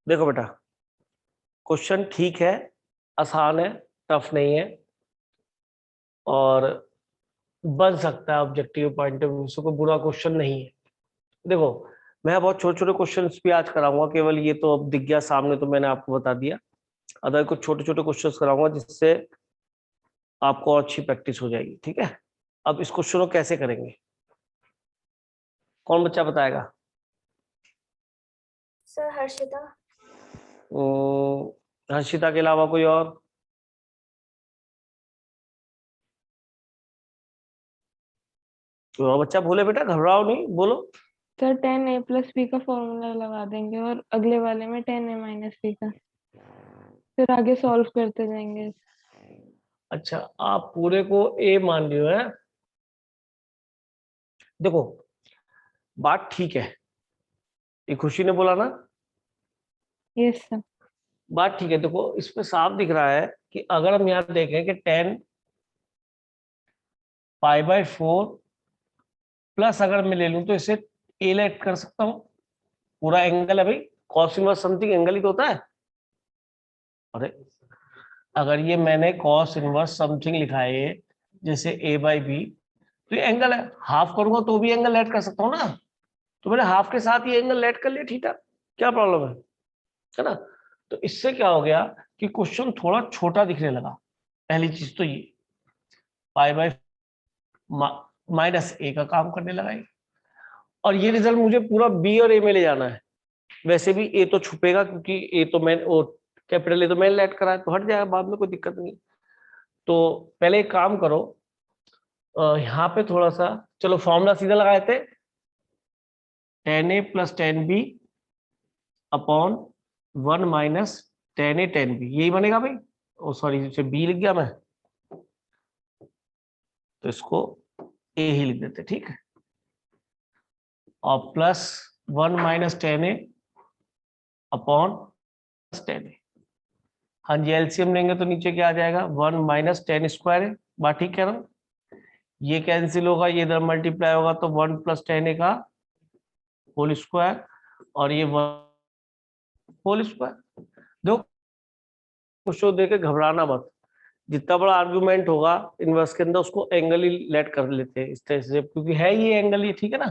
देखो बेटा, क्वेश्चन ठीक है, आसान है, टफ नहीं है, और बन सकता है ऑब्जेक्टिव पॉइंट ऑफ व्यू से, कोई बुरा क्वेश्चन नहीं है। देखो, मैं बहुत छोटे छोटे क्वेश्चंस भी आज कराऊंगा, केवल ये तो अब दिख गया सामने तो मैंने आपको बता दिया। अदर कुछ छोटे छोटे क्वेश्चंस कराऊंगा जिससे आपको और अच्छी प्रैक्टिस हो जाएगी, ठीक है। अब इस क्वेश्चन को कैसे करेंगे, कौन बच्चा बताएगा? सर हर्षिता। हर्षिता के अलावा कोई और? तो बच्चा बोले, बेटा घबराओ नहीं, बोलो। सर 10a + b का फॉर्मूला लगा देंगे और अगले वाले में 10a - b का, फिर आगे सॉल्व करते जाएंगे। अच्छा, आप पूरे को ए मान रहे हो है? देखो, बात ठीक है, ये खुशी ने बोला ना, यस सर। बात ठीक है। देखो, इसमें साफ दिख रहा है कि अगर हम यहाँ देखें कि 10π/4 प्लस अगर मैं ले लूं तो इसे ए लेट कर सकता हूं। पूरा एंगल है भाई, कॉस इनवर्स समथिंग एंगल ही तो होता है। अरे, अगर ये मैंने कॉस इनवर्स समथिंग लिखा है जैसे a/b, तो ये एंगल है। हाफ करूंगा तो भी एंगल लेट कर सकता हूँ ना, तो मैंने हाफ के साथ ये एंगल लेट कर लिया, ठीक है, क्या प्रॉब्लम है ना। तो इससे क्या हो गया कि क्वेश्चन थोड़ा छोटा दिखने लगा। पहली चीज तो ये π/-a का काम करने लगा ये। और ये रिजल्ट मुझे पूरा बी और ए में ले जाना है। वैसे भी ए तो छुपेगा क्योंकि ए तो मैं कैपिटल ए तो मैंने लेट करा है, तो हट जाएगा बाद में, कोई दिक्कत नहीं। तो पहले एक काम करो, यहाँ पे थोड़ा सा चलो फॉर्मूला सीधा लगाए थे, 10a + 10b upon 1 - 10a 10b, यही बनेगा भाई। ओ सॉरी, इसे बी लिख गया मैं, तो इसको ए ही लिख देते, ठीक है। और प्लस 1 - 10a अपॉन 10a। हाँ जी, एलसीएम लेंगे तो नीचे क्या आ जाएगा, 1 - 10² है। बात ठीक कह रहा हूँ? ये कैंसिल होगा, ये इधर मल्टीप्लाई होगा, तो 1 + 10a का होल स्क्वायर, और ये 1 होल स्क्वायर। देखो, क्वेश्चन देके घबराना मत, जितना बड़ा आर्गुमेंट होगा इनवर्स के अंदर उसको एंगल ही लेट कर लेते हैं इस तरह से, क्योंकि है ये एंगल, ये ठीक है ना।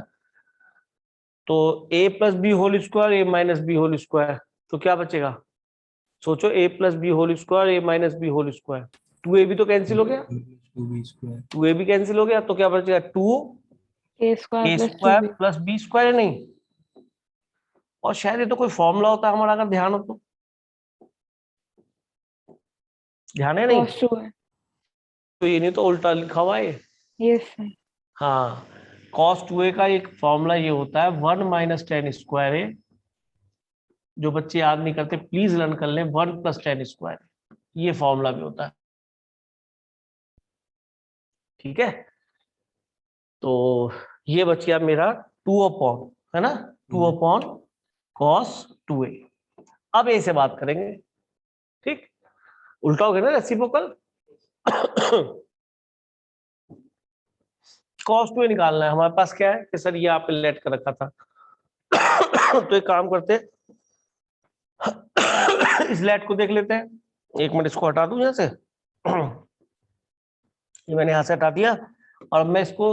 तो a + b whole square, a - b whole square, तो क्या बचेगा? सोचो, a + b whole square, a - b whole square, 2a भी तो कैंसिल हो गया, 2a भी कैंसिल हो गया, तो क्या बचेगा? 2a² + b² है नहीं। और शायद ये तो कोई फॉर्मूला होता है हमारा, अगर ध्यान हो तो, ध्यान है नहीं? cos 2 है। तो ये नहीं तो उल्टा लिखा हुआ है। Yes sir. हाँ, cos 2a का एक फॉर्मूला ये होता है 1 - 10²। जो बच्चे याद नहीं करते प्लीज लर्न कर लें, 1 + 10², ये फॉर्मूला भी होता है, ठीक है। तो ये बच गया मेरा 2 अपॉन, है ना, 2 अपॉन cos 2a। अब ए से बात करेंगे, ठीक, उल्टा हो गया ना रेसिप्रोकल। cos 2a निकालना है हमारे पास, क्या है कि सर ये आपने लेट कर रखा था। तो एक काम करते हैं, इस लेट को देख लेते हैं। एक मिनट, इसको हटा दूं यहाँ से। ये मैंने यहाँ से हटा दिया, और मैं इसको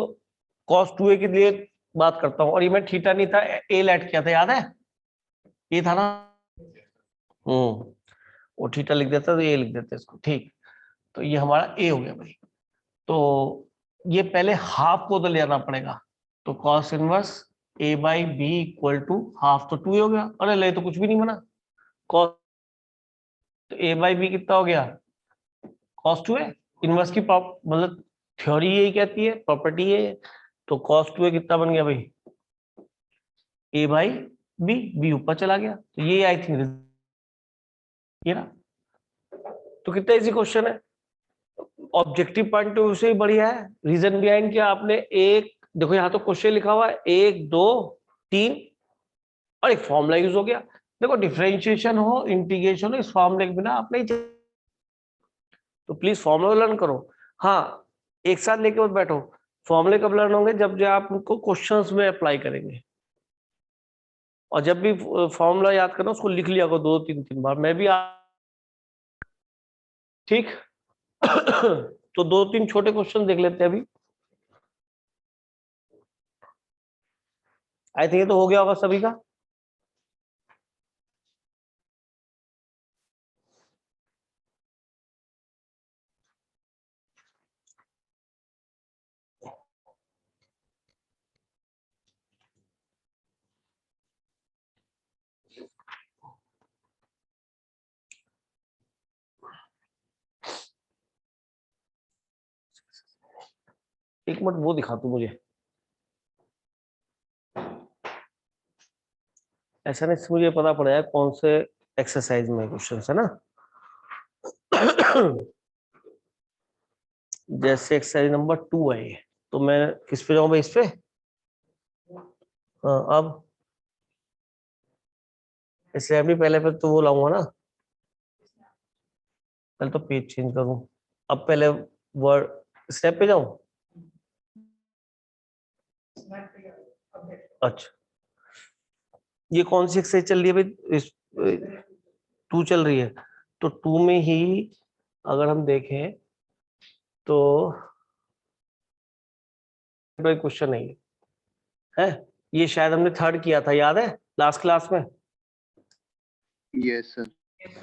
cos 2a के लिए बात करता हूँ। और ये मैं थीटा नहीं था, ए लेट किया था, याद है? ये था ना, वो थीटा लिख देता तो ये लिख देते इसको, ठीक। तो ये हमारा ए हो गया भाई। तो ये पहले हाफ को तो ले आना पड़ेगा, तो cos इनवर्स a/b = हाफ, तो 2 हो गया। अरे ले, तो कुछ भी नहीं बना, cos, तो a/b कितना हो गया? cos 2a। इनवर्स की मतलब थ्योरी यही कहती है, प्रॉपर्टी है। तो cos 2a कितना बन गया भाई? a/b, b ऊपर चला गया, तो ये आई थिंक ये ना। तो कितना इजी क्वेश्चन है, ऑब्जेक्टिव पॉइंट ऑफ व्यू से ही बढ़िया है। रीजन बिहाइंड क्या, आपने एक देखो यहाँ तो क्वेश्चन लिखा हुआ है 1 2 3 और एक फॉर्मूला यूज हो गया। देखो, डिफरेंशिएशन हो, इंटीग्रेशन हो, इस फॉर्मूले के बिना आप नहीं चल, तो प्लीज फॉर्मूला लर्न करो। हाँ, एक साथ लेके मत बैठो, फॉर्मूले कब लर्न होंगे? जब आप उनको क्वेश्चंस में अप्लाई करेंगे। और जब भी फॉर्मूला याद करना उसको लिख लिया करो 2-3 बार। मैं भी ठीक। तो 2-3 छोटे क्वेश्चन देख लेते हैं अभी। आई थिंक ये तो हो गया होगा सभी का। एक मिनट वो दिखा तू मुझे, ऐसा नहीं मुझे पता पड़ा है कौन से एक्सरसाइज में क्वेश्चन है ना। जैसे एक्सरसाइज नंबर 2 है ये, तो मैं किस पे जाऊं भाई, इस पे। हाँ, अब इससे अभी पहले पे तो वो लाऊंगा ना, पहले तो पेज चेंज करूं। अब पहले वर्ड स्टेप पे जाऊं। अच्छा, ये कौन सी एक्सरसाइज चल रही है भाई, इस 2 चल रही है। तो 2 में ही अगर हम देखें तो क्वेश्चन नहीं है, ये शायद हमने 3rd किया था, याद है लास्ट क्लास में। Yes sir.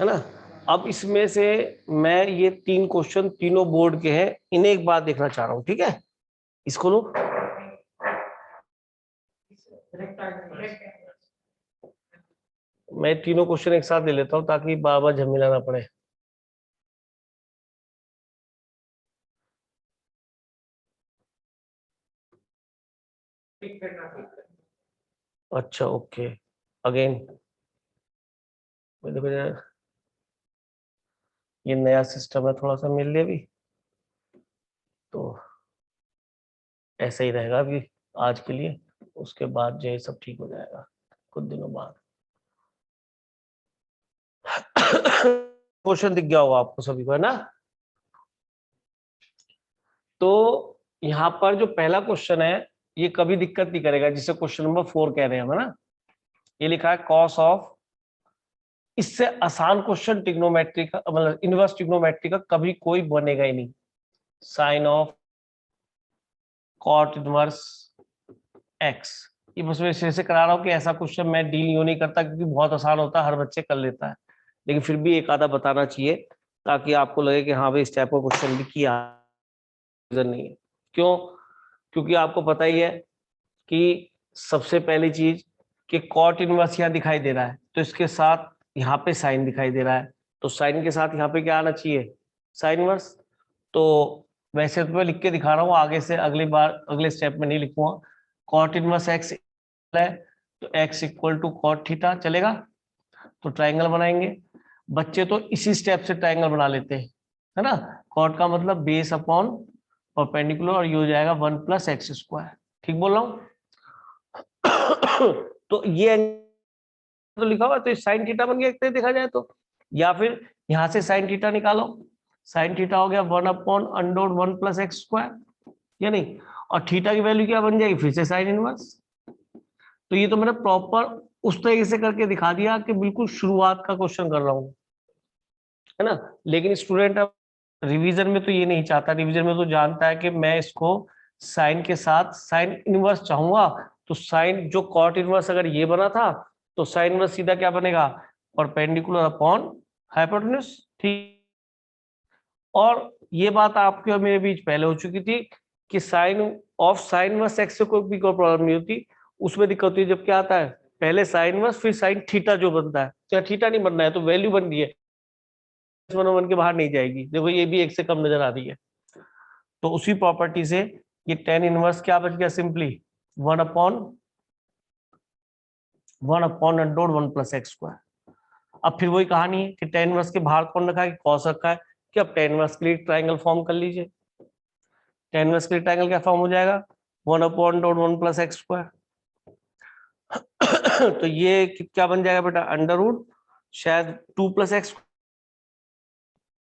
है ना। अब इसमें से मैं ये 3 क्वेश्चन तीनों बोर्ड के हैं, इन्हें एक बार देखना चाह रहा हूं, ठीक है। इसको लो, मैं तीनों क्वेश्चन एक साथ ले लेता हूं ताकि बार बार झमेला ना पड़े। अच्छा ओके, अगेन देखो ये नया सिस्टम है, थोड़ा सा मिल लिया भी, तो ऐसा ही रहेगा अभी आज के लिए। उसके बाद जो है सब ठीक हो जाएगा कुछ दिनों बाद। क्वेश्चन दिख गया होगा आपको सभी को, है ना। तो यहाँ पर जो पहला क्वेश्चन है ये कभी दिक्कत नहीं करेगा, जिसे क्वेश्चन नंबर 4 कह रहे हैं हम, है ना। ये लिखा है कॉस ऑफ, इससे आसान क्वेश्चन ट्रिग्नोमेट्री का मतलब इनवर्स ट्रिग्नोमेट्री का कभी कोई बनेगा ही नहीं। Sine of cot inverse X, ये बस मैं ऐसे करा रहा हूँ कि ऐसा क्वेश्चन मैं डील यूं नहीं करता क्योंकि बहुत आसान होता है, हर बच्चे कर लेता है, लेकिन फिर भी एक आधा बताना चाहिए ताकि आपको लगे कि हाँ भाई इस टाइप का क्वेश्चन भी किया नहीं है। क्यों? क्योंकि आपको पता ही है कि सबसे पहली चीज कि कॉट इनवर्स यहाँ दिखाई दे रहा है, तो इसके साथ यहाँ पे साइन दिखाई दे रहा है, तो साइन के साथ यहाँ पे क्या आना चाहिए, साइन इनवर्स। तो वैसे तो मैं लिख के दिखा रहा हूँ, आगे से अगली बार अगले स्टेप में नहीं लिखूंगा। कॉट इनवर्स एक्स है तो X equal to cot theta चलेगा, तो ट्राइंगल बनाएंगे। बच्चे तो इसी स्टेप से ट्राइंगल बना लेते हैं, है ना। कॉट का मतलब बेस अपॉन परपेंडिकुलर, और ये हो जाएगा 1 + x²। ठीक बोल रहा हूँ। तो ये तो लिखा हुआ, तो साइन थीटा बन गया एक तरह देखा जाए तो, या फिर यहां से साइन थीटा निकालो, साइन थीटा हो गया 1/√1 + x², या नहीं। और थीटा की वैल्यू क्या बन जाएगी, फिर से साइन इनवर्स। तो ये तो मैंने प्रॉपर उस तरीके से करके दिखा दिया कि बिल्कुल शुरुआत का क्वेश्चन कर रहा हूँ, है ना। लेकिन स्टूडेंट अब रिवीजन में तो ये नहीं चाहता, रिवीजन में तो जानता है कि मैं इसको साइन के साथ साइन इनवर्स चाहूंगा, तो साइन जो कॉट इनवर्स अगर ये बना था तो साइन इनवर्स सीधा क्या बनेगा, परपेंडिकुलर अपॉन हाइपोटेन्यूज। ठीक। और ये बात आपके और मेरे बीच पहले हो चुकी थी कि sine of sine inverse X से कोई प्रॉब्लम नहीं होती, उसमें दिक्कत होती है जब क्या आता है, पहले साइन इनवर्स फिर साइन थीटा जो बनता है, तो थीटा नहीं बनना है तो वैल्यू बन रही है 1/1 के बाहर नहीं जाएगी, देखो ये भी एक से कम नजर आ रही है। तो उसी प्रॉपर्टी से ये टेन इनवर्स क्या बच गया, सिंपली 1/√1 + x²। अब फिर वही कहानी है कि टेन इनवर्स के बाहर कौन रखा है, कॉस रखा है, कि अब टेन इनवर्स के लिए ट्राइंगल फॉर्म कर लीजिए। टेन इनवर्स के लिए ट्राइंगल क्या फॉर्म हो जाएगा, 1/√1 + x²। तो ये क्या बन जाएगा बेटा, अंडर रूट शायद 2 + x,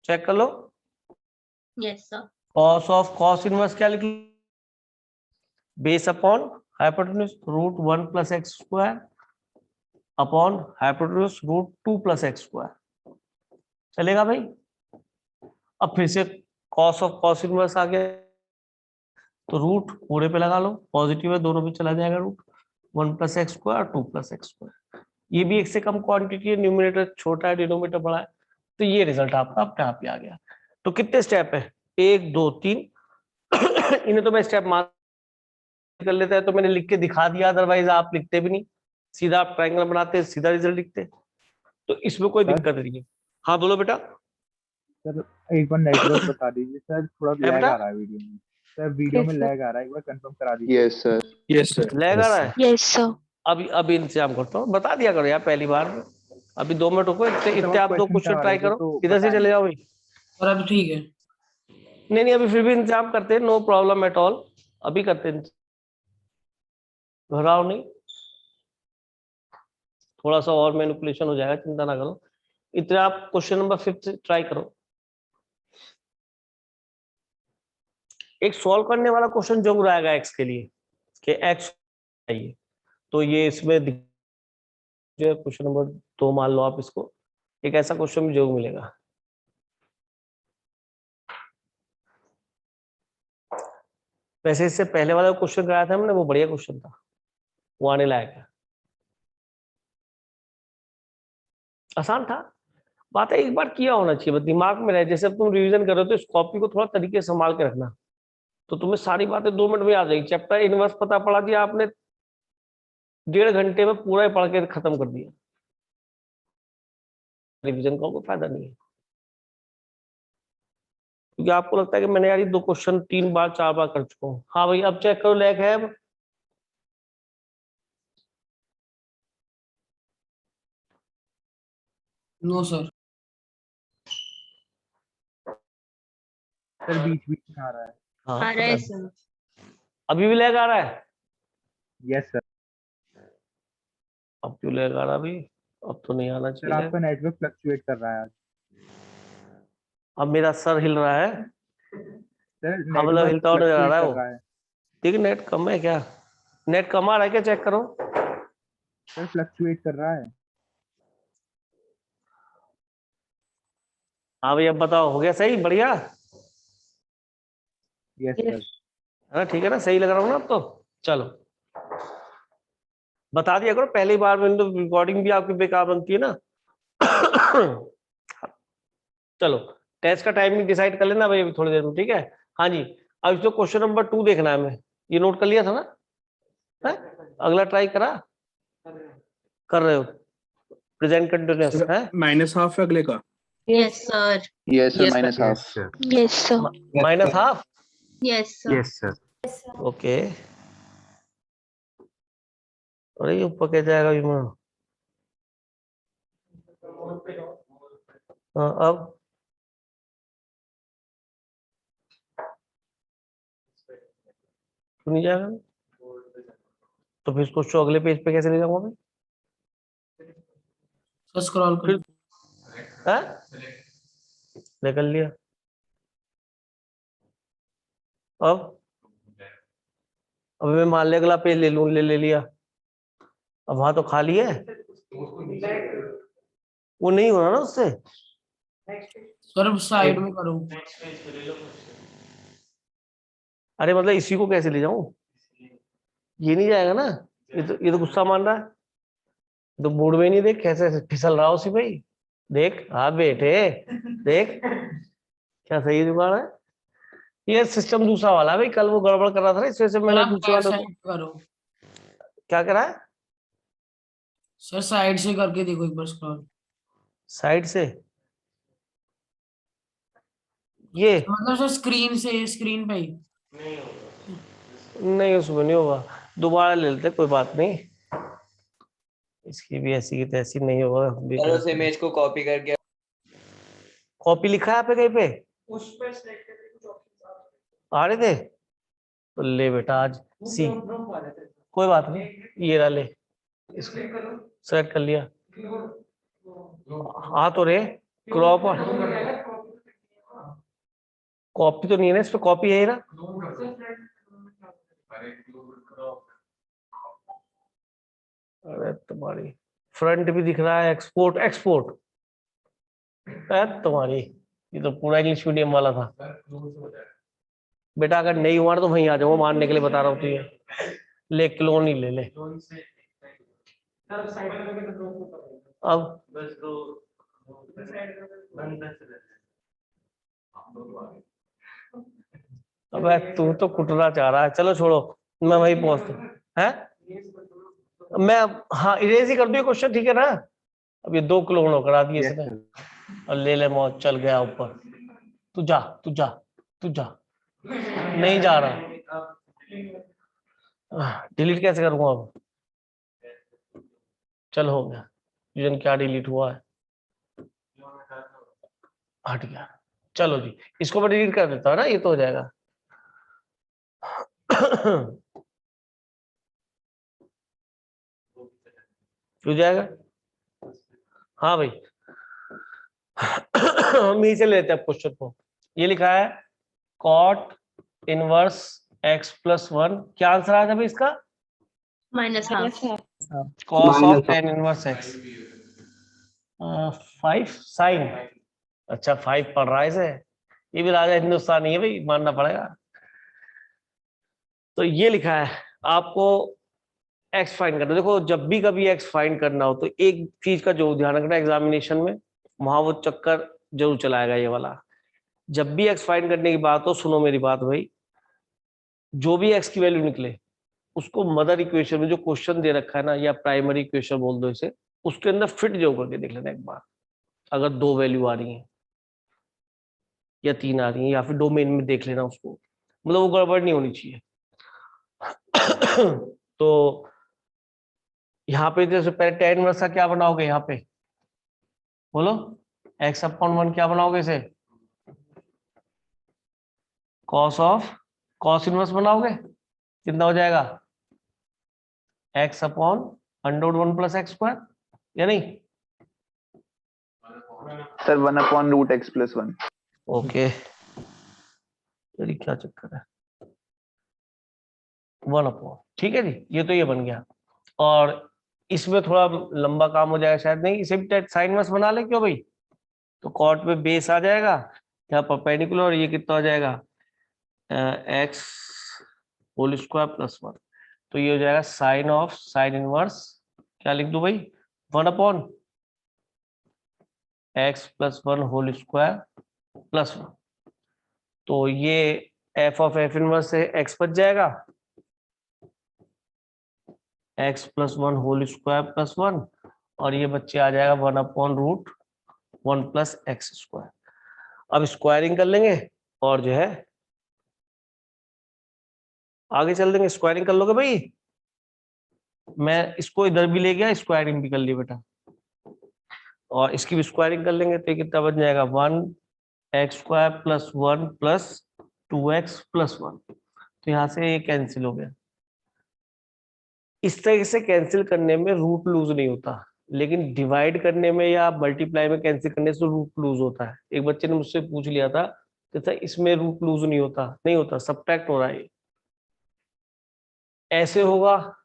चेक कर लो। Yes sir. Cos of cos inverse क्या लिख, base upon hypotenuse √1 + x²। Upon hypotenuse root 2 plus X square. चलेगा भाई? अब फिर से कॉस ऑफ कॉस इनवर्स आ गया, तो रूट पूरे पे लगा लो, पॉजिटिव है दोनों पे चला जाएगा root, 1 plus X square 2 plus X square. ये भी एक से कम क्वांटिटी है, न्यूमरेटर छोटा है डिनोमिनेटर बड़ा है, तो ये रिजल्ट आपका अपने आप ही आ गया। तो कितने स्टेप है? 1 2 3 इन्हें तो मैं स्टेप मान कर लेता है तो मैंने लिख के दिखा दिया, अदरवाइज आप लिखते भी नहीं, सीधा आप ट्रायंगल बनाते सीधा रिजल्ट लिखते, तो इसमें कोई दिक्कत नहीं है। हाँ बोलो बेटा। सर एक बार नेटवर्क बता दीजिए सर, थोड़ा है लैग बेटा? आ रहा है वीडियो में। सर वीडियो में Yes, sir. लैग आ रहा है, एक बार कंफर्म करा दीजिए। Yes sir. Yes sir. Lag आ रहा है? Yes, sir. अभी इंतजाम करता हूँ, बता दिया करो यार पहली बार में। अभी 2 मिनट रुको, इतने आप 2 क्वेश्चन ट्राई करो, तो इधर से चले जाओ भाई। सर अब ठीक है। नहीं अभी फिर भी इंतजाम करते हैं, नो प्रॉब्लम एट ऑल, अभी करते हैं, घबराओ नहीं, थोड़ा सा और मैनिपुलेशन हो जाएगा, चिंता ना करो। इतने आप क्वेश्चन नंबर 5 ट्राई करो। एक सॉल्व करने वाला क्वेश्चन जरूर आएगा एक्स के लिए, कि एक्स चाहिए, तो ये इसमें जो क्वेश्चन नंबर 2 मान लो आप इसको, एक ऐसा क्वेश्चन भी जरूर मिलेगा। वैसे इससे पहले वाला क्वेश्चन कराया था हमने, वो बढ़िया क्वेश्चन था, वो आने लायक है, आसान था। बात है एक बार किया होना चाहिए, बस दिमाग में रहे। जैसे अब तुम रिवीजन कर रहे हो तो इस कॉपी को थोड़ा तरीके से संभाल के रखना, तो तुम्हें सारी बातें 2 मिनट में आ जाएगी। चैप्टर इनवर्स पता पड़ा दिया आपने, 1.5 घंटे में पूरा पढ़ के खत्म कर दिया, रिवीजन का कोई फायदा नहीं है। क्योंकि आपको लगता है कि मैंने यार ये 2 क्वेश्चन 3 बार 4 बार कर चुका हूँ। हाँ भाई अब चेक करो, लैग है अब? No sir. सर बीच बीच में आ रहा है। हाँ आ रहा है सर। अभी भी लैग आ रहा है? Yes sir. अब क्यों लैग आ रहा भाई? अब तो नहीं आना सर चाहिए आपका नेटवर्क फ्लक्चुएट कर रहा है आज। अब मेरा सर हिल रहा है। सर हाँ मतलब नेटवर्क हिलता हुआ नजर आ फ्लक्चुएट रहा है कर वो। रहा है। ठीक है, नेट कम है क्या? नेट कम आ रहा है क्या? चेक करो। सर फ्लक्चुएट कर रहा है। हाँ भाई अब बताओ, हो गया सही? बढ़िया यस Yes. सर। है ना? ठीक है ना? सही लग रहा हूँ ना अब तो? चलो बता दिया करो, पहली बार में तो रिकॉर्डिंग भी आपकी बेकार बनती है ना। चलो टेस्ट का टाइमिंग डिसाइड कर लेना भाई अभी थोड़ी देर में, ठीक है? हाँ जी, अब इसको क्वेश्चन नंबर 2 देखना है हमें, ये नोट कर लिया था ना? है? अगला ट्राई करा कर रहे हो? प्रेजेंट कंटिन्यूअस है? -हाफ है अगले का। Yes, sir. Yes sir Yes, minus half. Yes, sir. Minus half? Yes, sir. Sir. Okay, अरे ये ऊपर क्या जाएगा विमान? हाँ अब क्यों नहीं जाएगा? तो फिर इसको शो अगले पेज पे कैसे ले जाऊंगा मैं? सर स्क्रॉल कर। हाँ निकल लिया। अब मैं मान लिया अगला पेज ले लूं, ले लिया, अब वहां तो खाली है, वो नहीं हो रहा ना उससे। सर साइड में करो। अरे मतलब इसी को कैसे ले जाऊं? ये नहीं जाएगा ना, ये तो गुस्सा मान रहा है, तो मूड में नहीं, देख कैसे फिसल रहा उसी भाई, देख। हाँ बेटे देख क्या सही जुगाड़ है। ये सिस्टम दूसरा वाला है भाई, कल वो गड़बड़ कर रहा था ना, इस वजह से सर मैंने आप दूसरे बैक वाले को। साइड करो। क्या करा है? सर साइड से करके देखो एक बार स्क्रॉल। साइड से? ये मतलब सर स्क्रीन से, स्क्रीन पे ही। नहीं, उसमें नहीं होगा, दोबारा ले लेते, कोई बात नहीं, इसकी भी ऐसी की तैसी नहीं होगा। सर उस इमेज को कॉपी करके कॉपी लिखा है पे कहीं पे? आ रहे थे तो ले बेटा आज सी, कोई बात नहीं, ये रहा ले, इसको सेलेक्ट कर लिया। हाँ तो रे क्रॉप कॉपी तो नहीं है ना, इस पे कॉपी है ही ना। अरे तुम्हारी फ्रंट भी दिख रहा है, एक्सपोर्ट एक्सपोर्ट तुम्हारी, ये तो पूरा इंग्लिश मीडियम वाला था बेटा। अगर नहीं हुआ तो वहीं आ जाओ, मारने के लिए बता रहा हूँ तुझे। ले क्लोन ही ले ले अब। अबे तू तो कुटना चाह रहा है, चलो छोड़ो, मैं वहीं पहुंचता है। मैं हाँ इरेज ही कर दूं क्वेश्चन, ठीक है ना। अब ये 2 क्लोन करा दिए Yes, इसने, sir. और ले ले मौत, चल गया ऊपर। तू जा तू जा तू जा, नहीं जा रहा। डिलीट कैसे करूंगा अब? चल हो गया, फ्यूजन क्या डिलीट हुआ है, हट गया। चलो जी, इसको मैं डिलीट कर देता हूँ ना, ये तो हो जाएगा। हो जाएगा, हाँ भाई। हम नीचे लेते हैं क्वेश्चन को। ये लिखा है कॉट इनवर्स x प्लस 1, क्या आंसर आया था भाई इसका? minus half. Cos of tan inverse x। 5 sine, अच्छा 5 पढ़ रहा है इसे, ये भी राजा हिंदुस्तानी है भाई, मानना पड़ेगा। तो ये लिखा है आपको x फाइंड करना। देखो जब भी कभी x फाइंड करना हो तो एक चीज का जो ध्यान रखना, एग्जामिनेशन में वहां वो चक्कर जरूर चलाएगा ये वाला। जब भी x फाइंड करने की बात हो, सुनो मेरी बात भाई, जो भी x की वैल्यू निकले उसको मदर इक्वेशन में जो क्वेश्चन दे रखा है ना, या प्राइमरी इक्वेशन बोल दो इसे, उसके अंदर फिट जो करके देख लेना एक बार। अगर 2 वैल्यू आ रही है या 3 आ रही है, या फिर डोमेन में देख लेना उसको, मतलब वो गड़बड़ नहीं होनी चाहिए। तो यहाँ पे जैसे पहले tan इनवर्स का क्या बनाओगे, यहाँ पे बोलो, x/1 क्या बनाओगे इसे? cos इनवर्स बनाओगे, कितना हो जाएगा? x/√1 + x², या नहीं? Sir, 1/√x+1. ओके, तेरी क्या चक्कर है, 1/, ठीक है जी, ये तो ये बन गया। और इसमें थोड़ा लंबा काम हो जाएगा शायद, नहीं इसे भी साइन इनवर्स बना ले, क्यों भाई? तो कॉट में बेस आ जाएगा, यहाँ परपेंडिकुलर, और ये कितना हो जाएगा? x² + 1, तो ये हो जाएगा साइन ऑफ साइन इनवर्स, क्या लिख दूं भाई? 1/x + 1² + 1। तो ये f ऑफ f इनवर्स से x बच जाएगा, x + 1² + 1, और ये बच्चे आ जाएगा 1/√1 + x²। अब स्क्वायरिंग कर लेंगे और जो है आगे चल देंगे। स्क्वायरिंग कर लोगे भाई? मैं इसको इधर भी ले गया, स्क्वायरिंग भी कर ली बेटा, और इसकी भी स्क्वायरिंग कर लेंगे, तो कितना बन जाएगा? 1x² + 1 + 2x + 1। तो यहाँ से ये कैंसिल हो गया। इस तरह से कैंसिल करने में रूट लूज नहीं होता, लेकिन डिवाइड करने में या मल्टीप्लाई में कैंसिल करने से रूट लूज होता है। एक बच्चे ने मुझसे पूछ लिया था कि सर इसमें रूट लूज नहीं होता, नहीं होता, सब्ट्रैक्ट हो रहा है। ऐसे होगा,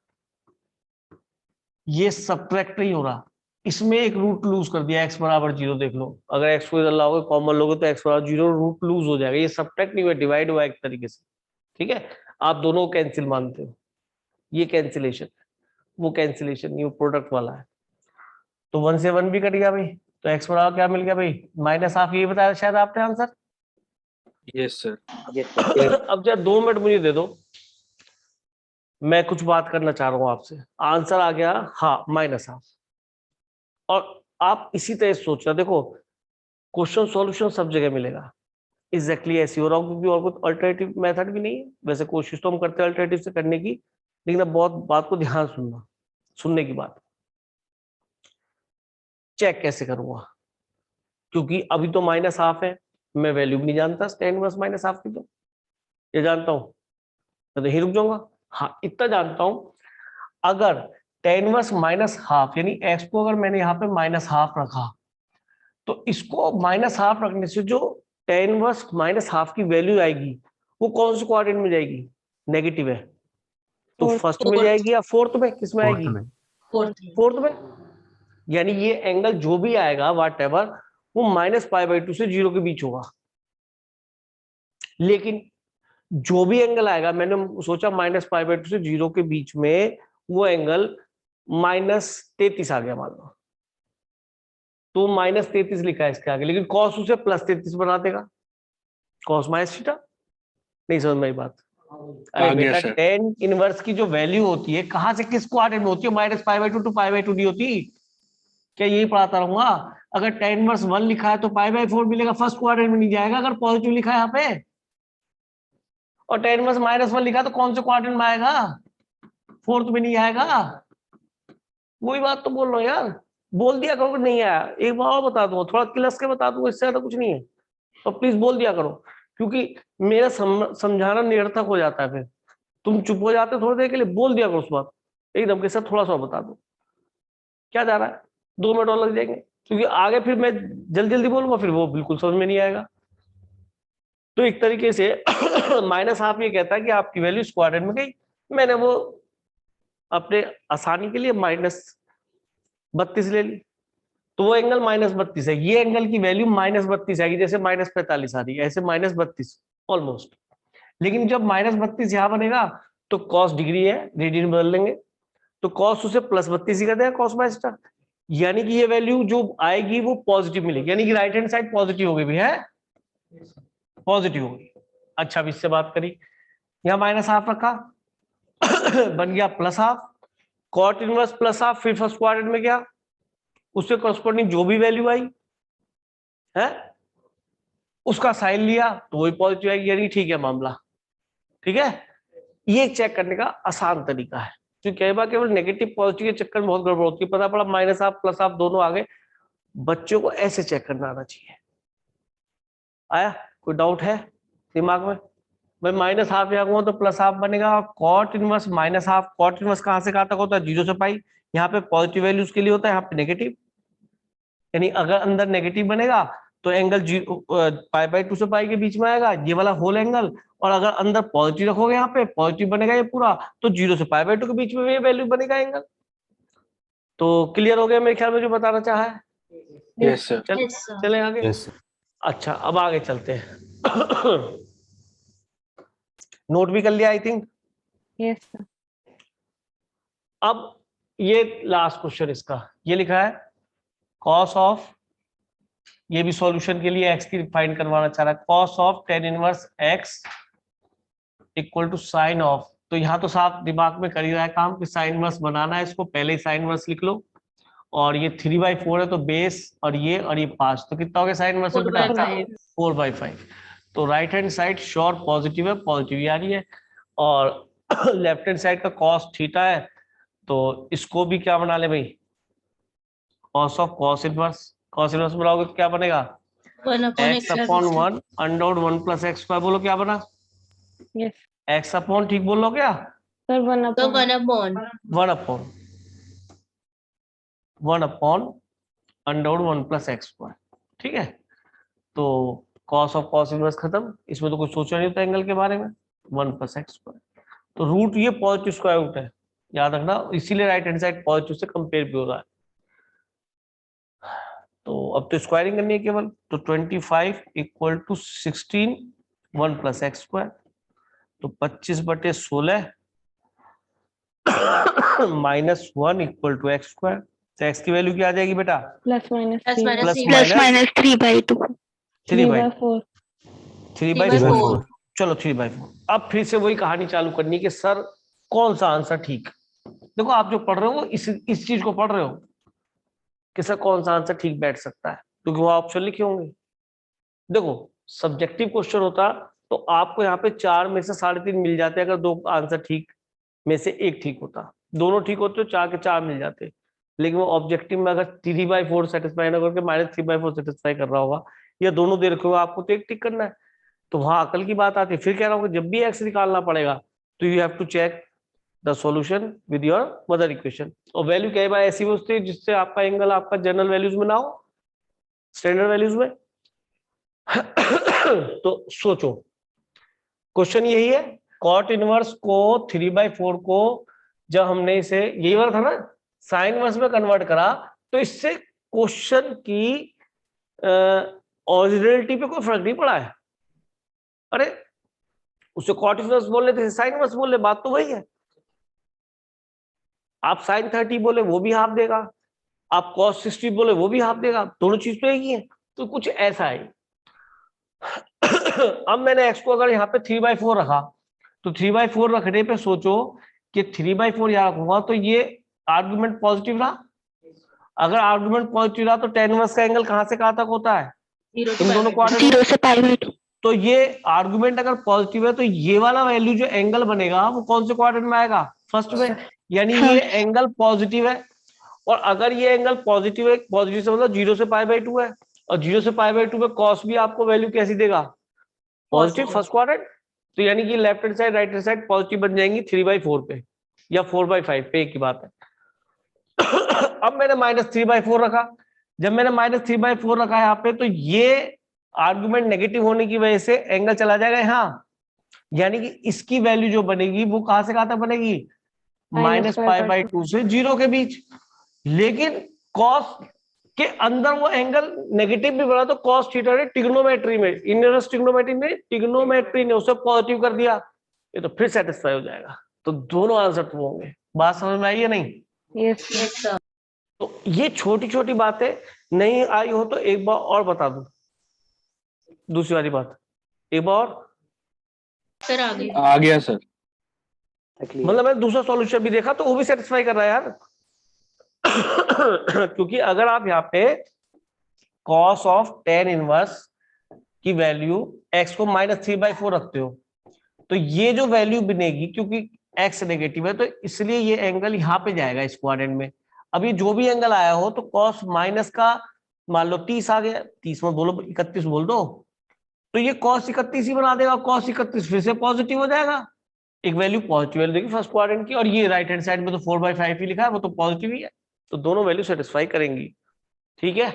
ये सब्ट्रैक्ट नहीं हो रहा, इसमें एक रूट लूज कर दिया, x = 0। देख लो, अगर x को इधर लाओगे कॉमन लोगे तो x = 0, रूट लूज हो जाएगा। ये सब्ट्रैक्ट नहीं हुआ, डिवाइड हुआ एक तरीके से, ठीक है। आप दोनों को कैंसिल मानते हो, ये कैंसिलेशन, वो कैंसिलेशन नहीं, वो प्रोडक्ट वाला है। तो 1 से 1 भी कट गया भाई, तो x बराबर क्या मिल गया भाई? -1/2। ये बताया शायद आपने आंसर। Yes sir. अब जरा 2 मिनट मुझे दे दो, मैं कुछ बात करना चाह रहा हूँ आपसे। आंसर आ गया हाँ -1/2। और आप इसी तरह सोचना, देखो क्वेश्चन सॉल्यूशन सब जगह मिलेगा, एग्जैक्टली ऐसी हो रहा हूँ, क्योंकि और कोई अल्टरनेटिव मेथड भी नहीं है। वैसे कोशिश तो हम करते हैं अल्टरनेटिव से करने की, लेकिन अब बहुत बात को ध्यान सुनना, सुनने की बात। चेक कैसे करूंगा, क्योंकि अभी तो -1/2 है, मैं वैल्यू भी नहीं जानता tan इनवर्स -1/2 की, तो ये जानता हूं मैं तो यही रुक जाऊंगा। हाँ इतना जानता हूं, अगर tan इनवर्स -1/2 यानी x को अगर मैंने यहाँ पे -1/2 रखा, तो इसको -1/2 रखने से जो tan इनवर्स -1/2 की वैल्यू आएगी वो कौन से क्वाड्रेंट में जाएगी? नेगेटिव है, तो Fourth. फर्स्ट में जाएगी या फोर्थ में? किस में फोर्थ आएगी? में। Fourth. फोर्थ में। यानी ये एंगल जो भी आएगा वाट एवर वो -π/2 से 0 के बीच होगा। लेकिन जो भी एंगल आएगा, मैंने सोचा -π/2 से 0 के बीच में, वो एंगल -33 आ गया मान लो, तो -33 लिखा है इसके आगे, लेकिन cos उसे +33 बना देगा, cos माइनस थीटा। नहीं समझ में आई बात? अरे आ गया बेटा सर। tan इनवर्स की जो वैल्यू होती है कहाँ से किस क्वाड्रेंट में होती है? -π/2 टू π/2 नहीं होती क्या? यही पढ़ाता रहूंगा। अगर tan इनवर्स 1 लिखा है तो π/4 मिलेगा, फर्स्ट क्वाड्रेंट में नहीं जाएगा अगर पॉजिटिव लिखा है यहाँ पे। और tan इनवर्स -1 लिखा है तो कौन से क्वाड्रेंट में आएगा? फोर्थ में नहीं आएगा। वही बात तो बोल रहा हूँ यार, बोल दिया करो कि नहीं आया। एक बार और बता दूंगा, थोड़ा क्लस के बता दूंगा, इससे ज्यादा कुछ नहीं है, तो प्लीज बोल दिया करो, क्योंकि मेरा समझाना निरर्थक हो जाता है। फिर तुम चुप हो जाते हो थोड़ी देर के लिए, बोल दिया करो उस बात एकदम के साथ, थोड़ा सा बता दो क्या जा रहा है, 2 मिनट और लग जाएंगे, क्योंकि आगे फिर मैं जल्दी जल्दी बोलूंगा, फिर वो बिल्कुल समझ में नहीं आएगा। तो एक तरीके से -हाफ ये कहता है कि आपकी वैल्यू स्क्वाड्रेंट में गई, मैंने वो अपने आसानी के लिए -32 ले ली, तो वो एंगल -32 है। ये एंगल की वैल्यू -32 आएगी, जैसे -45 आ रही है, ऐसे -32 ऑलमोस्ट। लेकिन जब -32 यहाँ बनेगा तो cos डिग्री है, रेडियन बदल लेंगे, तो cos उसे +32 ही कर देगा, cos बाय स्टार। यानी कि ये वैल्यू जो आएगी वो पॉजिटिव मिलेगी, यानी कि राइट हैंड साइड पॉजिटिव होगी भी है, पॉजिटिव होगी। अच्छा, अब इससे बात करी, यहाँ -हाफ रखा बन गया +हाफ, cot इनवर्स +हाफ, फिर फर्स्ट क्वाड्रेंट में गया, उससे कॉरस्पॉन्डिंग जो भी वैल्यू आई है उसका साइन लिया तो वही पॉजिटिव आएगी, यानी ठीक है मामला। ठीक है, ये चेक करने का आसान तरीका है, क्योंकि कई बार केवल नेगेटिव पॉजिटिव के चक्कर में बहुत गड़बड़ होती है। पता पड़ा -हाफ +हाफ दोनों आ गए, बच्चों को ऐसे चेक करना आना चाहिए। आया कोई डाउट है दिमाग में? भाई -हाफ यहाँ हुआ तो +हाफ बनेगा, cot inverse -half, cot inverse कहाँ से कहाँ तक होता है? 0 से पाई, यहाँ पे पॉजिटिव वैल्यूज के लिए होता है, यहाँ पे नेगेटिव, यानी अगर अंदर नेगेटिव बनेगा तो एंगल π/2 से पाई के बीच में आएगा, ये वाला होल एंगल। और अगर अंदर पॉजिटिव रखोगे, यहाँ पे पॉजिटिव बनेगा ये पूरा, तो 0 से π/2 के बीच में ये वैल्यू बनेगा एंगल। तो क्लियर हो गया मेरे ख्याल में जो बताना चाहा है? Yes sir. Yes, sir. चले आगे। यस अच्छा, अब आगे चलते हैं। नोट भी कर लिया आई थिंक। Yes sir. अब ये लास्ट क्वेश्चन इसका, ये लिखा है cos ऑफ, ये भी सॉल्यूशन के लिए x की फाइंड करवाना चाह रहा है, cos of tan inverse x equal to sine of. तो यहाँ तो साफ दिमाग में कर ही रहा है काम कि साइन इनवर्स बनाना है, इसको पहले ही साइन इनवर्स लिख लो। और ये 3/4 है तो बेस, और ये 5, तो कितना हो गया साइन इनवर्स 4/5. 4/5। तो right hand side sure positive है, पॉजिटिव ही आ रही है, और लेफ्ट हैंड साइड का cos थीटा है, तो इसको भी क्या बना ले भाई, cos ऑफ cos इनवर्स बनाओगे तो क्या बनेगा? 1/x. x/1 + x², बोलो क्या बना? यस x अपॉन, ठीक बोल लो क्या? सर 1 So upon 1/(1/(1 + x²), ठीक है। तो cos ऑफ cos इनवर्स खत्म, इसमें तो कुछ सोचा नहीं होता एंगल के बारे में, 1 + x²। तो रूट ये पॉजिटिव स्क्वायर रूट है, याद रखना, इसीलिए राइट हैंड साइड पॉजिटिव से कंपेयर भी हो रहा है। तो अब तो स्क्वायरिंग करनी है केवल, तो 25 = 16 1 + x², तो 25/16 -1 = x²। तो x की वैल्यू क्या आ जाएगी बेटा? Plus minus Plus 3 minus plus minus 3/2 3/4 3/4, चलो 3/4। अब फिर से वही कहानी चालू करनी है कि सर कौन सा आंसर ठीक। देखो आप जो पढ़ रहे हो इस चीज को पढ़ रहे हो कि सर कौन सा आंसर ठीक बैठ सकता है, क्योंकि वो ऑप्शन लिखे होंगे। देखो सब्जेक्टिव क्वेश्चन होता तो आपको यहाँ पे 4 में से 3.5 मिल जाते, अगर 2 आंसर ठीक में से 1 ठीक होता, दोनों ठीक होते तो 4 के 4 मिल जाते। लेकिन वो ऑब्जेक्टिव में अगर 3/4 सेटिस्फाई ना करके -3/4 सेटिस्फाई कर रहा होगा, या दोनों दे रखे होगा, आपको तो एक टिक करना है, तो वहां अकल की बात आती है। फिर कह रहा हूँ कि जब भी एक्स निकालना पड़ेगा तो you have to check the solution with your mother equation. और वैल्यू कई बार ऐसी होती है जिससे आपका एंगल आपका जनरल वैल्यूज में ना हो, स्टैंडर्ड वैल्यूज में। तो सोचो क्वेश्चन यही है, cot इनवर्स को 3/4 को जब हमने इसे, यही वाला था ना, साइन इनवर्स में कन्वर्ट करा तो इससे क्वेश्चन की ओरिजिनलिटी पे कोई फर्क नहीं पड़ा है। अरे उसे कॉट इनवर्स बोल रहे थे, साइन इनवर्स बोल रहे, बात तो वही है। आप साइन 30 बोले वो भी हाफ देगा, आप कॉस 60 बोले वो भी हाफ देगा, दोनों चीज तो एक ही है। तो कुछ ऐसा है। अब मैंने एक्स को अगर यहाँ पे 3/4 रखा, तो 3/4 रखने पे सोचो कि 3/4 यहाँ रखूंगा तो ये आर्गुमेंट पॉजिटिव रहा। अगर आर्गुमेंट पॉजिटिव रहा तो tan इनवर्स का एंगल कहां से कहां तक होता है? इन दोनों क्वाड्रेंट 0 से π/2। तो ये आर्गुमेंट अगर पॉजिटिव है तो ये वाला वैल्यू जो एंगल बनेगा वो कौन से क्वाड्रेंट में आएगा? फर्स्ट में। यानी ये एंगल पॉजिटिव है। और अगर ये एंगल पॉजिटिव है, पॉजिटिव से मतलब 0 से π/2 है, और 0 से π/2 में कॉस भी आपको वैल्यू कैसी देगा? Positive, first quadrant. तो यानी कि left hand side right hand side positive बन जाएंगी 3/4 पे या 4/5 पे, एक ही बात है। अब मैंने -3/4 रखा। जब मैंने -3/4 रखा यहाँ पे, तो ये आर्गुमेंट नेगेटिव होने की वजह से एंगल चला जाएगा यहाँ। यानी कि इसकी वैल्यू जो बनेगी वो कहां से कहां तक बनेगी? -π/2 से 0 के बीच। लेकिन कॉस के अंदर वो एंगल नेगेटिव भी बना, तो कॉस थीटा ने ट्रिग्नोमेट्री में, इनवर्स ट्रिग्नोमेट्री ने उसे पॉजिटिव कर दिया, ये तो फिर सेटिस्फाई हो जाएगा। तो दोनों आंसर ट्रू होंगे। बात समझ में आई है नहीं? Yes sir. तो ये छोटी छोटी बातें नहीं आई हो तो एक बार और बता दूं। दूसरी वाली बात एक बार और। सर आगे आ गया सर। मतलब मैंने दूसरा सॉल्यूशन भी देखा तो वो भी सेटिस्फाई कर रहा है यार। क्योंकि अगर आप यहाँ पे cos ऑफ tan इनवर्स की वैल्यू x को -3/4 रखते हो, तो ये जो वैल्यू बनेगी, क्योंकि x नेगेटिव है तो इसलिए ये एंगल यहाँ पे जाएगा इस क्वाड्रेंट में। अभी जो भी एंगल आया हो तो cos माइनस का मान लो 30 आ गया, 30 मत बोलो 31 बोल दो, तो ये cos 31 ही बना देगा। cos 31 फिर से पॉजिटिव हो जाएगा, एक वैल्यू पॉजिटिव वैल्यू देगी फर्स्ट क्वाड्रेंट की। और ये राइट हैंड साइड में तो 4/5 ही लिखा है, वो तो पॉजिटिव ही है। तो दोनों वैल्यू सेटिस्फाई करेंगी। ठीक है,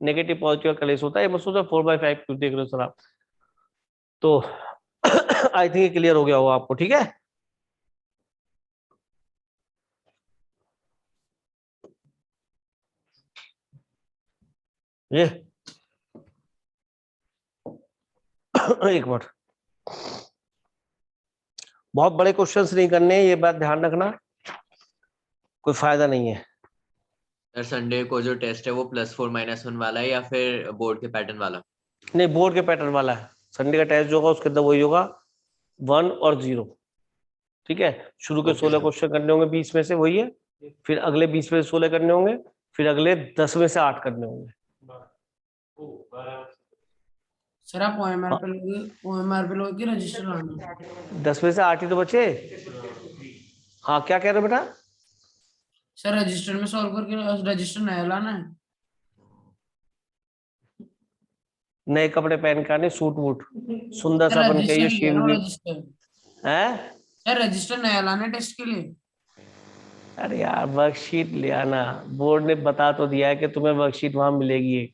नेगेटिव पॉजिटिव का कलेश होता है, मत सोचो 4/5 क्यों देख रहे हो सर आप। तो आई थिंक क्लियर हो गया होगा आपको। ठीक है, ये एक मिनट, बहुत बड़े क्वेश्चंस नहीं करने, ये बात ध्यान रखना, कोई फायदा नहीं है। सर संडे को जो टेस्ट है वो +4 -1 वाला है या फिर बोर्ड के पैटर्न वाला? नहीं, बोर्ड के पैटर्न वाला है। संडे का टेस्ट जो होगा उसके अंदर वही होगा 1 और 0। ठीक है, शुरू के 16 क्वेश्चन करने होंगे 20 में से, वही है। फिर अगले 20 में से 16 करने होंगे, फिर अगले 10 में से 8 करने होंगे। सर आप OMR पे लोगे, OMR पे लोगे कि रजिस्टर लाना? 10 में से 8 ही तो बचे। हाँ, क्या कह रहे हो बेटा? सर रजिस्टर में सॉल्व करके रजिस्टर नया लाना है। नए कपड़े पहन के आने, सूट वूट सुंदर सा बन के, ये शेव रजिस्टर है। सर रजिस्टर नया लाना है टेस्ट के लिए। अरे यार, वर्कशीट ले आना, बोर्ड ने बता तो दिया है कि तुम्हें वर्कशीट वहां मिलेगी। एक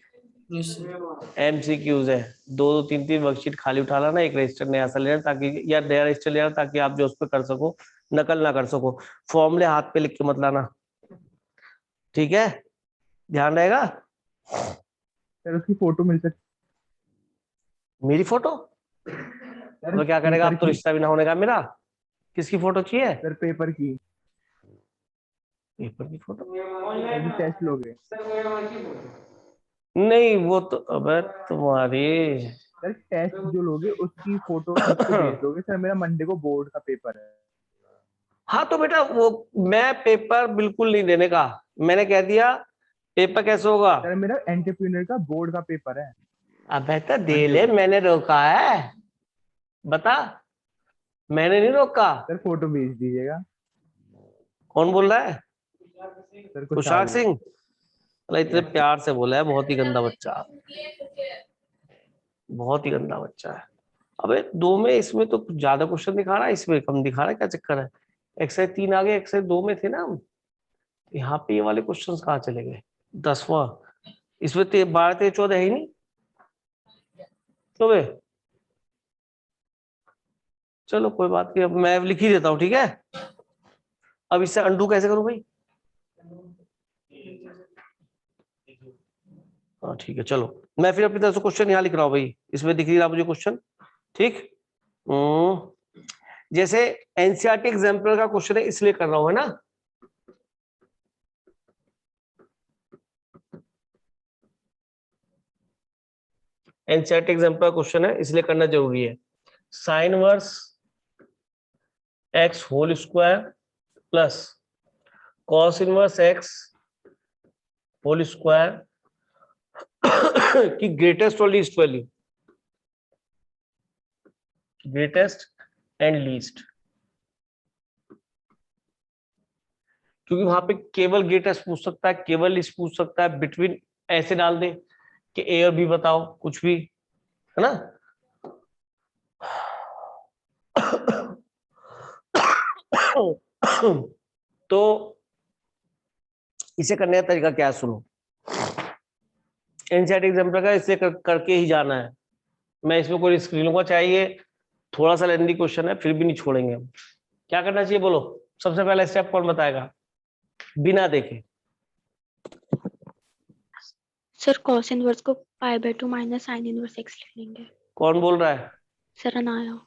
यस सर। MCQs है, 2-3 वर्कशीट खाली उठा लाना, एक रजिस्टर नया सा लेना, ताकि या नया रजिस्टर लेना ताकि आप जो उस पर कर सको, नकल ना कर सको। फॉर्मूले हाथ पे लिख के मत लाना, ठीक है, ध्यान रहेगा। सर उसकी फोटो मिल सकती मेरी फोटो सर? तो क्या करेगा आप? तो पेपर की, रिश्ता भी ना होने का मेरा। किसकी फोटो चाहिए? सर पेपर की, पेपर की फोटो? सर टेस्ट लोगे? नहीं, वो तो अबे तुम्हारी सर टेस्ट जो लोगे उसकी फोटो खींच के भेज दोगे सर, मेरा मंडे को बोर्ड का पेपर है। हाँ तो बेटा वो मैं पेपर बिल्कुल नहीं देने का, मैंने कह दिया पेपर कैसे होगा। सर मेरा एंटरप्रेन्योर का बोर्ड का पेपर है। अब तो दे ले, मैंने रोका है? बता, मैंने नहीं रोका। सर फोटो भेज दीजिएगा। कौन बोल रहा है? सर कुशाक सिंह? अरे इतने प्यार से बोला है, बहुत ही गंदा बच्चा, बहुत ही गंदा बच्चा है। अबे 2 में इसमें तो कुछ ज्यादा क्वेश्चन दिखा रहा है, इसमें कम दिखा रहा है, क्या चक्कर है? एक्सरसाइज 3 आगे, एक्सरसाइज 2 में थे ना हम, यहाँ पे ये वाले क्वेश्चंस कहाँ चले गए? 10वां, इसमें 12, 13, 14 है ही नहीं। तो वे चलो कोई बात नहीं, अब मैं लिख ही देता हूँ, ठीक है। अब इससे अंडू कैसे करूं भाई? हाँ ठीक है, चलो मैं फिर अपनी तरफ से क्वेश्चन यहाँ लिख रहा हूँ भाई, इसमें दिख रही रहा मुझे क्वेश्चन, ठीक। जैसे एनसीईआरटी एग्जाम्पल का क्वेश्चन है इसलिए कर रहा हूँ, है ना। एनसीईआरटी एग्जाम्पल का क्वेश्चन है इसलिए करना जरूरी है। Sine verse X whole square plus cos inverse X whole square की ग्रेटेस्ट और least value, greatest and least, क्योंकि वहां पे केवल ग्रेटेस्ट पूछ सकता है, केवल लीस्ट पूछ सकता है, बिटवीन ऐसे डाल दे कि ए और बी बताओ कुछ भी, है ना। तो इसे करने का तरीका क्या है, सुनो। एनसीईआरटी एग्जाम्पल का इसे करके ही जाना है, मैं इसमें कोई रिस्क नहीं लूंगा, चाहिए थोड़ा सा लेंदी क्वेश्चन है फिर भी नहीं छोड़ेंगे हम। क्या करना चाहिए बोलो, सबसे पहला स्टेप कौन बताएगा बिना देखे। सर cos इनवर्स को π/2 माइनस sin इनवर्स x लिख लेंगे। कौन बोल रहा है, sir Anaya.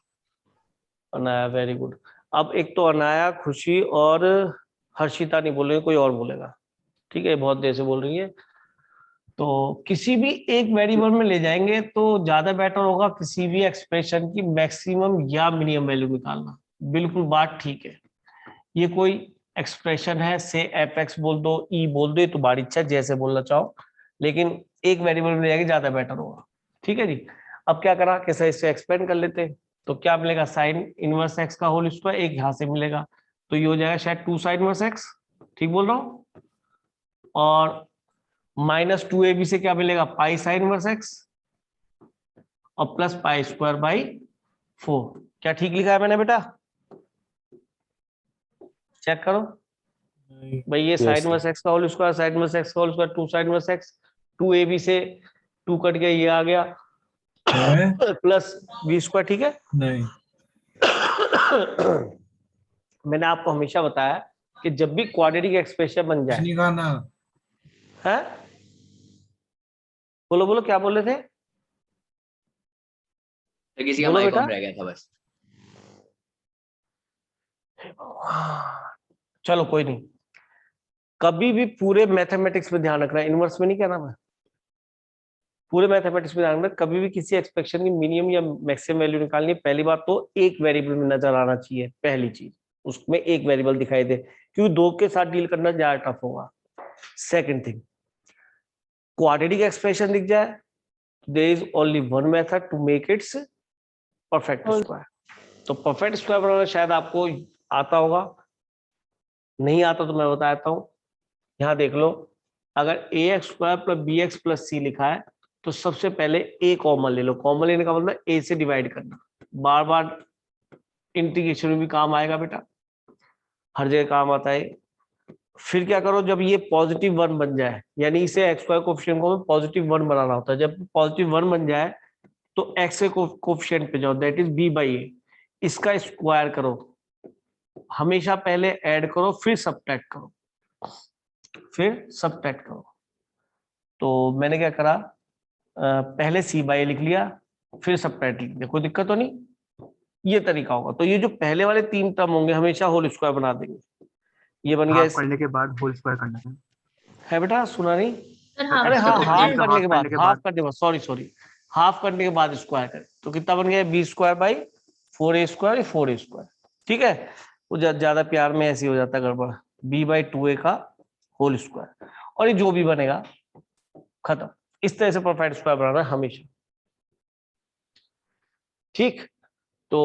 Anaya, very good. अब एक तो अनाया, खुशी और हर्षिता नहीं बोलेंगे, कोई और बोलेगा, ठीक है, बहुत देर से बोल रही है। तो किसी भी एक वेरिएबल में ले जाएंगे तो ज्यादा बेटर होगा किसी भी एक्सप्रेशन की मैक्सिमम या मिनिमम वैल्यू निकालना, बिल्कुल बात ठीक है। ये कोई एक्सप्रेशन है, से एफ एक्स बोल दो, ई बोल दो, ये तुम्हारी इच्छा जैसे बोलना चाहो, लेकिन एक वेरिएबल में ले जाएंगे ज्यादा बेटर होगा, ठीक है जी। अब क्या करा, कैसे इससे एक्सपेंड कर लेते हैं, तो क्या मिलेगा, साइन इनवर्स एक्स का होल स्क्वायर, एक यहाँ से मिलेगा, तो ये हो जाएगा शायद 2 साइन इनवर्स एक्स, ठीक बोल रहा हूँ, और माइनस 2ab से क्या मिलेगा, पाई साइन इनवर्स एक्स, और प्लस पाई स्क्वायर बाई 4। क्या ठीक लिखा है मैंने बेटा, चेक करो भाई। ये साइन इनवर्स एक्स का whole square, sine inverse X का whole square, 2 sine inverse X, 2ab से 2 कट गया, ये आ गया प्लस बी स्क्वायर, ठीक है। नहीं मैंने आपको हमेशा बताया कि जब भी क्वाड्रेटिक एक्सप्रेशन बन जाए, नहीं खाना है, बोलो बोलो क्या बोल रहे थे, तो किसी का बोलो माइक बेटा। ऑन रह गया था बस। चलो कोई नहीं, कभी भी पूरे मैथमेटिक्स में ध्यान रखना, इनवर्स में नहीं कहना मैं, पूरे मैथमेटिक्स में ध्यान रखना, कभी भी किसी एक्सप्रेशन की मिनिमम या मैक्सिमम वैल्यू निकालनी है, पहली बात तो एक वेरिएबल में नजर आना चाहिए, पहली चीज उसमें एक वेरिएबल दिखाई दे, क्योंकि दो के साथ डील करना ज्यादा टफ होगा। सेकंड थिंग, क्वाड्रेटिक एक्सप्रेशन दिख जाए, there is only one method to make its perfect square. तो परफेक्ट स्क्वायर बनाना शायद आपको आता होगा, नहीं आता तो मैं बता देता हूं। यहाँ देख लो, अगर A X square plus B X plus C लिखा है तो सबसे पहले ए कॉमन ले लो, कॉमन लेने का मतलब ए से डिवाइड करना, बार बार इंटीग्रेशन में भी काम आएगा बेटा, हर जगह काम आता है। फिर क्या करो, जब ये पॉजिटिव 1 बन जाए, यानी इसे एक्स स्क्वायर कोफिशिएंट को पॉजिटिव 1 बनाना होता है, जब पॉजिटिव 1 बन जाए तो एक्स के कोफिशिएंट पे जाओ, दैट इज बी बाई ए, इसका स्क्वायर करो, हमेशा पहले ऐड करो फिर सब्ट्रैक्ट करो, फिर सब्ट्रैक्ट करो। तो मैंने क्या करा, पहले सी बाई लिख लिया फिर सब्ट्रैक्ट लिख दिया, कोई दिक्कत तो नहीं, ये तरीका होगा। तो ये जो पहले वाले 3 टर्म होंगे हमेशा होल स्क्वायर बना देंगे, ये बन गया हाफ करने के बाद होल स्क्वायर करना है बेटा, सुना नहीं, सर हाफ अरे हाँ, करने हाफ के करने के बाद, करने के हाफ बाद। करने के बाद, सॉरी, हाफ करने के बाद स्क्वायर करें तो कितना बन गया, B square by 4a square, 4a square, ठीक है। वो ज्यादा प्यार में ऐसे हो जाता है गड़बड़, b बाई 2a का होल स्क्वायर, और ये जो भी बनेगा खत्म। इस तरह से परफेक्ट स्क्वायर बनाना है हमेशा, ठीक। तो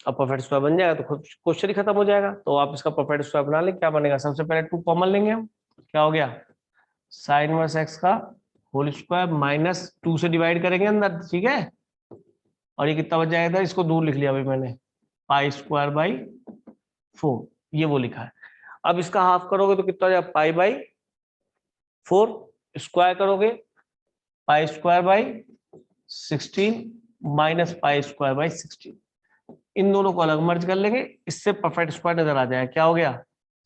अब परफेक्ट स्क्वायर बन जाएगा तो खुद क्वेश्चन ही खत्म हो जाएगा। तो आप इसका परफेक्ट स्क्वायर बना लें, क्या बनेगा, सबसे पहले 2 कॉमन लेंगे हम, क्या हो गया, साइन इनवर्स एक्स का होल स्क्वायर माइनस 2 से डिवाइड करेंगे अंदर, ठीक है, और ये कितना बच जाएगा, इसको दूर लिख लिया भाई मैंने, पाई स्क्वायर बाई 4, ये वो लिखा है। अब इसका हाफ करोगे तो कितना हो जाएगा, पाई बाई 4, स्क्वायर करोगे पाई square by 16 minus pi square by 16, इन दोनों को अलग मर्ज कर लेंगे, इससे परफेक्ट स्क्वायर नजर आ जाएगा, क्या हो गया,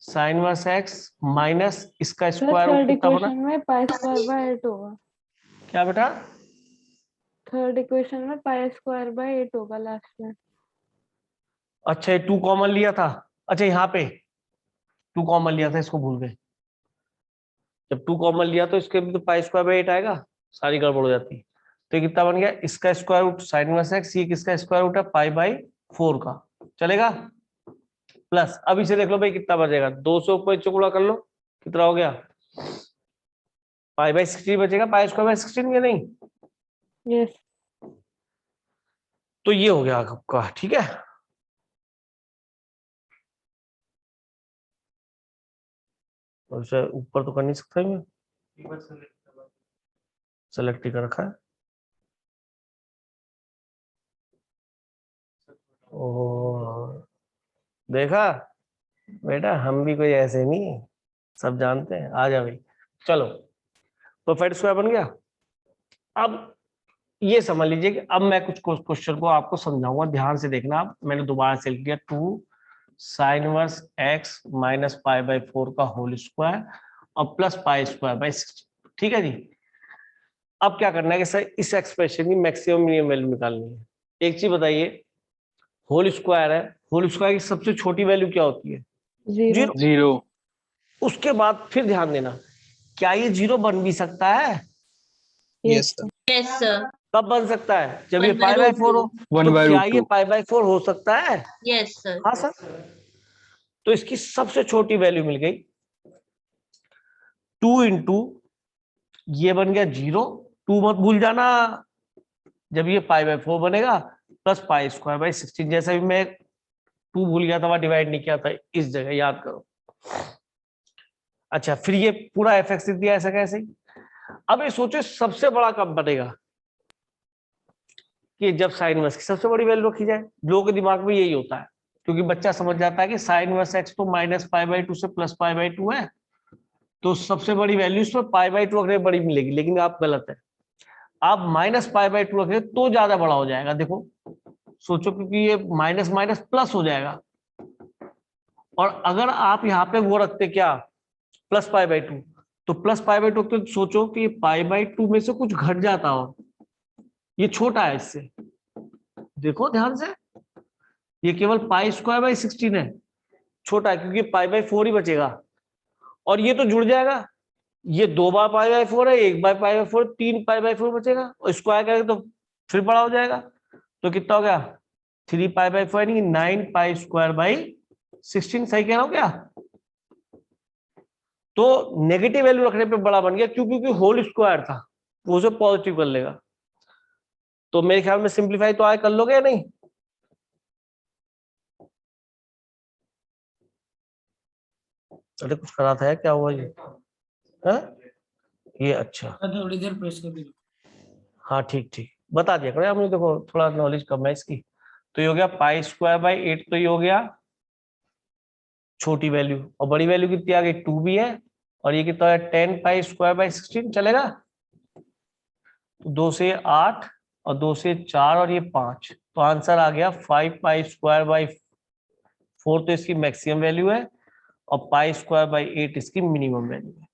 साइन इनवर्स एक्स माइनस इसका सर स्क्वायर रूट थर्ड कितना बना? इक्वेशन में पाई स्क्वायर बाय 8 होगा। क्या बेटा? थर्ड इक्वेशन में पाई स्क्वायर बाय 8 होगा लास्ट में। अच्छा ये 2 कॉमन लिया था। अच्छा यहाँ पे 2 कॉमन लिया था, इसको भूल गए। जब 2 कॉमन लिया तो इसके भी तो पाई स्क्वायर बाय 8 आएगा, सारी गड़बड़ हो जाती। तो ये कितना बन गया? इसका square root sine inverse X, ये किसका स्क्वायर रूट है? पाई बाई 4 का। चलेगा? प्लस अब इसे देख लो भाई कितना बचेगा, 2 से ऊपर चौगुणा कर लो, कितना हो गया? पाई बाई 16 बचेगा, पाई स्क्वायर बाई 16 या नहीं? यस। तो ये हो गया आपका, ठीक है। और इसे ऊपर तो कर नहीं सकता मैं, सेलेक्ट ही कर रखा है। ओ देखा बेटा, हम भी कोई ऐसे नहीं, सब जानते हैं। आ जा भाई, चलो परफेक्ट स्क्वायर बन गया। अब ये समझ लीजिए कि अब मैं कुछ क्वेश्चन को आपको समझाऊंगा, ध्यान से देखना आप। मैंने दोबारा से लिख दिया 2 sine inverse x minus pi by 4 का होल स्क्वायर और प्लस पाई स्क्वायर बाई 16। ठीक है जी। अब क्या करना है कि सर इस एक्सप्रेशन की मैक्सिमम मिनिमम वैल्यू निकालनी है। एक चीज बताइए, होल स्क्वायर है, होल स्क्वायर की सबसे छोटी वैल्यू क्या होती है? 0। 0 उसके बाद फिर ध्यान देना, क्या ये 0 बन भी सकता है? यस। Yes sir. कब बन सकता है? जब ये 1 पाई by बाई root 4 हो। 1 तो by क्या root ये 2 पाई बाई 4 हो सकता है? Yes sir. हाँ सर। तो इसकी सबसे छोटी वैल्यू मिल गई, 2 इंटू ये बन गया 0, 2 मत भूल जाना जब ये पाई बाई 4 बनेगा, प्लस पाई स्क्वायर बाई 16। जैसा भी मैं 2 भूल गया था, वहां डिवाइड नहीं किया था, इस जगह याद करो। अच्छा फिर ये पूरा एफ एक्स दिया ऐसा कैसे? अब ये सोचो सबसे बड़ा कब बनेगा कि जब साइन इनवर्स की सबसे बड़ी वैल्यू रखी जाए। लोगों के दिमाग में यही होता है, क्योंकि बच्चा समझ जाता है कि साइन इनवर्स एक्स तो माइनस पाई बाई 2 से प्लस पाई बाई 2 है, तो सबसे बड़ी वैल्यू इसमें पाई बाई 2 रखने बड़ी मिलेगी। लेकिन आप गलत है, आप माइनस पाई बाई 2 रखें तो ज्यादा बड़ा हो जाएगा। देखो सोचो, क्योंकि ये माइनस माइनस प्लस हो जाएगा। और अगर आप यहाँ पे वो रखते क्या, प्लस पाई बाई 2, तो प्लस पाई बाई 2 तो सोचो कि पाई बाई 2 में से कुछ घट जाता हो, ये छोटा है इससे। देखो ध्यान से, ये केवल पाई स्क्वायर बाई 16 है, छोटा है क्योंकि पाई बाई 4 ही बचेगा। और ये तो जुड़ जाएगा, ये 2 बार पाई बाई 4 है, 1 बार पाई बाई 4, 3 पाई बाई 4 बचेगा, और स्क्वायर करेंगे तो फिर बड़ा हो जाएगा। तो कितना हो गया? 3 पाई बाई 4 यानी 9 पाई स्क्वायर बाई 16। सही कह रहा हूं क्या? तो नेगेटिव वैल्यू रखने पे बड़ा बन गया, क्यों? क्योंकि होल स्क्वायर था, वो उसे पॉजिटिव कर लेगा। तो मेरे ख्याल में सिंप्लीफाई तो आए कर लोगे या नहीं? अरे कुछ करा था, क्या हुआ ये? हाँ ये अच्छा, थोड़ी देर प्रेस कर दीजिए। हाँ ठीक ठीक, बता दिया करो यार मुझे, देखो थोड़ा नॉलेज कम है इसकी। तो ये हो गया पाई स्क्वायर बाई 8, तो ये हो गया छोटी वैल्यू, और बड़ी वैल्यू कितनी आ गई? 2 भी है, और ये कितना है? 10 पाई स्क्वायर बाई 16। चलेगा? तो 2 से 8 और 2 से 4 और ये 5, तो आंसर आ गया 5 पाई स्क्वायर बाई 4, तो इसकी मैक्सिमम वैल्यू है, और पाई स्क्वायर बाई 8 इसकी मिनिमम वैल्यू है।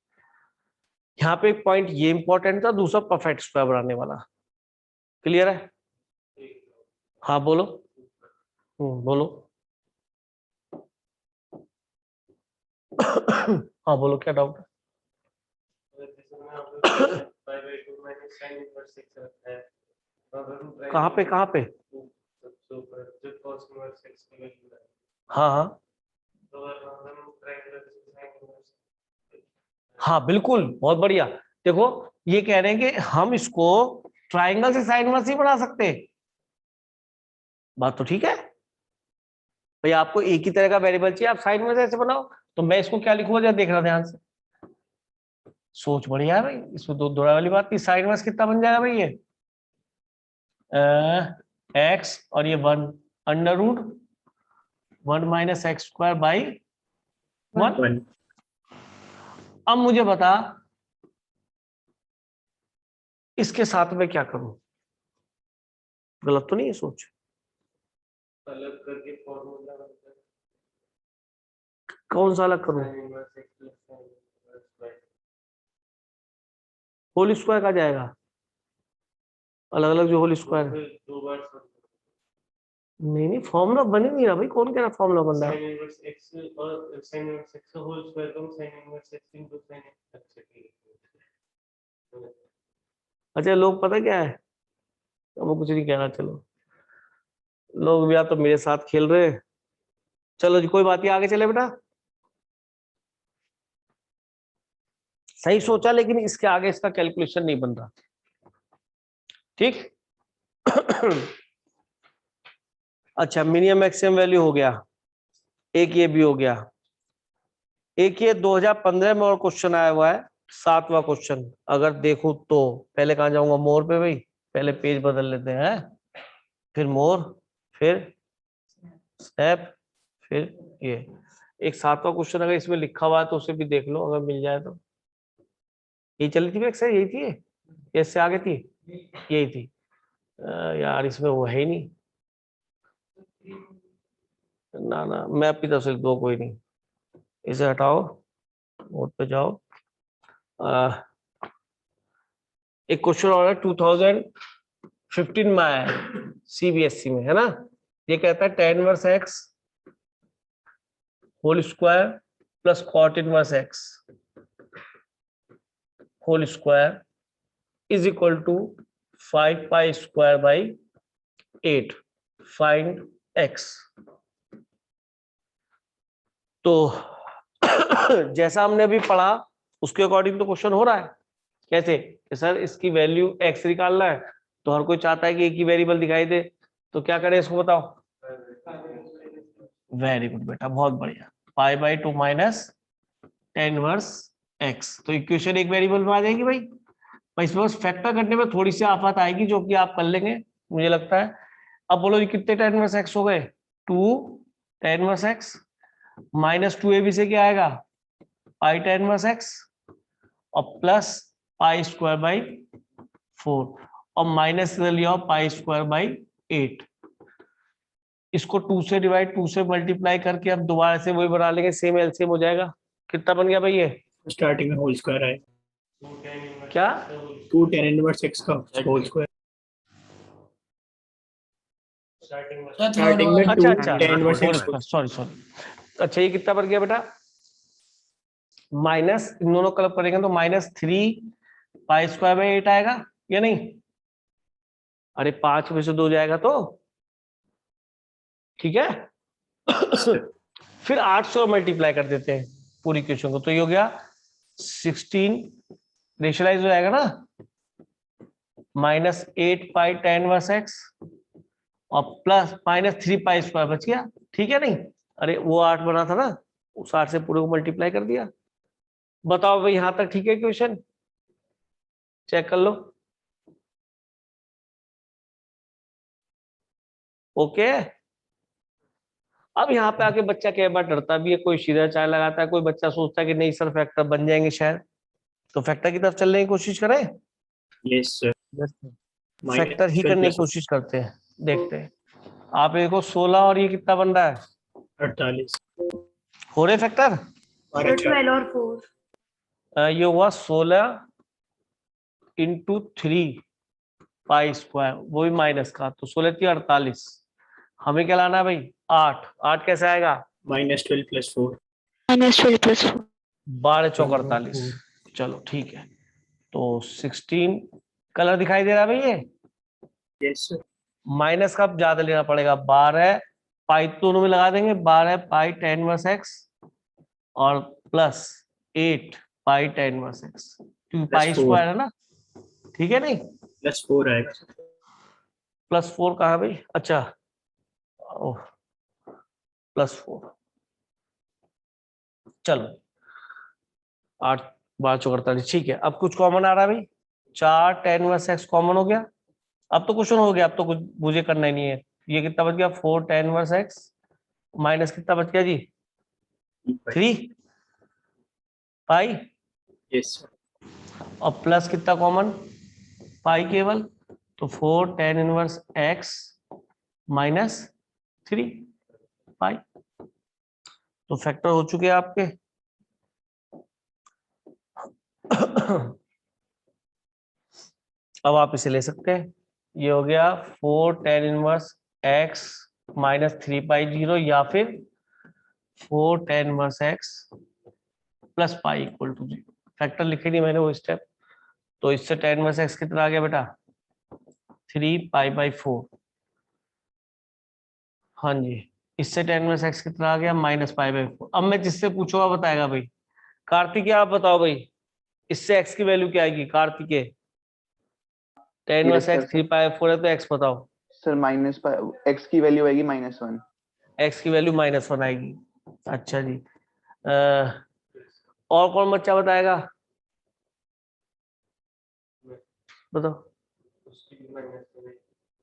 यहाँ पे एक पॉइंट ये इंपॉर्टेंट था, दूसरा परफेक्ट स्क्वायर बनाने वाला। क्लियर है? हाँ बोलो। बोलो। हाँ बोलो, क्या डाउट है? कहाँ पे कहाँ पे? हाँ हाँ हाँ बिल्कुल, बहुत बढ़िया। देखो ये कह रहे हैं कि हम इसको ट्राइंगल से साइन इनवर्स ही बना सकते। बात तो ठीक है भाई, आपको एक ही तरह का वेरिएबल चाहिए, आप साइन इनवर्स ऐसे बनाओ। तो मैं इसको क्या लिखूंगा, जरा देखना ध्यान से। सोच बढ़िया है भाई, इसमें दो दोहरा वाली बात नहीं। साइन इनवर्स कितना बन जाएगा भाई? ये एक्स और ये 1 under root 1 minus X square by 1। अब मुझे बता इसके साथ में क्या करूं? गलत तो नहीं है सोच? अलग करके फॉर्मूला कौन सा अलग करूं? होल स्क्वायर का जाएगा, अलग अलग जो होल स्क्वायर है। नहीं नहीं, फॉर्मूला बन ही नहीं रहा भाई, कौन कह रहा फॉर्मूला बन रहा है? अच्छा लोग पता क्या है, वो कुछ नहीं कह रहा, चलो लोग भी या तो मेरे साथ खेल रहे हैं। चलो जी कोई बात नहीं, आगे चले बेटा। सही सोचा, लेकिन इसके आगे इसका कैलकुलेशन नहीं बन रहा, ठीक। अच्छा मिनिमम मैक्सिमम वैल्यू हो गया, एक ये भी हो गया। एक ये 2015 में और क्वेश्चन आया हुआ है, 7वां क्वेश्चन। अगर देखूं तो पहले कहां जाऊंगा, मोर पे भाई, पहले पेज बदल लेते हैं, फिर मोर, फिर स्टेप, फिर ये। एक 7वां क्वेश्चन अगर इसमें लिखा हुआ है तो उसे भी देख लो, अगर मिल जाए तो। यही चली थी एक्सरसाइज, यही थी ये, इससे आगे थी, यही थी। यार इसमें वो है ही नहीं, ना ना मैं अपनी तरफ से लिख दो, कोई नहीं, इसे हटाओ, नोट पे जाओ। एक क्वेश्चन और है 2015 में आया है, सीबीएसई में, है ना। ये कहता है tan inverse x whole square plus cot inverse x whole square is equal to 5 pi square by 8, find x। तो जैसा हमने अभी पढ़ा उसके अकॉर्डिंग तो क्वेश्चन हो रहा है। कैसे कि सर इसकी वैल्यू x निकालना है, तो हर कोई चाहता है कि एक ही वेरिएबल दिखाई दे, तो क्या करें इसको बताओ। वेरी गुड बेटा, बहुत बढ़िया। Pi by 2 minus tan inverse x, तो इक्वेशन एक वेरिएबल में आ जाएगी भाई। इसमें बस फैक्टर करने में थोड़ी सी आफत आएगी, जो कि आप कर लेंगे मुझे लगता है। अब बोलो ये कितने tan इनवर्स x हो गए, 2 tan inverse x minus 2ab से क्या आएगा, पाई tan इनवर्स x और प्लस पाई स्क्वायर बाई 4 और माइनस लिया पाई स्क्वायर बाई 8। इसको 2 से डिवाइड, 2 से मल्टीप्लाई करके अब दोबारा से वही बना लेंगे, सेम एलसीएम हो जाएगा। कितना बन गया भाई ये, स्टार्टिंग में होल स्क्वायर है, क्या 2 tan इनवर्स x का होल स्क्वायर। स्टार्टिंग में अच्छा 2 अच्छा, tan इनवर्स x का। Sorry sorry. अच्छा ये कितना बन गया बेटा, माइनस, इन दोनों क्लब करेंगे तो -3 पाई स्क्वायर बाई 8 आएगा या नहीं। अरे 5 में से 2 जाएगा तो ठीक है। फिर 8 से मल्टीप्लाई कर देते हैं पूरी क्वेश्चन को, तो ये हो गया 16, रेशनलाइज हो जाएगा ना, -8 पाई tan इनवर्स x और प्लस -3 पाई स्क्वायर बच गया, ठीक है नहीं। अरे वो 8 बना था ना, उस 8 से पूरे को मल्टीप्लाई कर दिया। बताओ भाई यहां तक ठीक है क्वेश्चन, चेक कर लो। ओके। अब यहाँ पे आके बच्चा कई बार डरता भी है, कोई सीधा चाय लगाता है, कोई बच्चा सोचता है कि नहीं सर फैक्टर बन जाएंगे शायद, तो फैक्टर की तरफ चलने की कोशिश करें। यस सर, फैक्टर ही करने की कोशिश करते हैं, देखते हैं। आप देखो 16 और ये कितना बन रहा है, 48 हो रहे फैक्टर। और 12 और 4 ये हुआ 16 इंटू 3 पाई स्क्वायर, वो भी माइनस का, तो 16 3 48। हमें क्या लाना है भाई, 8। 8 कैसे आएगा, -12 + 4 -12 + 4 12 चौक 48। चलो ठीक है, तो 16 कलर दिखाई दे रहा है भाई ये, यस सर। माइनस का ज्यादा लेना पड़ेगा, 12 पाई दोनों में लगा देंगे, 12 पाई tan इनवर्स x और प्लस 8 पाई tan इनवर्स x, क्योंकि पाई +4 स्क्वायर है ना, ठीक है नहीं। +4 आएगा। +4 कहाँ है भाई, अच्छा ओह +4, चलो 8 12 चौक 48, ठीक है। अब कुछ कॉमन आ रहा है भाई, 4 tan इनवर्स x कॉमन हो गया। अब तो क्वेश्चन हो गया, अब तो कुछ मुझे करना ही नहीं है। ये कितना बच गया, 4 tan इनवर्स x माइनस कितना बच गया जी, 3 पाई, यस सर। और प्लस कितना कॉमन, पाई केवल, तो 4 tan इनवर्स x -3 पाई। तो फैक्टर हो चुके हैं आपके। अब आप इसे ले सकते हैं, ये हो गया 4 tan इनवर्स x माइनस 3π0 या फिर 4 tan inverse x plus pi equal to 0। Factor लिखे नहीं मैंने वो स्टेप। तो इससे tan इनवर्स x कितना आ गया बेटा 3π/4। हाँ जी, इससे tan इनवर्स x कितना आ गया -π/4। अब मैं जिससे पूछूंगा बताएगा भाई। कार्तिक आप बताओ भाई, इससे x की वैल्यू क्या आएगी कार्तिक? tan इनवर्स x 3π/4 है तो x बताओ। सर x की वैल्यू आएगी -1। x की वैल्यू -1 आएगी। अच्छा जी, और कौन बच्चा बताएगा? बताओ।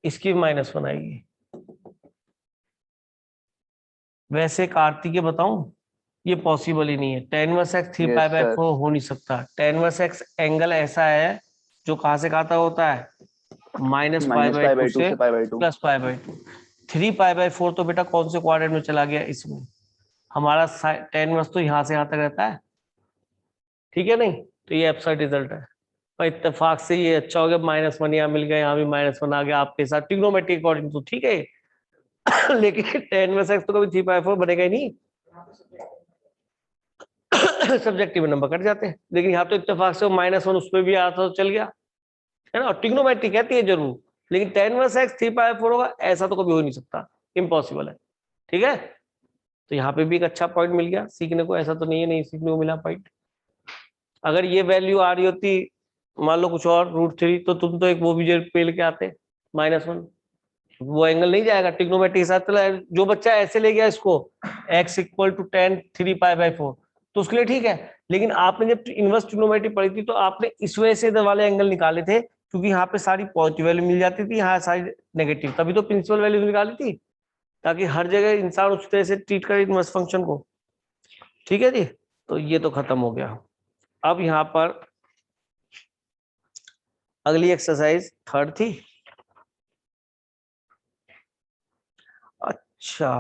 इसकी -1 आएगी। वैसे कार्तिकेय बताऊं, ये पॉसिबल ही नहीं है। tan इनवर्स x 3π/4 हो नहीं सकता। tan इनवर्स x एंगल ऐसा है जो कहां से कहां तक होता है, -π/2 से +π/2। 3π/4 तो बेटा कौन से क्वाड्रेंट में चला गया, इसमें। हमारा tan इनवर्स तो यहाँ से यहाँ तक रहता है, ठीक है नहीं? तो ये एब्सर्ड रिजल्ट है। पर इत्तेफाक से ये अच्छा हो गया, -1 यहाँ मिल गया, यहाँ भी -1 आ गया आपके साथ ट्रिग्नोमेट्रिक अकॉर्डिंग तो ठीक है। लेकिन tan इनवर्स x तो कभी 3π/4 बनेगा ही नहीं। सब्जेक्टिव नंबर कट जाते हैं। लेकिन यहाँ तो इत्तेफाक से -1 उसमें भी आता तो चल गया, है ना? ट्रिग्नोमेट्री कहती है जरूर, लेकिन tan इनवर्स x 3π/4 होगा ऐसा तो कभी हो नहीं सकता, इम्पॉसिबल है। ठीक है, तो यहाँ पे भी एक अच्छा पॉइंट मिल गया सीखने को। ऐसा तो नहीं है नहीं सीखने को मिला पॉइंट। अगर ये वैल्यू आ रही होती मान लो कुछ और √3, तो तुम तो एक वो भी पे लेके आते -1। वो एंगल नहीं जाएगा ट्रिग्नोमेट्री के साथ। चला जो बच्चा ऐसे ले गया इसको x = tan 3π/4 तो उसके लिए ठीक है। लेकिन आपने जब इनवर्स ट्रिग्नोमेट्री पढ़ी थी तो आपने इस वजह से इधर वाले एंगल निकाले थे, क्योंकि यहाँ पे सारी पॉजिटिव वैल्यू मिल जाती थी, यहाँ सारी नेगेटिव, तभी तो प्रिंसिपल वैल्यू निकाली थी, ताकि हर जगह इंसान उस तरह से ट्रीट करे इनवर्स फंक्शन को। ठीक है जी, तो ये तो खत्म हो गया। अब यहाँ पर अगली एक्सरसाइज 3rd थी। अच्छा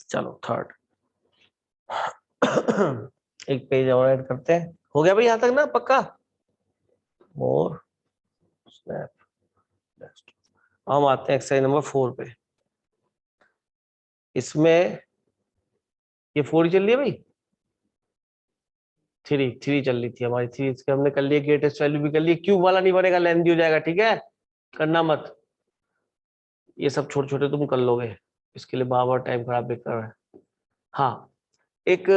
चलो 3rd एक पेज और ऐड करते हैं। हो गया भाई यहाँ तक ना पक्का? मोर स्नैप नेक्स्ट। हम आते हैं एक्सरसाइज नंबर 4 पे। इसमें ये 4 ही चल रही है भाई, 3 चल रही थी हमारी। 3 इसके हमने कर लिया, ग्रेटेस्ट वैल्यू भी कर लिया। क्यूब वाला नहीं बनेगा, लेंथी हो जाएगा, ठीक है? करना मत, ये सब छोटे छोटे तुम कर लोगे, इसके लिए बार बार टाइम खराब भी कर रहा है। हाँ, एक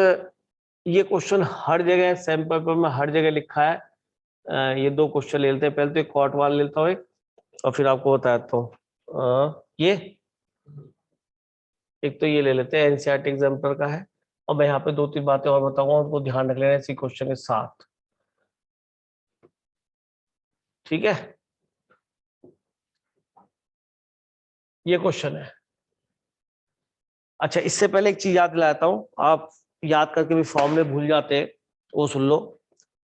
ये क्वेश्चन हर जगह सैंपल पेपर में हर जगह लिखा है। ये 2 क्वेश्चन ले लेते हैं। पहले तो एक कॉट वाला लेता हूँ एक, और फिर आपको बताता हूँ। ये एक तो ये ले लेते हैं, एनसीईआरटी एग्जाम्पल का है। और मैं यहाँ पे 2-3 बातें और बताऊंगा, उनको ध्यान रख लेना इसी क्वेश्चन के साथ, ठीक है? ये क्वेश्चन है। अच्छा, इससे पहले एक चीज याद दिलाता हूँ, आप याद करके भी फॉर्मूले भूल जाते हैं, वो सुन लो।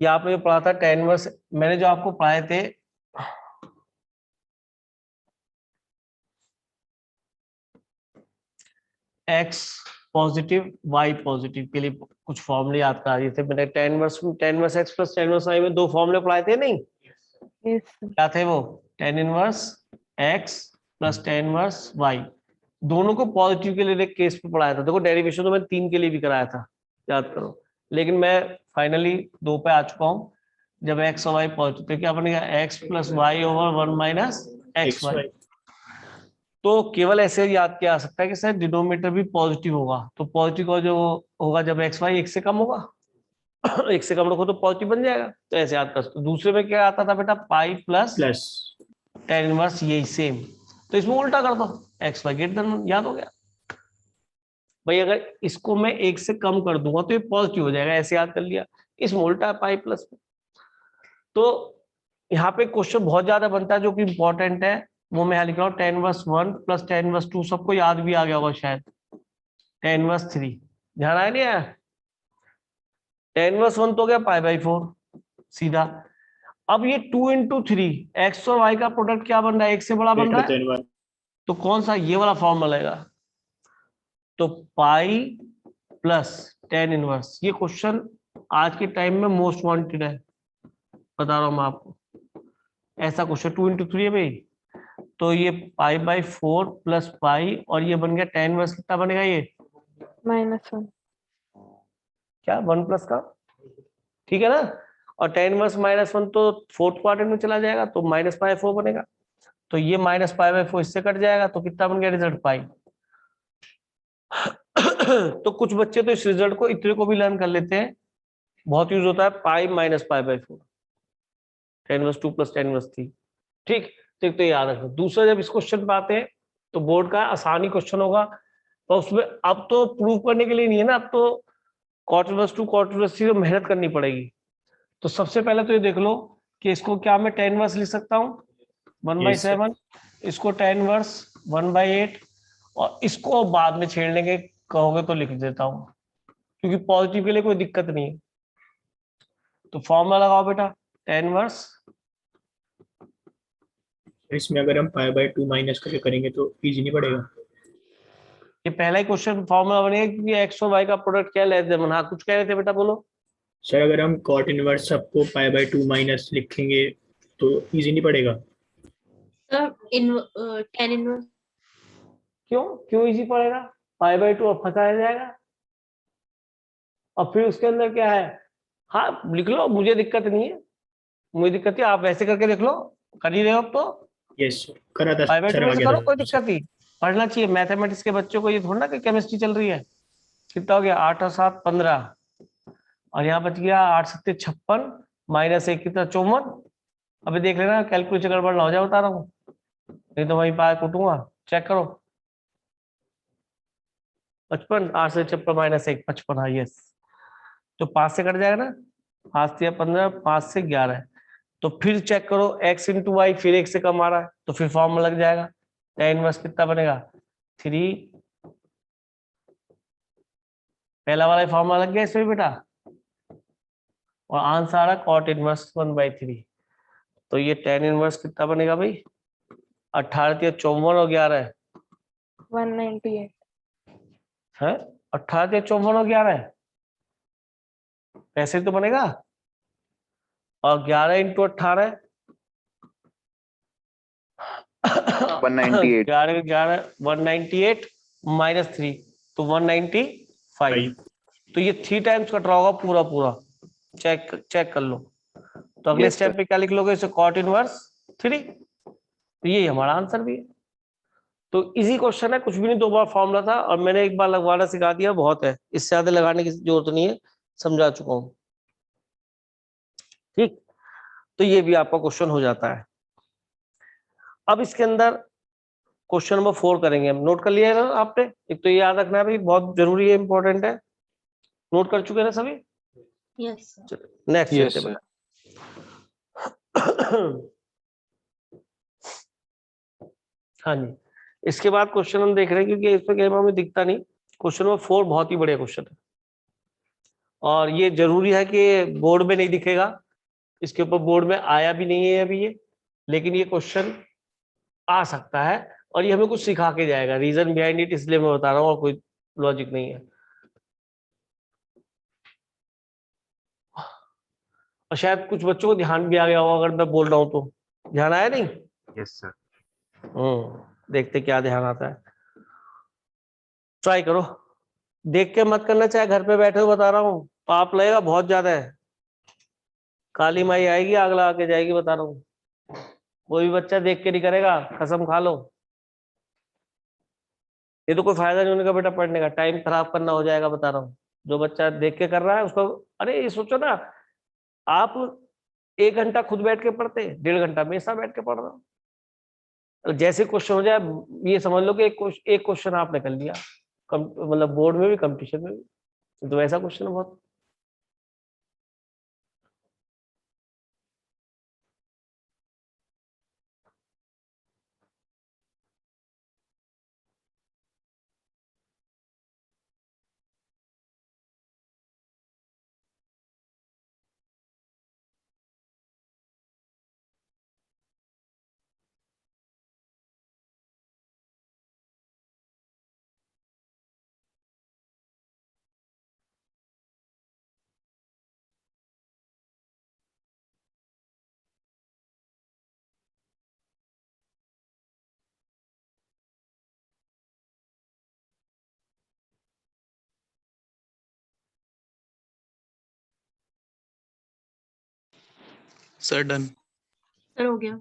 ये आपने जो पढ़ा था tan इनवर्स, मैंने जो आपको पढ़ाए थे x पॉजिटिव y पॉजिटिव के लिए कुछ फॉर्मूले याद करा दिए थे मैंने। tan inverse x plus tan inverse y में 2 फॉर्मूले पढ़ाए थे नहीं? Yes, sir. क्या थे वो? tan inverse x plus tan inverse y, दोनों को पॉजिटिव के लिए केस पे पढ़ाया था। देखो डेरिवेशन तो मैंने 3 के लिए भी कराया था, याद करो। लेकिन मैं फाइनली 2 पे आ चुका हूँ। जब x और y पॉजिटिव तो क्या बनेगा, x plus Y over 1 minus X Y. तो केवल ऐसे याद किया जा सकता है कि सर डिनोमिनेटर भी पॉजिटिव होगा, तो पॉजिटिव का जो होगा जब एक्स वाई 1 से कम होगा 1 से कम रखो तो पॉजिटिव बन जाएगा, तो ऐसे याद कर सकते। दूसरे में क्या आता था बेटा, पाई प्लस tan इनवर्स, यही सेम। तो इसमें उल्टा कर दो, एक्स वाई ग्रेटर देन, याद हो गया भाई। अगर इसको मैं 1 से कम कर दूंगा तो ये पॉजिटिव हो जाएगा, ऐसे याद कर लिया। इसमें उल्टा है, पाई प्लस। तो यहाँ पे क्वेश्चन बहुत ज्यादा बनता है जो कि इंपॉर्टेंट है, वो मैं यहाँ लिख रहा हूँ। tan inverse 1 plus tan inverse 2 सबको याद भी आ गया होगा शायद। tan इनवर्स 3 ध्यान आया नहीं आया? tan इनवर्स 1 तो हो गया π/4 सीधा। अब ये 2 × 3 x और y का प्रोडक्ट क्या बन रहा है, 1 से बड़ा बन रहा है। तो कौन सा ये वाला फॉर्मूला लगेगा, तो पाई प्लस टेन इनवर्स। ये क्वेश्चन आज के टाइम में मोस्ट वांटेड है, बता रहा हूं मैं आपको। ऐसा क्वेश्चन 2 into 3 है भाई। तो ये पाई बाई 4 प्लस पाई, और ये बन गया टेन इनवर्स। कितना बनेगा ये, -1। क्या 1 प्लस का, ठीक है ना। और टेन इनवर्स -1 तो फोर्थ क्वाड्रेंट में चला जाएगा, तो -π/4 बनेगा। तो ये -π/4 इससे कट जाएगा, तो कितना बन गया रिजल्ट, पाई। तो कुछ बच्चे तो इस रिजल्ट को इतने को भी लर्न कर लेते हैं, बहुत यूज होता है, pi -π/4, tan inverse 2 plus tan inverse 3। ठीक, तो याद रखो। दूसरा, जब इस क्वेश्चन पे आते हैं तो बोर्ड का आसानी क्वेश्चन होगा, तो उसमें अब तो प्रूव करने के लिए नहीं है ना, अब तो cot इनवर्स 2 cot इनवर्स 3 मेहनत करनी पड़ेगी। तो सबसे पहले तो ये देख लो कि इसको क्या मैं टेन इनवर्स लिख सकता हूँ 1/7, इसको टेन इनवर्स 1/8, और इसको बाद में छेड़ने के कहोगे तो लिख देता हूँ, क्योंकि पॉजिटिव के लिए कोई दिक्कत नहीं है। तो फॉर्मूला लगाओ बेटा, टेन इनवर्स। इसमें अगर हम π/2 माइनस करके करेंगे तो इजी नहीं पड़ेगा? ये पहला ही क्वेश्चन फॉर्मूला बनेगा कि एक्स और वाई का प्रोडक्ट क्या लेस देन 1। हाँ, कुछ कह रहे थे बेटा, बोलो। सर अगर हम cot इनवर्स सबको π/2 माइनस लिखेंगे तो इजी नहीं पड़ेगा? सर इन टेन इनवर्स क्यों क्यों इजी पड़ेगा, π/2 अब फंसा जाएगा, और फिर उसके अंदर क्या है। हाँ लिख लो, मुझे दिक्कत नहीं है, मुझे दिक्कत है, आप वैसे करके देख लो, कर ही रहे हो अब तो। यस सर, करा था π/2 सर, आ वैसे गया करो, कोई था सर। दिक्कत नहीं। पढ़ना चाहिए मैथमेटिक्स के बच्चों को, ये थोड़ा ना कि केमिस्ट्री चल रही है। कितना हो गया, 8 और 7 15, और यहाँ बच गया 8 7 56, -1 कितना 54। अभी देख लेना कैलकुलेटर गड़बड़ ना हो जाए, बता रहा हूँ, नहीं तो वहीं पाए कूटूंगा। चेक करो, 55, 8 से 56 -1 55, हाँ यस। तो 5 से कट जाएगा ना, 5 से 15, 5 से 11। तो फिर चेक करो x इंटू वाई, फिर 1 से कम आ रहा है, तो फिर फॉर्मूला लग जाएगा। tan इनवर्स कितना बनेगा, 3। पहला वाला फॉर्मूला लग गया इसमें बेटा, और आंसर आ रहा cot इनवर्स 1/3। तो ये tan इनवर्स कितना बनेगा भाई, 18 या 54 और 11 है, 198। है 18 या 54 और 11 है, ऐसे तो बनेगा। और 11 इंटू 18 198। 11 198 -3, तो 195। तो ये 3 टाइम्स कट रहा होगा पूरा पूरा, चेक चेक कर लो। तो अगले Yes, स्टेप पे क्या लिख लोगे, इसे cot इनवर्स 3। तो ये हमारा आंसर भी है। तो इजी क्वेश्चन है, कुछ भी नहीं, 2 बार फॉर्मूला था, और मैंने एक बार लगवाना सिखा दिया, बहुत है, इससे ज्यादा लगाने की जरूरत नहीं है, समझा चुका हूँ। ठीक, तो ये भी आपका क्वेश्चन हो जाता है। अब इसके अंदर क्वेश्चन नंबर 4 करेंगे हम। नोट कर लिया है ना आपने, एक तो ये याद रखना है भाई, बहुत जरूरी है, इंपॉर्टेंट है। नोट कर चुके हैं ना सभी, यस सर। नेक्स्ट Yes, लेते sir. हैं। हाँ जी, इसके बाद क्वेश्चन हम देख रहे हैं, क्योंकि इसमें कहीं हमें दिखता नहीं। क्वेश्चन नंबर 4 बहुत ही बढ़िया क्वेश्चन है, और ये जरूरी है कि बोर्ड में नहीं दिखेगा, इसके ऊपर बोर्ड में आया भी नहीं है अभी ये, लेकिन ये क्वेश्चन आ सकता है, और ये हमें कुछ सिखा के जाएगा, रीजन बिहाइंड इट, इसलिए मैं बता रहा हूँ, और कोई लॉजिक नहीं है। और शायद कुछ बच्चों को ध्यान भी आ गया होगा, अगर मैं बोल रहा हूँ तो। ध्यान आया नहीं? Yes, sir. देखते क्या ध्यान आता है, ट्राई करो, देख के मत करना, चाहे घर पे बैठे हो, बता रहा हूँ, पाप लगेगा बहुत ज्यादा है, काली माई आएगी, आग लगा के जाएगी, बता रहा हूँ। कोई भी बच्चा देख के नहीं करेगा, कसम खा लो। ये तो कोई फायदा नहीं होने का बेटा, पढ़ने का टाइम खराब करना हो जाएगा, बता रहा हूँ। जो बच्चा देख के कर रहा है उसको, अरे ये सोचो ना, आप 1 घंटा खुद बैठ के पढ़ते, 1.5 घंटा मेरे साथ बैठ के पढ़ रहा हूँ। जैसे क्वेश्चन हो जाए, ये समझ लो कि एक क्वेश्चन आपने कर लिया, मतलब बोर्ड में भी, कंपटीशन में भी, तो ऐसा क्वेश्चन है बहुत। Sir done. सर हो गया।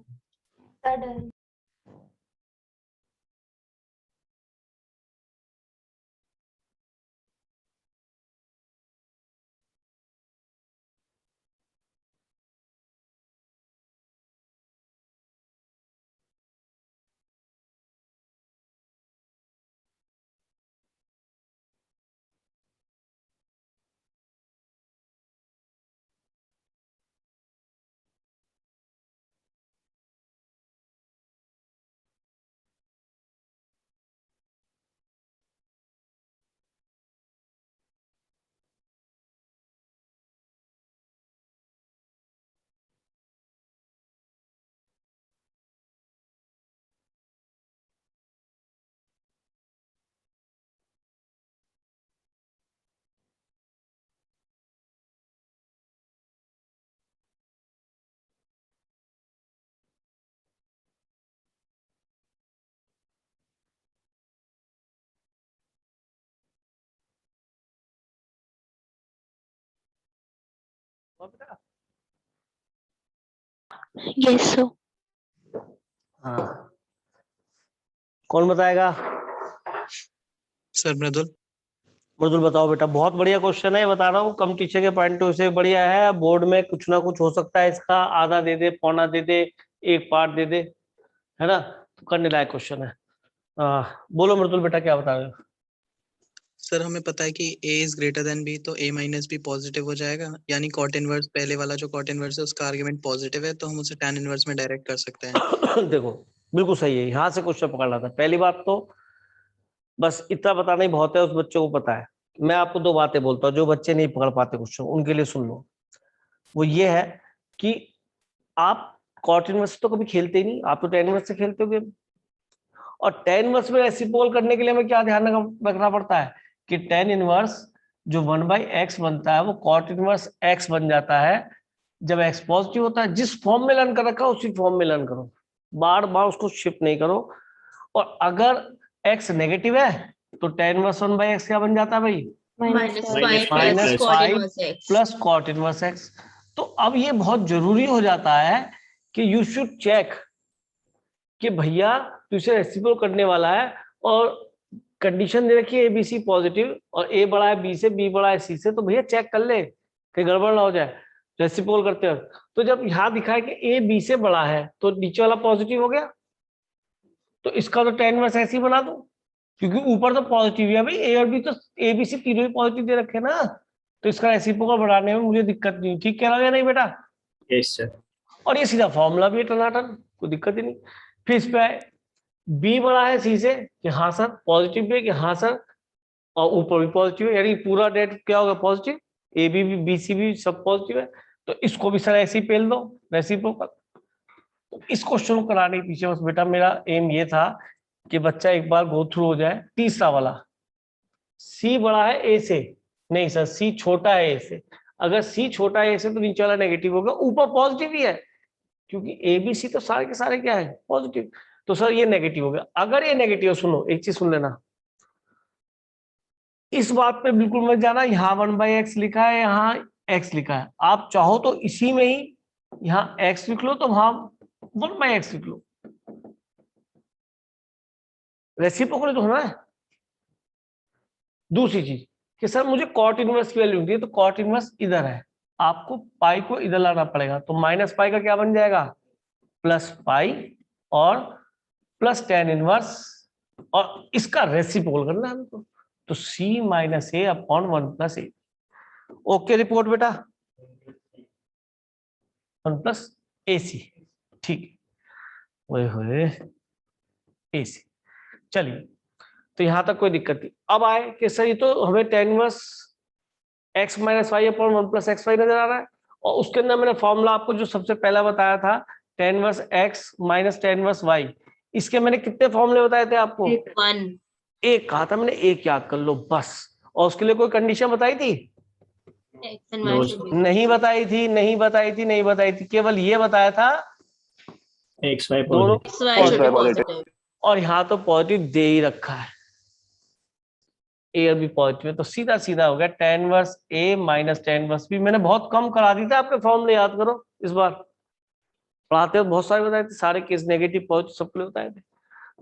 Yes sir. हाँ, कौन बताएगा? सर मृदुल। मृदुल बताओ बेटा। बहुत बढ़िया क्वेश्चन है, बता रहा हूँ, कम टीचर के पॉइंट ऑफ व्यू से बढ़िया है। बोर्ड में कुछ ना कुछ हो सकता है इसका, आधा दे दे, पौना दे दे, एक पार्ट दे दे, है ना? तो करने लायक क्वेश्चन है। बोलो मृदुल बेटा, क्या बता रहे हो? सर हमें पता है कि a is greater than b, तो a माइनस b पॉजिटिव हो जाएगा, यानी कॉट इनवर्स पहले वाला जो कॉट इनवर्स है उसका आर्गुमेंट पॉजिटिव है, तो हम उसे tan इनवर्स में डायरेक्ट कर सकते हैं। देखो, बिल्कुल सही है, यहाँ से क्वेश्चन पकड़ना था। पहली बात तो बस इतना बताना ही बहुत है, उस बच्चे को पता है। मैं आपको दो बातें बोलता हूँ जो बच्चे नहीं पकड़ पाते क्वेश्चन, उनके लिए सुन लो। वो ये है कि आप कॉट इनवर्स तो कभी खेलते ही नहीं, आप तो tan इनवर्स से खेलते हो गेम। और tan इनवर्स में रेसिप्रोकल करने के लिए हमें क्या ध्यान रखना पड़ता है कि tan इनवर्स जो 1/x बनता है वो cot इनवर्स x बन जाता है जब x पॉजिटिव होता है। जिस फॉर्म में लर्न कर रखा है उसी फॉर्म में लर्न करो, बार बार उसको शिफ्ट नहीं करो। और अगर x नेगेटिव है तो tan इनवर्स 1/x क्या बन जाता है भाई? -5 प्लस cot इनवर्स x। तो अब ये बहुत जरूरी हो जाता है कि यू शुड चेक कि भैया तू इसे रेसिप्रोकल करने वाला है और कंडीशन दे रखी है एबीसी पॉजिटिव और ए बड़ा है बी से, बी बड़ा है सी से, तो भैया चेक कर ले कहीं गड़बड़ ना हो जाए रेसिप्रोकल करते हो। तो जब यहाँ दिखा है कि ए बी से बड़ा है तो नीचे वाला पॉजिटिव हो गया, तो इसका तो tan इनवर्स ऐसे ही बना दो, क्योंकि ऊपर तो पॉजिटिव है भाई, ए और बी तो ए बी सी तीनों ही पॉजिटिव दे रखे ना, तो इसका रेसिप्रोकल बढ़ाने में मुझे दिक्कत नहीं। ठीक कह रहा हूँ या नहीं बेटा? Yes sir. और ये सीधा फॉर्मूला भी है टनाटन, कोई दिक्कत ही नहीं। फिर इस पे आए, बी बड़ा है सी से कि हाँ सर पॉजिटिव भी है कि हाँ सर, और ऊपर भी पॉजिटिव है, यानी पूरा डेट क्या होगा? पॉजिटिव। ए बी भी बी सी भी सब पॉजिटिव है, तो इसको भी सर ऐसे ही पेल दो रेसिप्रोकल। तो इस क्वेश्चन को कराने के पीछे बस बेटा मेरा एम ये था कि बच्चा एक बार गो थ्रू हो जाए। तीसरा वाला, सी बड़ा है ए से, नहीं सर सी छोटा है ए से। अगर सी छोटा है ए से तो नीचे वाला नेगेटिव होगा, ऊपर पॉजिटिव ही है, क्योंकि ए बी सी तो सारे के सारे क्या है? पॉजिटिव। तो सर ये नेगेटिव हो गया। अगर ये नेगेटिव, सुनो एक चीज सुन लेना, इस बात पे बिल्कुल मत जाना यहाँ 1/x लिखा है, यहाँ x लिखा है। आप चाहो तो इसी में ही यहाँ x लिख लो, तो वहां 1/x लिख लो, रेसिप्रोकल तो होना है। दूसरी चीज कि सर मुझे कॉट इनवर्स की वैल्यू दी, तो कॉट इनवर्स इधर है, आपको पाई को इधर लाना पड़ेगा, तो -पाई का क्या बन जाएगा? +पाई और प्लस tan इनवर्स, और इसका रेसिप्रोकल करना है हमको, तो c - a upon 1 + a। Okay report बेटा, 1 + ac, ठीक, ओए होए ac। चलिए, तो यहां तक कोई दिक्कत नहीं। अब आए कि सर ये तो हमें tan inverse x - y upon 1 + xy नजर आ रहा है, और उसके अंदर मैंने फॉर्मूला आपको जो सबसे पहला बताया था tan inverse x - tan inverse y, इसके मैंने कितने फॉर्मूले बताए थे आपको? एक कहा था मैंने, एक याद कर लो बस। और उसके लिए कोई कंडीशन बताई थी? नहीं बताई थी, नहीं बताई थी, नहीं बताई थी, केवल ये बताया था एक्स वाई दोनों पॉजिटिव। और यहाँ तो पॉजिटिव दे ही रखा है, ए और बी पॉजिटिव है, तो सीधा सीधा हो गया tan inverse a - tan inverse b। मैंने बहुत कम करा दी था आपके फॉर्मूले, याद करो इस बार। पढ़ाते वक्त बहुत सारे बताए थे, सारे केस नेगेटिव पॉजिटिव सबके लिए बताए थे।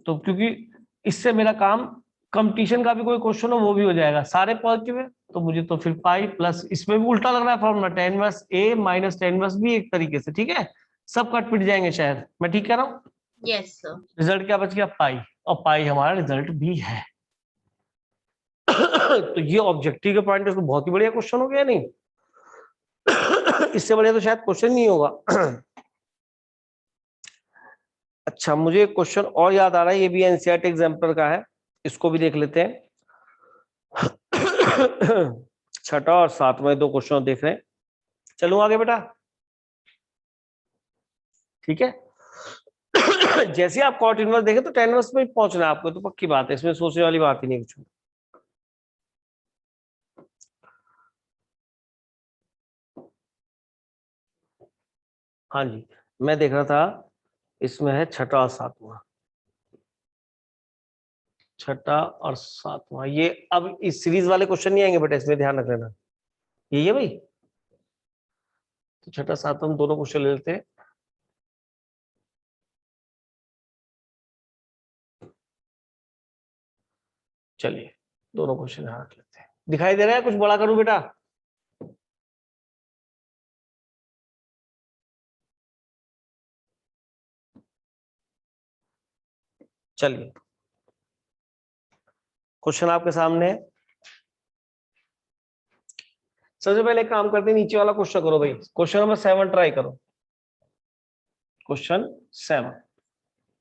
तो क्योंकि इससे मेरा काम कंपटीशन का भी कोई क्वेश्चन हो वो भी हो जाएगा, सारे पॉजिटिव है तो मुझे तो फिर पाई प्लस, इसमें भी उल्टा लग रहा है formula, tan inverse a minus tan inverse b एक तरीके से, ठीक है, सब कट पिट जाएंगे शायद, मैं ठीक कह रहा हूँ। Yes sir. रिजल्ट क्या बच गया, पाई, और पाई हमारा रिजल्ट भी है। तो ये ऑब्जेक्टिव के पॉइंट से बहुत ही बढ़िया क्वेश्चन हो गया, नहीं इससे बढ़िया तो शायद क्वेश्चन नहीं होगा। अच्छा, मुझे क्वेश्चन और याद आ रहा है, ये भी एनसीईआरटी एग्जाम्पल का है, इसको भी देख लेते हैं। छठा और सातवां दो क्वेश्चन देख रहे हैं, चलो आगे बेटा, ठीक है। जैसे आप कॉट इनवर्स देखें तो tan इनवर्स में पहुंचना है आपको, तो पक्की बात है, इसमें सोचने वाली बात ही नहीं कुछ। हाँ जी, मैं देख रहा था इसमें है छठा और सातवां, छठा और सातवां, ये अब इस सीरीज वाले क्वेश्चन नहीं आएंगे बेटा, इसमें ध्यान रख लेना, यही है भाई। तो छठा सातवां हम दोनों क्वेश्चन ले लेते हैं। चलिए दोनों क्वेश्चन यहाँ रख लेते हैं, दिखाई दे रहा है, कुछ बड़ा करूं बेटा? चलिए क्वेश्चन आपके सामने है। सबसे पहले एक काम करते हैं, नीचे वाला क्वेश्चन करो भाई, क्वेश्चन नंबर 7 ट्राई करो, क्वेश्चन 7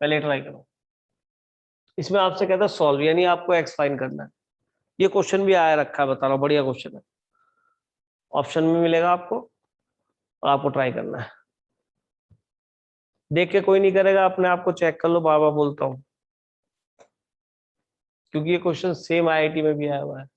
पहले ट्राई करो। इसमें आपसे कहता है सॉल्व, यानी आपको एक्स फाइंड करना है। ये क्वेश्चन भी आया रखा है, बता रहा हूं, बढ़िया क्वेश्चन है, ऑप्शन में मिलेगा आपको और आपको ट्राई करना है। देख के कोई नहीं करेगा, अपने आप को चेक कर लो, बार बार बोलता हूं, क्योंकि ये क्वेश्चन सेम आईआईटी में भी आया हुआ है।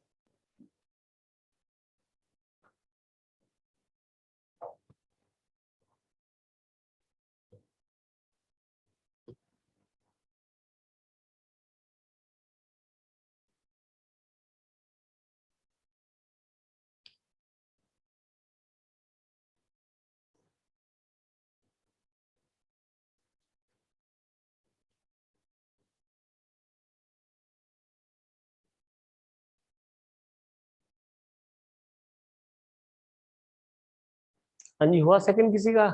हाँ जी, हुआ सेकंड किसी का?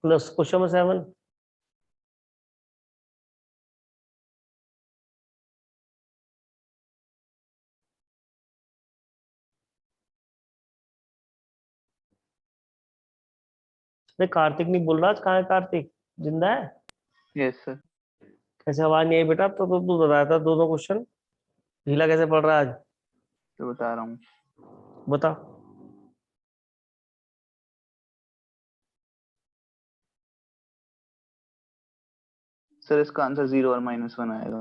Plus question number 7। नहीं, कार्तिक नहीं बोल रहा, आज कहाँ है कार्तिक, जिंदा है? Yes sir. कैसे आवाज नहीं आई बेटा? तो तू बताया था दोनों क्वेश्चन, ढीला कैसे पड़ रहा है आज? तो बता रहा हूँ बता। सर, इसका आंसर 0 और -1 आएगा।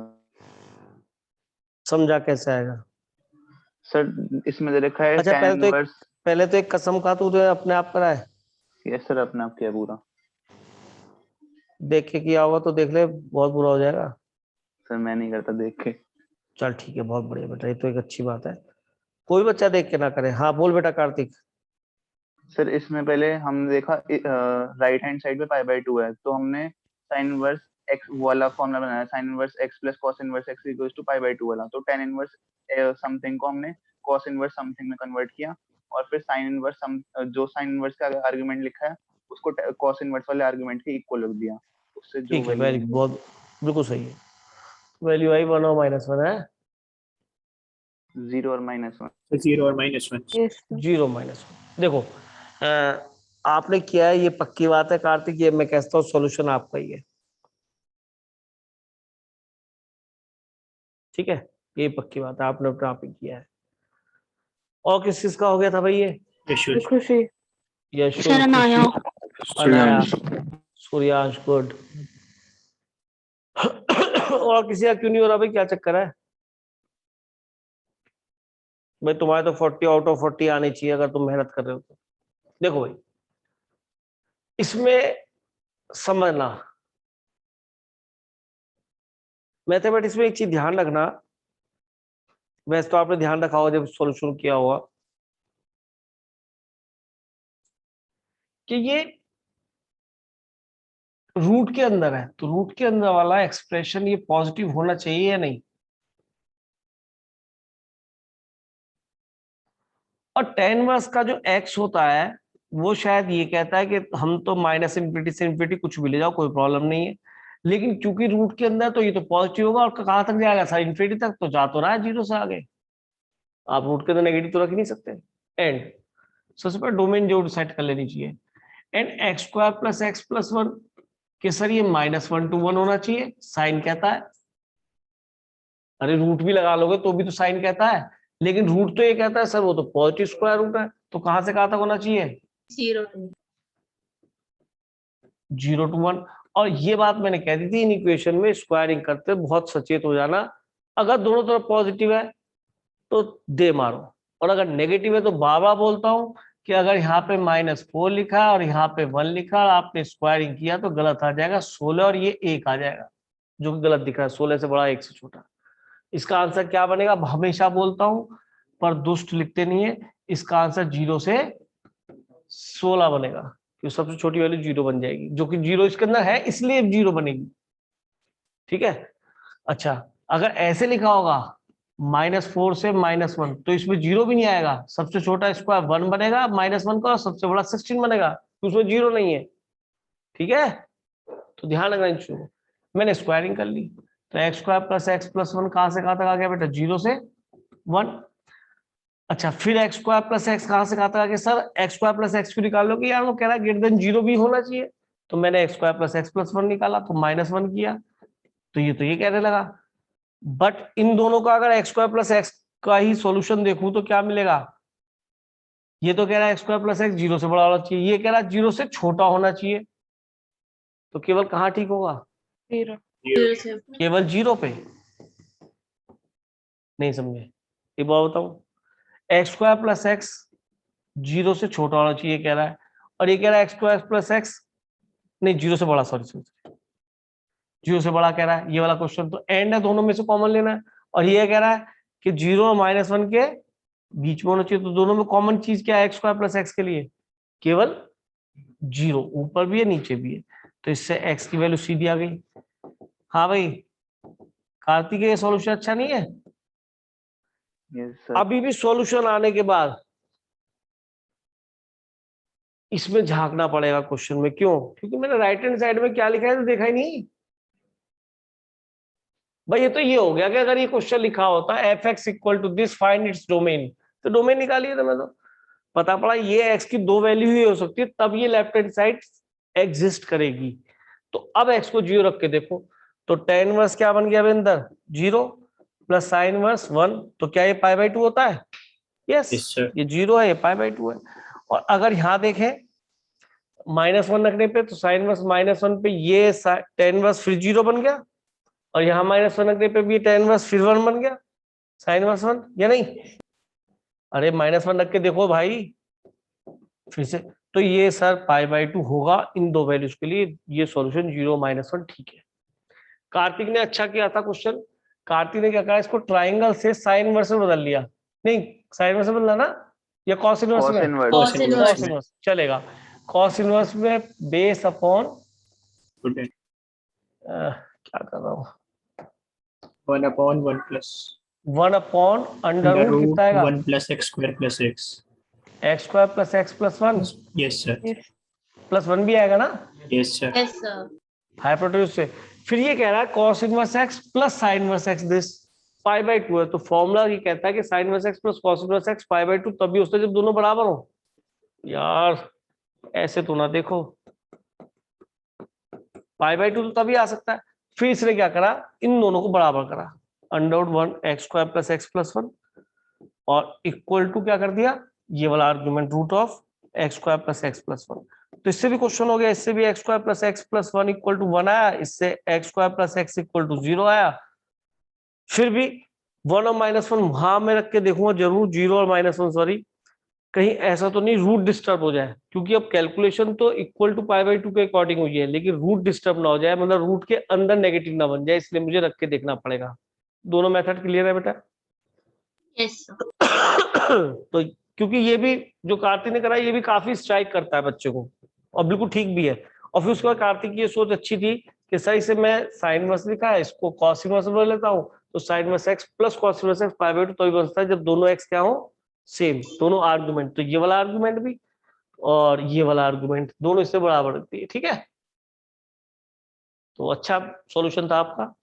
समझा कैसे आएगा? सर इसमें दे रखा है अच्छा, tan इनवर्स। पहले तो एक कसम खा, तू अपने आप करा है? यस सर, अपने आप किया पूरा। देख के किया होगा तो देख ले, बहुत बुरा हो जाएगा। सर मैं नहीं करता देख के। चल ठीक है, बहुत बढ़िया बेटा, ये तो एक अच्छी बात है, कोई बच्चा देख के ना करे। हाँ बोल बेटा कार्तिक। सर इसमें पहले हमने देखा राइट हैंड साइड पे π/2 है, तो हमने साइन इनवर्स x वाला फॉर्मूला बनाया, sine inverse x plus cos inverse x equals to π/2 वाला। तो tan इनवर्स समथिंग को हमने कॉस इनवर्स समथिंग में कन्वर्ट किया, और फिर साइन इनवर्स जो साइन इनवर्स का आर्गुमेंट लिखा है उसको कॉस इनवर्स वाले आर्गुमेंट के इक्वल रख दिया, उससे जो ठीक है, वैल्यू वेरी गुड, बहुत बिल्कुल सही है। वैल्यू आई 1 और -1 है, 0 और -1। 0 और -1। Yes sir. 0 -1। देखो आपने किया है, ये पक्की बात है कार्तिक, ये मैं कहता हूँ सॉल्यूशन आपका ही है, ठीक है, ये पक्की बात है, आपने अपने आप ही किया है। और किस चीज का हो गया था भाई ये? यशु। खुशी। यशु, सर अनाया। अनाया, सूर्यांश, गुड। और किसी का क्यों नहीं हो रहा भाई, क्या चक्कर है भाई? तुम्हारे तो 40 आउट ऑफ 40 आने चाहिए अगर तुम मेहनत कर रहे हो तो। देखो भाई, इसमें समझना, मैथमेटिक्स में एक चीज ध्यान रखना, वैसे तो आपने ध्यान रखा होगा जब सॉल्यूशन किया होगा, कि ये रूट के अंदर है, तो रूट के अंदर वाला एक्सप्रेशन ये पॉजिटिव होना चाहिए या नहीं? और tan इनवर्स का जो x होता है वो शायद ये कहता है कि हम तो माइनस इन्फिनिटी से इन्फिनिटी कुछ भी ले जाओ, कोई प्रॉब्लम नहीं है, लेकिन क्योंकि रूट के अंदर तो ये तो पॉजिटिव होगा, और कहाँ तक जाएगा सर? इन्फिनिटी तक तो जा तो रहा है, जीरो से आगे। आप रूट के अंदर नेगेटिव तो रख ही नहीं सकते। एंड सबसे पहले डोमेन जो सेट कर लेनी चाहिए, and x square plus X plus one के सर ये -1 to 1 होना चाहिए, साइन कहता है। अरे रूट भी लगा लोगे तो भी तो साइन कहता है, लेकिन रूट तो ये कहता है सर वो तो पॉजिटिव स्क्वायर रूट है, तो कहां से कहां तक होना चाहिए? 0 to 0 to 1। और ये बात मैंने कह दी थी, इन इक्वेशन में स्क्वायरिंग करते बहुत सचेत हो जाना। अगर दोनों तरफ पॉजिटिव है तो दे मारो, और अगर नेगेटिव है तो बार बार बोलता हूं कि अगर यहाँ पे -4 लिखा है और यहाँ पे 1 लिखा और आपने स्क्वायरिंग किया तो गलत आ जाएगा 16, और ये 1 आ जाएगा, जो कि गलत दिख रहा है, 16 से बड़ा 1 से छोटा। इसका आंसर क्या बनेगा? हमेशा बोलता हूं पर दुष्ट लिखते नहीं है, इसका आंसर 0 से 16 बनेगा, क्योंकि सबसे छोटी वैल्यू 0 बन जाएगी, जो कि 0 इसके अंदर है इसलिए 0 बनेगी। ठीक है। अच्छा, अगर ऐसे लिखा होगा -4 से -1 तो इसमें 0 भी नहीं आएगा, सबसे छोटा स्क्वायर 1 बनेगा -1 का, और सबसे बड़ा 16 बनेगा, तो उसमें 0 नहीं है। ठीक है, तो ध्यान रखना इन चीजों को। मैंने स्क्वायरिंग कर ली, तो x square plus X plus 1 कहां से कहां तक आ गया बेटा? 0 से 1। अच्छा, फिर एक्स स्क्वायर प्लस एक्स कहां से कहां तक आ गया? Sir x square plus x क्यों निकालोगे यार? वो कह रहा है ग्रेटर देन 0 भी होना चाहिए, तो मैंने x square plus X plus 1 निकाला, तो -1 किया, तो ये कहने लगा। बट इन दोनों का अगर एक्स स्क्वायर प्लस एक्स का ही सॉल्यूशन देखूं तो क्या मिलेगा? ये तो कह रहा है एक्स स्क्वायर प्लस एक्स 0 से बड़ा होना चाहिए, ये कह रहा है 0 से छोटा होना चाहिए, तो केवल कहाँ ठीक होगा? 0। 0 से केवल 0 पे। नहीं समझे? ये बात बताऊं, एक्स स्क्वायर प्लस एक्स 0 से छोटा होना चाहिए कह रहा है, और ये कह रहा है एक्स स्क्वायर प्लस एक्स नहीं 0 से बड़ा, सॉरी 0 से बड़ा कह रहा है ये वाला क्वेश्चन, तो एंड है, दोनों में से कॉमन लेना है, और ये कह रहा है कि 0 और -1 के बीच में होना चाहिए, तो दोनों में कॉमन चीज क्या है एक्स स्क्वायर प्लस एक्स के लिए? केवल 0, ऊपर भी है नीचे भी है, तो इससे एक्स की वैल्यू सीधी आ गई। हाँ भाई कार्तिक, ये सॉल्यूशन अच्छा नहीं है? Yes sir. अभी भी सॉल्यूशन आने के बाद इसमें झांकना पड़ेगा क्वेश्चन में, क्यों? क्योंकि मैंने राइट हैंड साइड में क्या लिखा है तो देखा ही नहीं भाई। ये तो ये हो गया कि अगर ये क्वेश्चन लिखा होता F X equal to this find its domain, तो डोमेन निकालिए, तो मैं तो पता पड़ा ये एक्स की 2 वैल्यू ही हो सकती है, तब ये लेफ्ट हैंड साइड एग्जिस्ट करेगी। तो अब एक्स को 0 रख के देखो, तो tan इनवर्स क्या बन गया अंदर? 0 प्लस साइन इनवर्स 1, तो क्या ये π/2 होता है? Yes, Yes, sir. ये 0 है, ये π/2 है। और अगर यहाँ देखें -1 रखने पे, तो साइन इनवर्स -1 पे ये tan इनवर्स फिर 0 बन गया, और यहाँ -1 रखने पे भी tan इनवर्स फिर 1 बन गया, साइन इनवर्स 1 या नहीं? अरे -1 रख के देखो भाई फिर से, तो ये सर π/2 होगा इन दो वैल्यूज के लिए, ये सॉल्यूशन 0 -1 ठीक है। कार्तिक ने अच्छा किया था क्वेश्चन, कार्तिक ने क्या कहा, इसको ट्राइंगल से साइन इनवर्स में बदल लिया। नहीं, साइन इनवर्स में बदला ना, या कॉस इनवर्स कॉस में? Inverse. cos Cos inverse cos inverse चलेगा। कॉस इनवर्स में बेस अपॉन क्या कर रहा हूँ, 1/1 plus 1 अपॉन अंडर under रूट root कितना आएगा? 1 plus x square plus x. X square plus X plus 1 Yes, sir. Plus 1 भी आएगा ना Yes, sir. yes sir hypotenuse से। फिर ये कह रहा है cos inverse X plus sine inverse x this π/2 है, तो फॉर्मूला ये कहता है कि sine inverse X plus cos inverse X π/2 तभी होता है जब दोनों बराबर हो। यार ऐसे तो ना देखो, π/2 तो तभी आ सकता है। फिर इसने क्या करा, इन दोनों को बराबर करा, √1 X square plus X plus 1 और इक्वल टू क्या कर दिया, ये वाला argument root of X square plus X plus 1। तो इससे भी क्वेश्चन हो गया, इससे भी X square plus X plus 1 equal to 1 आया, इससे X square plus X equal to 0 आया। फिर भी 1 और -1 वहां में रख के देखूंगा जरूर, 0 और -1 सॉरी, कहीं ऐसा तो नहीं रूट डिस्टर्ब हो जाए, क्योंकि अब कैलकुलेशन तो इक्वल टू π/2 के अकॉर्डिंग हुई है, लेकिन रूट डिस्टर्ब ना हो जाए, मतलब रूट के अंदर नेगेटिव ना बन जाए, इसलिए मुझे रख के देखना पड़ेगा। दोनों मेथड क्लियर है बेटा? yes sir तो क्योंकि ये भी जो कार्तिक ने करा ये भी काफी स्ट्राइक करता है बच्चे को, और बिल्कुल ठीक भी है, और फिर उसके बाद कार्तिक की ये सोच अच्छी थी कि सर इसे मैं साइन इनवर्स लिखा है, इसको कॉस इनवर्स बना लेता हूँ, तो sign inverse X plus cos inverse x pi by 2 तभी बनता है जब दोनों एक्स क्या हो सेम, दोनों आर्गुमेंट, तो ये वाला आर्गुमेंट भी और ये वाला आर्गुमेंट दोनों इससे बराबर होती है, ठीक है। तो अच्छा सॉल्यूशन था आपका।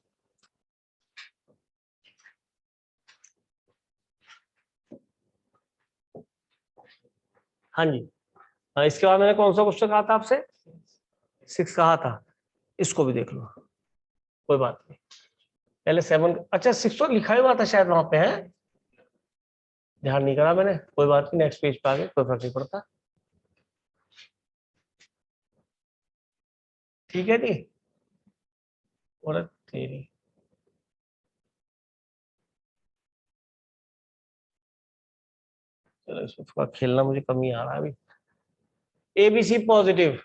हाँ जी, हाँ, इसके बाद मैंने कौन सा क्वेश्चन कहा था आपसे, 6 कहा था, इसको भी देख लो, कोई बात नहीं। पहले 7, अच्छा 6 तो लिखा ही हुआ था शायद वहां पे, है ध्यान नहीं करा मैंने, कोई बात नहीं, नेक्स्ट पेज पे आ गए, कोई फर्क नहीं पड़ता, ठीक है जी। और तेरी चलो इसमें थोड़ा खेलना मुझे कम ही आ रहा है अभी। एबीसी पॉजिटिव,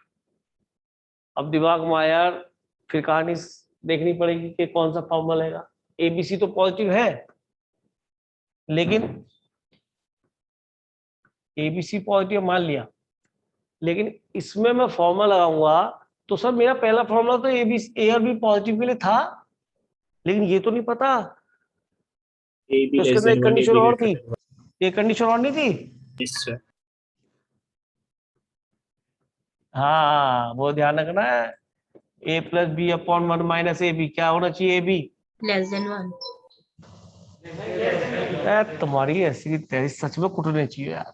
अब दिमाग में आया यार, फिर कहानी देखनी पड़ेगी कि कौन सा फॉर्मूला लेगा। एबीसी तो पॉजिटिव है, लेकिन एबीसी पॉजिटिव मान लिया, लेकिन इसमें मैं फॉर्मूला लगाऊंगा तो सर मेरा पहला फॉर्मूला तो ए बी ए और बी पॉजिटिव के लिए था, लेकिन ये तो नहीं पता ए बी तो उसके लेस अंदर एक देन 1, ए कंडीशन बी और ग्रेटर थी, देन 1। एक कंडीशन और नहीं थी। Yes sir. हाँ वो ध्यान रखना है, A plus B upon 1 minus A B क्या होना चाहिए, ए बी लेस देन 1। तुम्हारी ऐसी तेरी सच में कुटने चाहिए यार।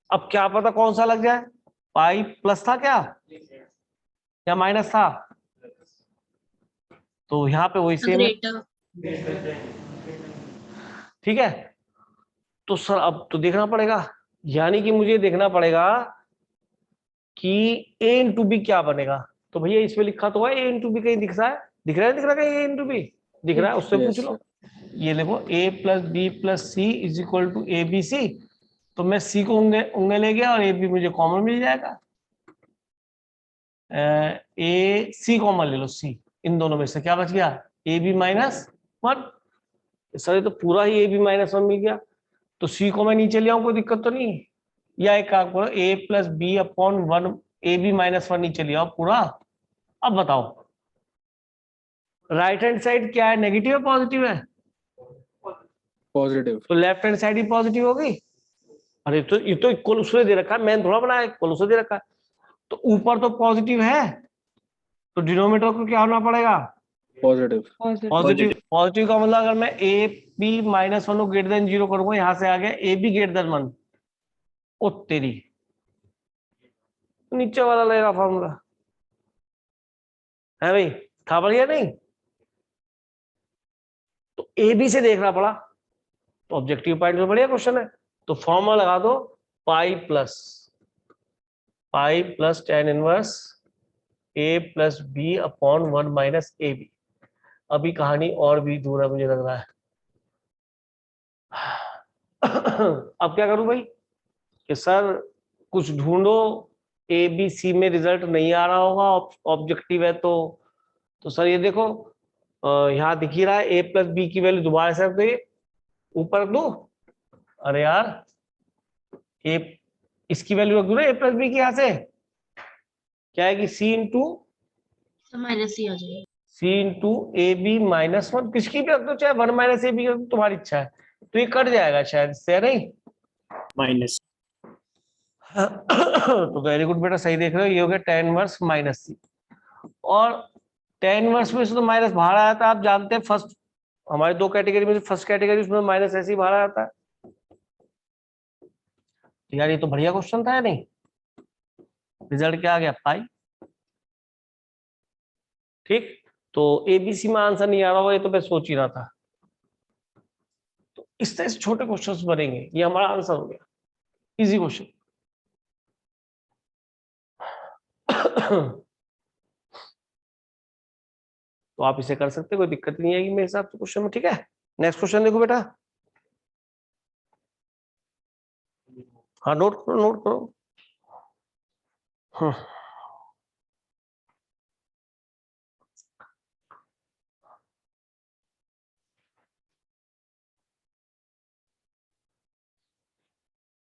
अब क्या पता कौन सा लग जाए, पाई प्लस था क्या या माइनस था, तो यहाँ पे वही सेम है, ग्रेटर। ठीक है। तो सर अब तो देखना पड़ेगा, यानी कि मुझे देखना पड़ेगा कि ए इंटू बी क्या बनेगा। तो भैया इसमें लिखा तो है ए इंटू बी, कहीं दिख रहा है, दिख रहा है, दिख रहा है ए इंटू बी दिख रहा है, उससे पूछ लो। ये देखो A plus B plus C is equal to A B C, तो मैं सी को उंगे ले गया और ए बी मुझे कॉमन मिल जाएगा, ए सी कॉमन ले लो, सी इन दोनों में से क्या बच गया, ए बी माइनस 1। सर ये तो पूरा ही ए बी माइनस 1 मिल गया, तो सी को मैं नीचे ले आऊं कोई दिक्कत तो नहीं, या एक काम करो A plus B upon 1 A B minus 1 नीचे ले आओ पूरा। अब बताओ राइट हैंड साइड क्या है, नेगेटिव है पॉजिटिव है, पॉजिटिव। तो लेफ्ट हैंड साइड ही पॉजिटिव होगी। अरे तो ये तो इक्वल उसने दे रखा है, मैंने थोड़ा बनाया, इक्वल उसने दे रखा है, तो ऊपर तो पॉजिटिव है, तो डिनोमिनेटर को क्या होना पड़ेगा, पॉजिटिव। पॉजिटिव। पॉजिटिव का मतलब अगर मैं ए बी माइनस 1 को ग्रेटर देन 0 करूंगा, यहां से आ गया ए बी ग्रेटर देन 1, ओ तेरी नीचे वाला लगेगा फॉर्मूला, है भाई, था बढ़िया नहीं, तो ए बी से देखना पड़ा, तो ऑब्जेक्टिव पॉइंट में बढ़िया क्वेश्चन है, तो फॉर्मूला लगा दो pi plus tan inverse A plus B upon 1 minus A B. अभी कहानी और भी दूर है मुझे लग रहा है। अब क्या करूं भाई कि सर कुछ ढूंढो, ए बी सी में रिजल्ट नहीं आ रहा होगा, ऑब्जेक्टिव है तो सर ये देखो यहाँ दिख ही रहा है ए प्लस बी की वैल्यू दोबारा से रख दो, ये ऊपर रख दो, अरे यार ए इसकी वैल्यू रख दो ना ए प्लस बी की, यहाँ से क्या है कि सी इंटू माइनस सी आ जाएगा। सी इंटू ए बी माइनस 1, किसकी भी रख दो, चाहे 1 माइनस ए बी रख दो, तुम्हारी इच्छा है, तो ये कट जाएगा शायद इससे, नहीं माइनस। तो वेरी गुड बेटा, सही देख रहे हो, ये हो गया tan इनवर्स माइनस सी, और tan इनवर्स में से तो माइनस बाहर आया था, आप जानते हैं फर्स्ट हमारे दो कैटेगरी में से फर्स्ट कैटेगरी उसमें माइनस ऐसे ही बाहर आता है। यार ये तो बढ़िया क्वेश्चन था या नहीं, रिजल्ट क्या आ गया पाई, ठीक। तो एबीसी में आंसर नहीं आ रहा होगा, ये तो मैं सोच ही रहा था, तो इस तरह से छोटे क्वेश्चंस बनेंगे, ये हमारा आंसर हो गया, इजी क्वेश्चन। तो आप इसे कर सकते, कोई दिक्कत नहीं आएगी मेरे हिसाब से क्वेश्चन में, ठीक है। नेक्स्ट क्वेश्चन देखो बेटा, हाँ नोट करो।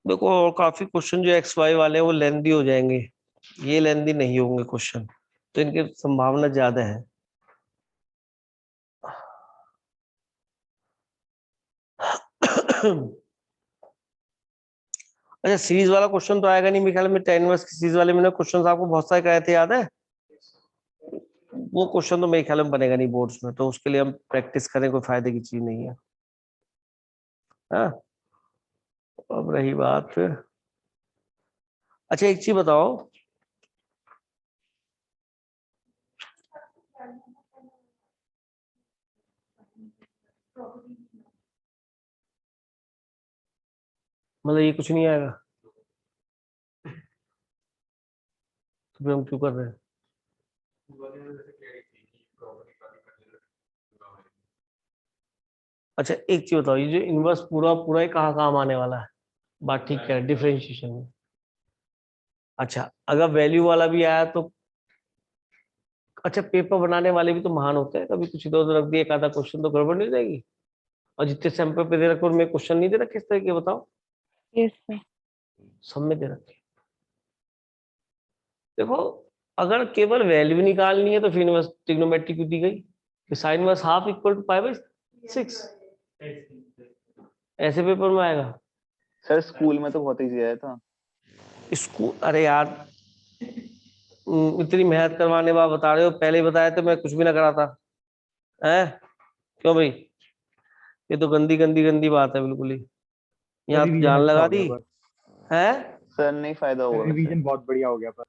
देखो काफी क्वेश्चन जो एक्स वाई वाले हैं वो लेंदी हो जाएंगे, ये लेंदी नहीं होंगे क्वेश्चन, तो इनकी संभावना ज्यादा है। अच्छा, सीरीज वाला क्वेश्चन तो आएगा नहीं मेरे ख्याल में। टेन इनवर्स की सीरीज वाले मैंने क्वेश्चन आपको बहुत सारे कराए थे, याद है? वो क्वेश्चन तो मेरे ख्याल में बनेगा नहीं बोर्ड्स में, तो उसके लिए हम प्रैक्टिस करें, कोई फायदे की चीज नहीं है। हाँ, अब रही बात फिर, अच्छा एक चीज बताओ, मतलब ये कुछ नहीं आएगा तो फिर हम क्यों कर रहे हैं? अच्छा एक चीज बताओ, ये जो इनवर्स पूरा पूरा ही कहाँ काम आने वाला है? बात ठीक है, डिफरेंशिएशन में। अच्छा अगर वैल्यू वाला भी आया तो, अच्छा पेपर बनाने वाले भी तो महान होते हैं, कभी कुछ इधर उधर रख दिया एक आधा क्वेश्चन तो गड़बड़ नहीं जाएगी? और जितने सैंपल पे दे रखे उनमें क्वेश्चन नहीं दे रखे किस तरह के बताओ? Yes sir. सब में दे रखे। देखो अगर केवल वैल्यू निकालनी है तो फिर इनवर्स ट्रिग्नोमेट्री क्यों दी गई कि sine inverse half equal to पाई/6? ऐसे पेपर में आएगा? सर स्कूल में तो बहुत इजी आया था। स्कूल, अरे यार इतनी मेहनत करवाने बाद बता रहे हो, पहले ही बताया तो मैं कुछ भी ना कराता है। क्यों भाई, ये तो गंदी गंदी गंदी बात है बिल्कुल ही। यहाँ तो जान लगा दी है। सर नहीं फायदा होगा। रिवीजन बहुत बढ़िया हो गया पर।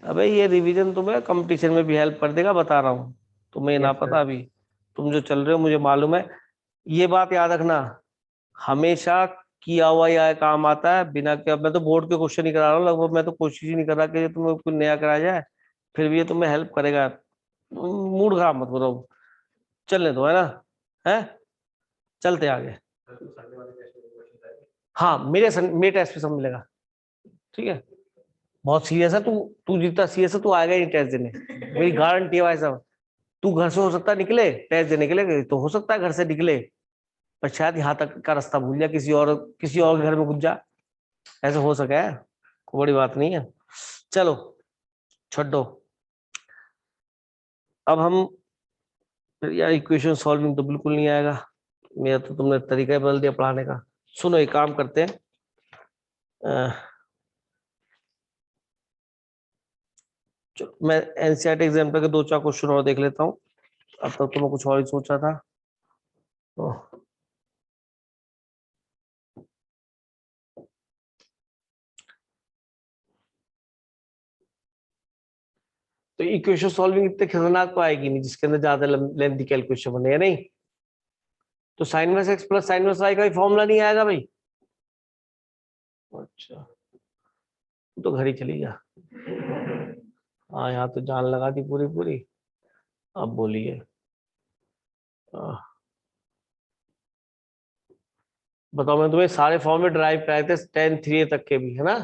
अबे ये रिवीजन तुम्हें कंपटीशन में भी हेल्प कर देगा, बता रहा हूँ तुम्हें ना पता। अभी तुम जो चल रहे हो मुझे मालूम है, ये बात याद रखना, हमेशा किया हुआ या काम आता है बिना के। अब मैं तो बोर्ड के क्वेश्चन ही करा रहा हूँ लगभग, मैं तो कोशिश ही नहीं कर रहा कि तुम्हें कुछ नया कराया जाए, फिर भी ये तुम्हें हेल्प करेगा। मूड खराब मत करो, चलने दो, है ना? है, चलते आगे। हाँ मेरे टेस्ट पे सब मिलेगा, ठीक है? बहुत सीरियस है तू, तू जितना सीरियस है तू आएगा ही टेस्ट देने, मेरी गारंटी है भाई साहब। तू घर से हो सकता है निकले टेस्ट देने के लिए, तो हो सकता है घर से निकले पर शायद यहाँ तक का रास्ता भूल जा, किसी और घर में घुस जा, ऐसा हो सका है, कोई बड़ी बात नहीं है। चलो छोड़ो, अब हम यार इक्वेशन सॉल्विंग तो बिल्कुल नहीं आएगा मेरा, तो तुमने तरीका ही बदल दिया पढ़ाने का। सुनो एक काम करते हैं, मैं एनसीईआरटी एग्जाम्पल के 2-4 क्वेश्चन और देख लेता हूँ, अब तक तो मैं कुछ और ही सोच रहा था। तो इक्वेशन सॉल्विंग इतने खतरनाक तो आएगी नहीं जिसके अंदर ज्यादा लेंथी कैलकुलेशन बने, या नहीं? तो sign inverse x plus sine inverse y का फॉर्मूला नहीं आएगा भाई? अच्छा तो घर ही चली जा। हाँ यहाँ तो जान लगा दी पूरी पूरी। अब बोलिए, बताओ, मैं तुम्हें सारे फॉर्मूले ड्राइव कराए थे tan 3a तक के भी, है ना?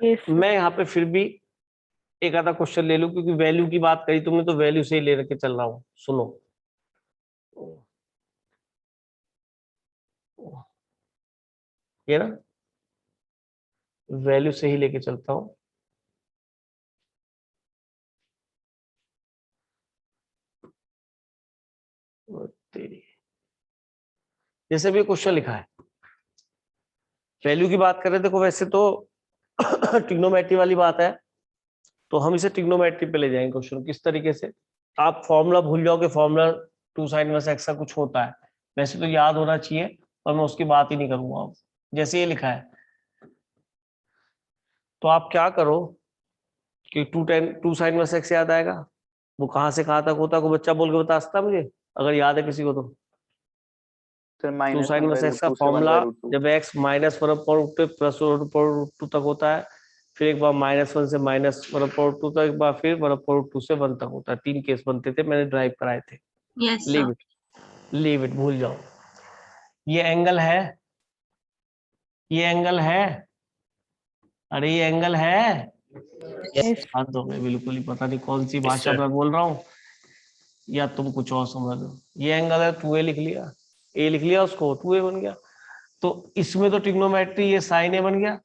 यस मैं यहाँ पे फिर भी एक आधा क्वेश्चन ले लूं, क्योंकि वैल्यू की बात करी तुमने तो वैल्यू से ही ले के चल रहा हूँ। सुनो, ये ना वैल्यू से ही लेके चलता हूँ। तेरी जैसे भी क्वेश्चन लिखा है, वैल्यू की बात कर रहे, देखो वैसे तो ट्रिग्नोमेट्री वाली बात है, तो हम इसे ट्रिग्नोमेट्री पे ले जाएंगे क्वेश्चन। किस तरीके से? आप फॉर्मूला भूल जाओगे, फॉर्मूला 2 sin इनवर्स x का कुछ होता है, वैसे तो याद होना चाहिए, पर मैं उसकी बात ही नहीं करूंगा। अब जैसे ये लिखा है तो आप क्या करो कि 2 sin इनवर्स x याद आएगा, वो कहाँ से कहाँ तक होता है, कोई बच्चा बोल के बता सकता है मुझे, अगर याद है किसी को तो? सर 2 sin इनवर्स x का फॉर्मूला जब x -1/√2 प्लस √2 तक होता है, फिर एक बार -1 से -1/√2 तक, एक बार फिर 1/√2 से 1 तक होता है। 3 केस बनते थे, मैंने ड्राइव कराए थे। Yes, sir. लीव इट भूल जाओ। ये एंगल है, ये एंगल है, अरे ये एंगल है। यस हाँ तो मैं बिल्कुल ही पता नहीं कौन सी भाषा में बोल रहा हूँ, या तुम कुछ और समझ लो। ये एंगल है, 2a लिख लिया, a लिख लिया, उसको 2a बन गया। तो इसमें तो ट्रिग्नोमेट्री ये साइन ए बन गया,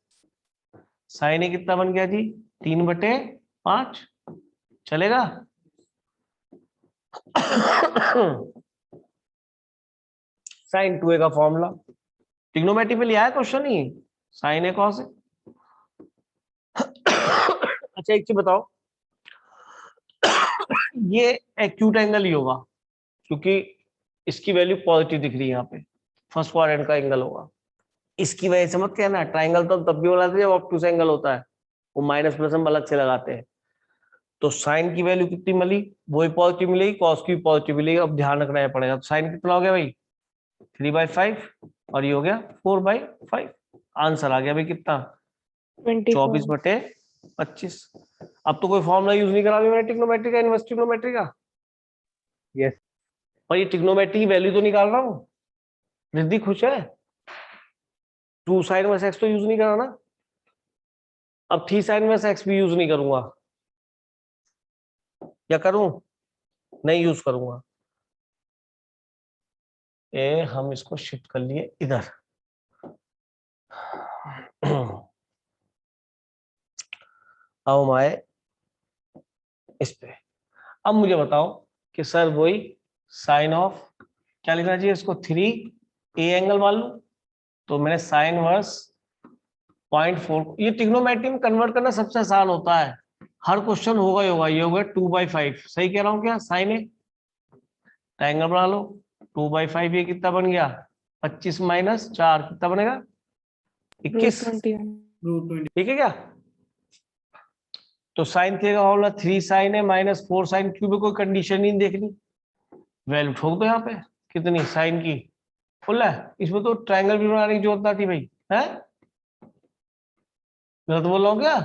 साइन ए कितना बन गया जी? 3/5 चलेगा। साइन 2a का फॉर्मूला ट्रिग्नोमेट्री पे लिया है question he, sign A cos A. अच्छा एक चीज बताओ, ये एक्यूट एंगल ही होगा क्योंकि इसकी वैल्यू पॉजिटिव दिख रही है यहाँ पे, फर्स्ट क्वाड्रेंट का एंगल होगा। इसकी वजह से मत कहना ट्राइंगल तो तब भी बनाते हैं जब ऑब्टूस एंगल होता है, वो माइनस प्लस हम अलग से लगाते हैं। तो साइन की वैल्यू कितनी मिली, वही पॉजिटिव मिलेगी, कॉस की भी पॉजिटिव मिलेगी। अब ध्यान रखना पड़ेगा। तो साइन कितना हो गया भाई 3/5 और ये हो गया 4/5। आंसर आ गया भाई कितना 24। 24/25। अब तो कोई फॉर्मूला यूज नहीं करा अभी मैंने ट्रिग्नोमेट्री का, इनवर्स ट्रिग्नोमेट्री का। यस और ये ट्रिग्नोमेट्री की वैल्यू तो निकाल रहा हूँ। रिद्धि खुश है? 2 sin इनवर्स x तो यूज नहीं करा ना, अब 3 sin इनवर्स x भी यूज नहीं करूंगा, या करूं? नहीं यूज करूंगा। हम इसको शिफ्ट कर लिए इधर। अब हम आए इस पे। अब मुझे बताओ कि सर वही साइन ऑफ क्या लिखना चाहिए इसको, 3a एंगल मान लूं। तो मैंने साइन वर्स 0.4, ये ट्रिग्नोमेट्री में कन्वर्ट करना सबसे आसान होता है, हर क्वेश्चन होगा ही होगा। ये होगा 2/5, सही कह रहा हूँ क्या? साइन ए ट्रायंगल बना लो, 2/5 ये कितना बन गया 25 - 4 कितना बनेगा 21, √20 ठीक है क्या? तो साइन थीटा का फॉर्मूला 3 sin है -4 sin क्यूब है, कोई कंडीशन नहीं देखनी, वैल्यू ठोक दो यहाँ पे। कितनी साइन की फुल है, इसमें तो ट्रायंगल भी बनाने की जरूरत ना थी भाई, है गलत बोल रहा हूँ क्या?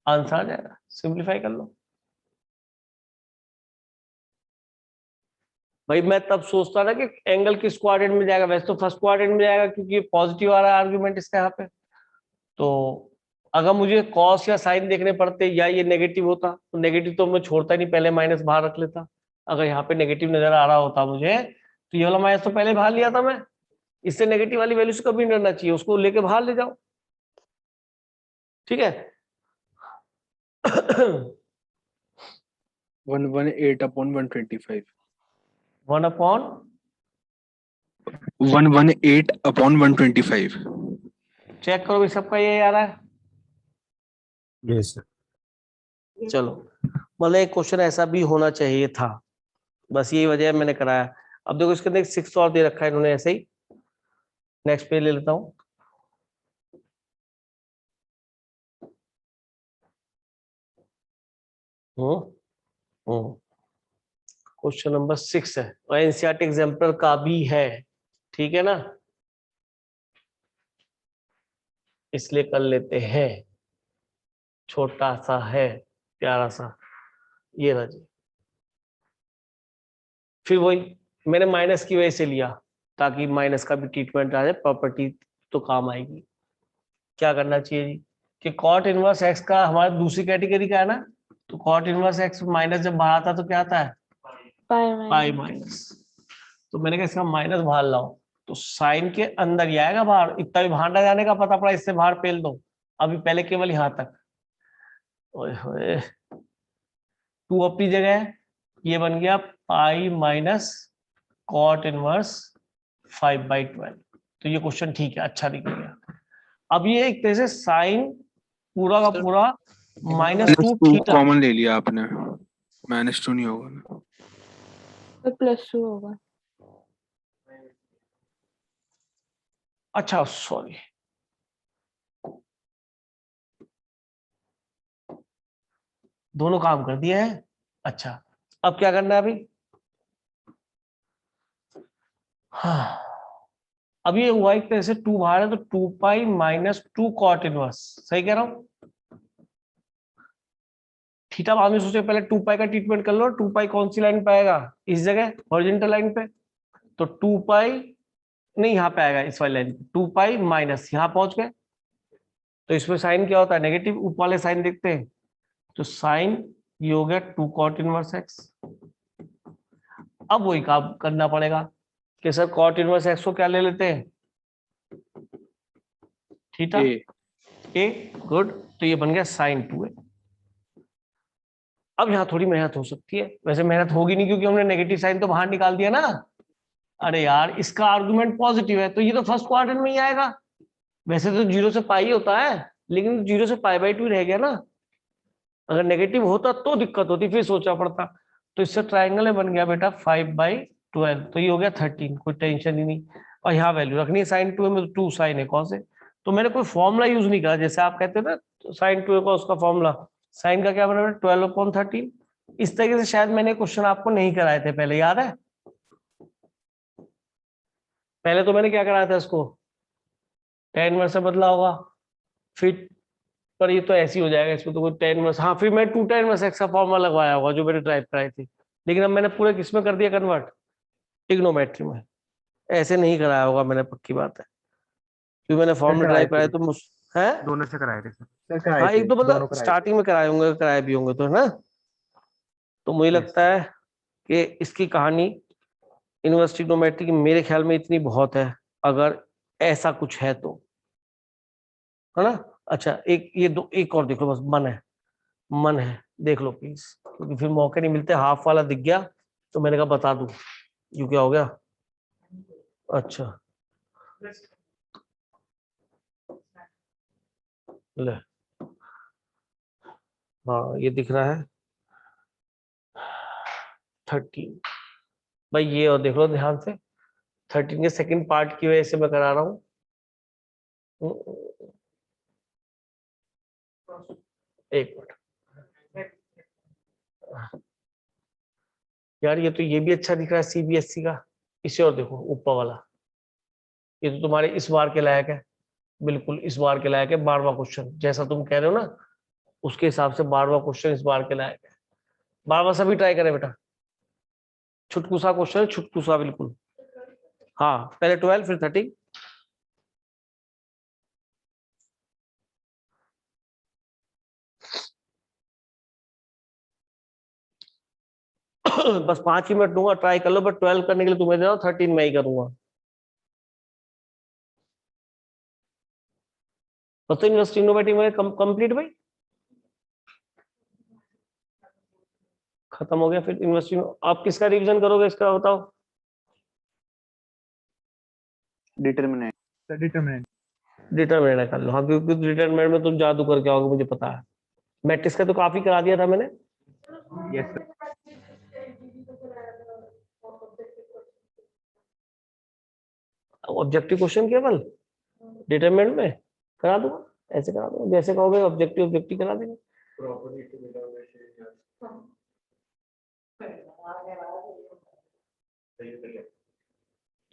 आंसर आ जाएगा, सिंप्लीफाई कर लो भाई। मैं तब सोचता था कि एंगल किस क्वाड्रेंट में जाएगा, वैसे तो फर्स्ट क्वाड्रेंट में जाएगा क्योंकि पॉजिटिव आ रहा है आर्गुमेंट इसका यहाँ पे। तो अगर मुझे कॉस या साइन देखने पड़ते या ये नेगेटिव होता, तो नेगेटिव तो मैं छोड़ता ही नहीं, पहले माइनस बाहर रख लेता। अगर यहाँ पे नेगेटिव नजर आ रहा होता मुझे, तो ये वाला माइनस तो पहले बाहर लिया था मैं। इससे नेगेटिव वाली वैल्यू से कभी नहीं डरना चाहिए, उसको लेके बाहर ले जाओ, ठीक है। 118/125 1/, 118/125 चेक करो भी सबका ये आ रहा है। Yes sir. चलो मतलब एक क्वेश्चन ऐसा भी होना चाहिए था, बस यही वजह है मैंने कराया। अब देखो इसके अंदर एक 6 और दे रखा है इन्होंने ऐसे ही। नेक्स्ट पे ले लेता हूँ। क्वेश्चन नंबर 6 है और एनसीईआरटी एग्जाम्पल का भी है, ठीक है ना, इसलिए कर लेते हैं। छोटा सा है, प्यारा सा, ये रहा जी। फिर वही मैंने माइनस की वजह से लिया ताकि माइनस का भी ट्रीटमेंट आ जाए, प्रॉपर्टी तो काम आएगी। क्या करना चाहिए जी कि कॉट इनवर्स एक्स का हमारा दूसरी कैटेगरी का है ना, तो कॉट इनवर्स एक्स माइनस जब बाहर आता तो क्या आता है पाई माइनस। तो मैंने कहा इसका माइनस बाहर लाओ, तो साइन के अंदर ही आएगा बाहर, इतना भी बाहर ना जाने का पता पड़ा, इससे बाहर पेल दो। अभी पहले केवल यहां तक, ओए होए 2 अपनी जगह है, ये बन गया पाई माइनस कॉट इनवर्स 5/12। तो ये क्वेश्चन ठीक है, अच्छा निकल गया। अब ये एक तरह से साइन पूरा का पूरा -2 थीटा कॉमन ले लिया आपने, -2 नहीं होगा ना। तो +2 होगा। अच्छा सॉरी, दोनों काम कर दिए हैं। अच्छा अब क्या करना है अभी? हाँ अब ये हुआ एक तरह से 2 बाहर है, तो 2 - 2 कॉट इनवर्स, सही कह रहा हूं। थीटा बाद में सोचे, पहले 2 का ट्रीटमेंट कर लो। 2 कौन सी लाइन पे आएगा? इस जगह हॉरिजॉन्टल लाइन पे, तो 2 नहीं यहाँ पे आएगा इस वाली लाइन पे, 2 माइनस यहाँ पहुंच गए। तो इसमें साइन क्या होता है नेगेटिव, ऊपर वाले साइन देखते हैं। तो साइन ये हो गया 2 कॉट इनवर्स एक्स। अब वही काम करना पड़ेगा कि सर कॉट इनवर्स एक्स को क्या ले लेते हैं थीटा, ए ओके गुड, तो ये बन गया sin 2a। अब यहाँ थोड़ी मेहनत हो सकती है, वैसे मेहनत होगी नहीं क्योंकि हमने नेगेटिव साइन तो बाहर निकाल दिया ना। अरे यार इसका आर्गुमेंट पॉजिटिव है तो ये तो फर्स्ट क्वाड्रेंट में ही आएगा। वैसे तो 0 से पाई होता है, लेकिन 0 से पाई बाई 2 रह गया ना। अगर नेगेटिव होता तो दिक्कत होती, फिर सोचा पड़ता। तो इससे ट्राइंगल में बन गया बेटा 5/12, तो ये हो गया 13, कोई टेंशन ही नहीं। और यहाँ वैल्यू रखनी है sin 2a में, 2 sin a cos a। तो मैंने कोई फॉर्मूला यूज नहीं करा, जैसे आप कहते हो ना sin 2a का उसका फॉर्मूला, साइन का क्या बना 12/13। इस तरीके से शायद मैंने क्वेश्चन आपको नहीं कराए थे पहले, याद है? पहले तो मैंने क्या कराया था इसको, tan इनवर्स से बदला होगा, फिर पर ये तो ऐसे ही हो जाएगा, इसमें तो कोई tan इनवर्स, हाँ फिर मैं 2 tan इनवर्स x का फॉर्मूला लगवाया होगा जो मैंने ड्राइव कराई थी। लेकिन अब मैंने पूरे किसमें कर दिया कन्वर्ट, ट्रिग्नोमेट्री में। ऐसे नहीं कराया होगा मैंने, पक्की बात है, क्योंकि मैंने फॉर्मूला ड्राइव कराया तो है। दोनों से कराए थे हाँ एक तो मतलब स्टार्टिंग में कराए होंगे, कराए भी होंगे तो, है ना। तो मुझे लगता है कि इसकी कहानी इनवर्स ट्रिग्नोमेट्री की मेरे ख्याल में इतनी बहुत है, अगर ऐसा कुछ है तो, है ना। अच्छा एक ये दो, एक और देख लो बस, मन है देख लो प्लीज, क्योंकि फिर मौके नहीं मिलते। हाफ वाला दिख गया तो मैंने कहा बता दूं, यू क्या हो गया। अच्छा ले, हाँ ये दिख रहा है 13 भाई, ये और देख लो ध्यान से, 13 के सेकंड पार्ट की वजह से मैं करा रहा हूँ। एक मिनट यार, ये तो ये भी अच्छा दिख रहा है सीबीएसई का। इसे और देखो ऊपर वाला, ये तो तुम्हारे इस बार के लायक है, बिल्कुल इस बार के लायक है। 12वां क्वेश्चन जैसा तुम कह रहे हो ना, उसके हिसाब से 12वां क्वेश्चन इस बार के लायक है। 12वां सभी ट्राई करें बेटा, छुटकुसा क्वेश्चन है, छुटकुसा बिल्कुल। हाँ पहले 12 फिर 13। बस 5 ही मिनट दूंगा, ट्राई कर लो, बट 12 करने के लिए तुम्हें दे रहा हूं, 13 मैं ही करूंगा। बस तो यूनिवर्सिटी इनोवेटिव में कंप्लीट भाई, खत्म हो गया। फिर यूनिवर्सिटी आप किसका रिवीजन करोगे इसका बताओ। डिटरमिनेंट डिटरमिनेंट कर लो, हाँ क्योंकि डिटरमिनेंट में तुम जादू करके आओगे मुझे पता है। मैट्रिक्स का तो काफी करा दिया था मैंने। Yes sir. ऑब्जेक्टिव क्वेश्चन केवल डिटरमिनेंट में करा दूंगा, ऐसे करा दूंगा जैसे कहोगे, ऑब्जेक्टिव ऑब्जेक्टिव करा देंगे।